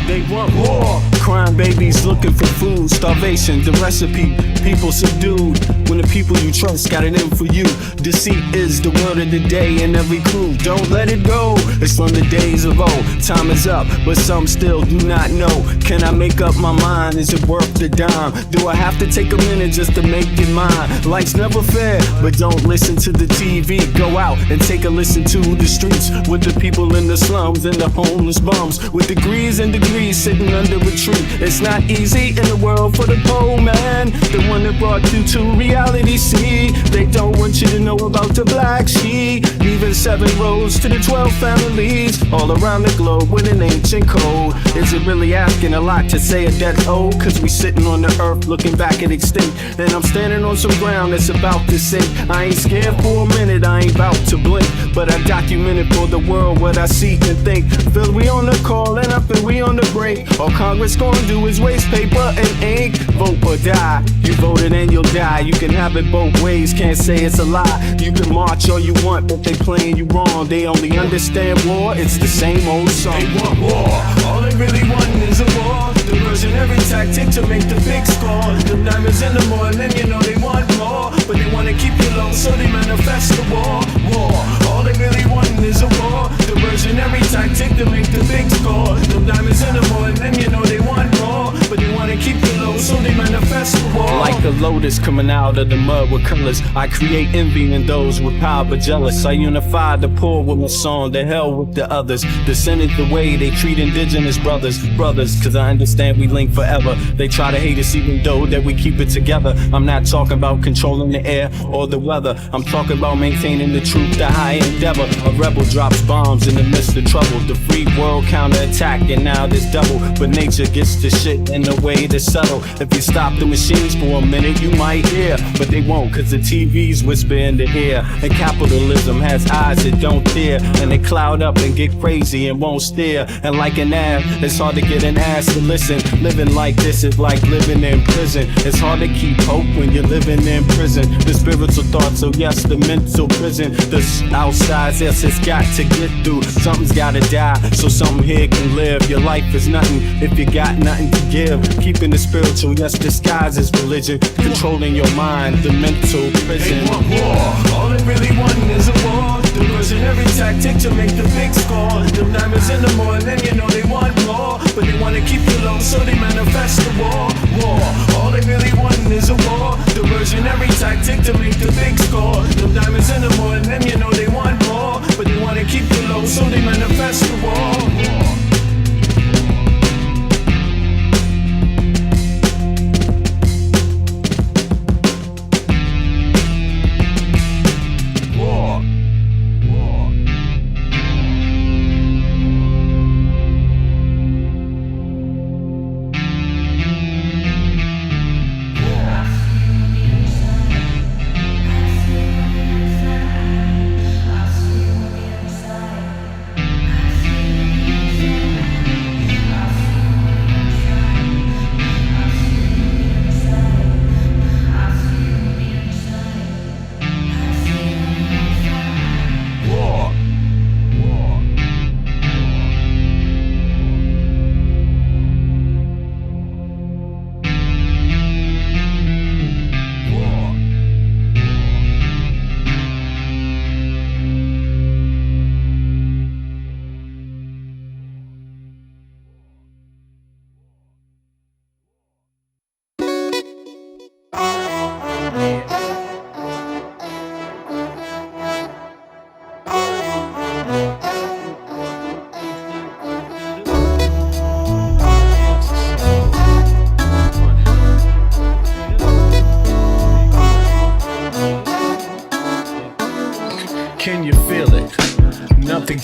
Speaker 1: They want war. Crime babies looking for food. Starvation, the recipe. People subdued. When the people you trust got it in for you. Deceit is the word of the day in every crew. Don't let it go. It's from the days of old. Time is up, but some still do not know. Can I make up my mind? Is it worth the dime? Do I have to take a minute just to make it mine? Life's never fair, but don't listen to the TV. Go out and take a listen to the streets with the people in the slums and the homeless bums with degrees and degrees sitting under a tree. It's not easy in the world for the poor man, the one that brought you to reality. See, they don't want you to know about the black sheep. Even 7 roads to the 12 families all around the globe with an ancient code. Is it really asking a lot to say a death old? Cause we sitting on the earth looking back at extinct, and I'm standing on some ground that's about to sink. I ain't scared for a minute, I ain't about to blink, but I documented for the world what I see and think. Feel we on the call and I feel we on the break. All Congress gonna do is waste paper and ink. Vote or die. You voted and you'll die. You can have it both ways, can't say it's a lie. You can march all you want, but they playing you wrong. They only understand war, it's the same old song. They want war. All they really want is a war. Diversionary tactic to make the big score. The diamonds in the morning, you know they want more, but they wanna keep you low, so they manifest the war. War. All they really want is a war. Diversionary tactic to make the big score. The diamonds in the morning, you know they want more, but they wanna keep you low, so they manifest the war. Like a lotus coming out of the mud with colors, I create envy in those with power but jealous. I unify the poor with my song, the hell with the others. Descended the way they treat indigenous brothers, cause I understand we link forever. They try to hate us even though that we keep it together. I'm not talking about controlling the air or the weather. I'm talking about maintaining the truth, the high endeavor. A rebel drops bombs in the midst of trouble. The free world counterattack, and now there's double. But nature gets the shit in a way that's subtle. If you stop the machines for a minute, you might hear, but they won't, cause the TVs whisper in the ear. And capitalism has eyes that don't tear, and they cloud up and get crazy and won't stare. And like an ad, it's hard to get an ass to listen. Living like this is like living in prison. It's hard to keep hope when you're living in prison. The spiritual thoughts, so yes, the mental prison. The outside, yes, it's got to get through. Something's gotta die, so something here can live. Your life is nothing if you got nothing to give. Keeping the spiritual, yes, disguised as religion. Controlling your mind, the mental prison. They want war. All they really want is a war. Diversionary tactic to make the big score. The diamonds in the morning, you know they want more, but they wanna keep you low, so they manifest the war. War. All they really want is a war. Diversionary tactic to make the big score. The diamonds in the morning, you know they want more, but they wanna keep you low, so they manifest the war.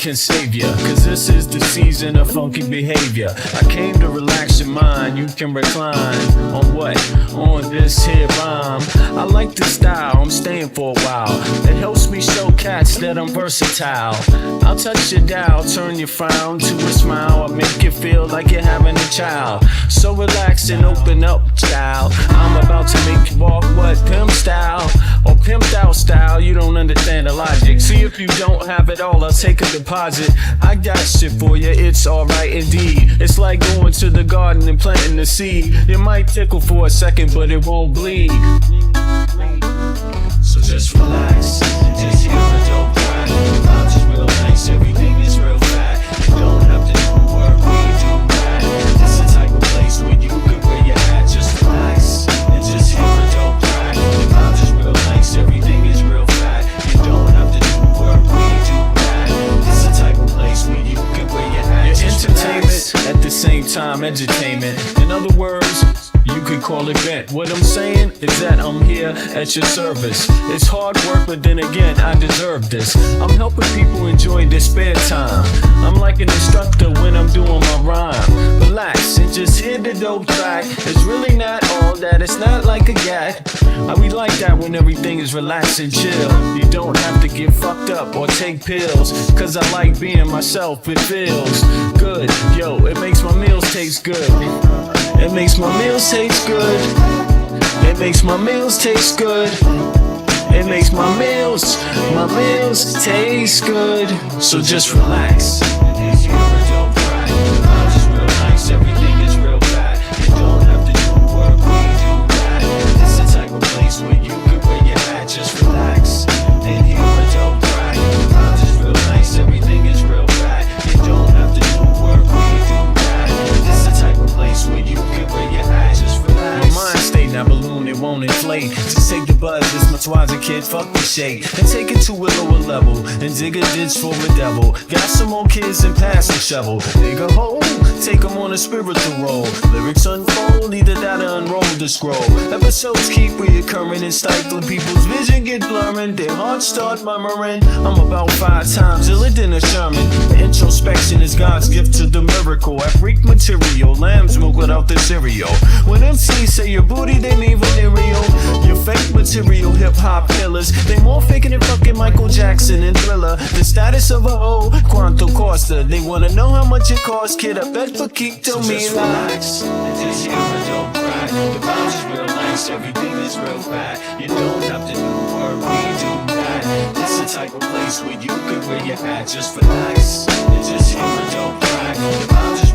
Speaker 1: can save ya, cause this is the season of funky behavior. I came to relax your mind, you can recline. On what? On this here rhyme. I like the style, I'm staying for a while. It helps me show cats that I'm versatile. I'll touch your dial, turn your frown to a smile. I'll make you feel like you're having a child. So relax and open up, child. I'm about to make you walk what? Pimp style or pimped out style. You don't understand the logic. See, if you don't have it all, I'll take a deposit. I got shit for you, it's alright indeed. It's like going to the garden and planting the seed. It might tickle for a second, but it won't bleed. So just relax, just hear a dope track. The vibes is real nice, everything is real fat. You don't have to do work, we do that. It's the type of place where you can wear your hat. Just relax and just hear a dope track. The vibes is real nice, everything is real fat. You don't have to do work, we do that. It's the type of place where you can wear your hat. Your entertainment at the same time, edutainment. In other words, you could call it bent. What I'm saying is that I'm here at your service. It's hard work, but then again, I deserve this. I'm helping people enjoy their spare time. I'm like an instructor when I'm doing my rhyme. Relax and just hear the dope track. It's really not all that, it's not like a gat. We like that when everything is relaxed and chill. You don't have to get fucked up or take pills, cause I like being myself, it feels good. Yo, it makes my meals taste good. It makes my meals taste good. It makes my meals taste good. It makes my meals taste good. So just relax. Here's your dope track. The vibes is real nice, everything is real bad. You don't have to do work, we do that. It's the type of place where you can wear your hat. Just relax and hear a dope track. The vibes is real nice, everything is real bad. You don't have to do work, we do that. It's the type of place where you can wear your hat. Just relax. My mind state, now balloon, it won't inflate. Just take the buzz, this much wiser kid, fuck the shade. And take it to a lower level, and dig a ditch for the devil. Got some more kids and pass the shovel. Dig a hole, take them on a spiritual roll. Lyrics unfold, either that or unroll the scroll. Episodes keep reoccurring and stifling. People's vision get blurring, their hearts start murmuring. I'm about 5 times iller than a Sherman. Introspection is God's gift to the miracle. I freak material, lamb's milk without the cereal. When MCs say your booty, they mean venereal. Your fake material hip-hop killers, they more faking than fucking Michael Jackson and Thriller. The status of a hoe, Quanto Costa. They wanna know how much it costs, kid, I bet for keep to me just relax and just hear a dope track. The vibes is real nice, everything is real fat. You don't have to do work, we do that. It's the type of place where you can wear your hat. Just relax and just hear a dope track. The vibes is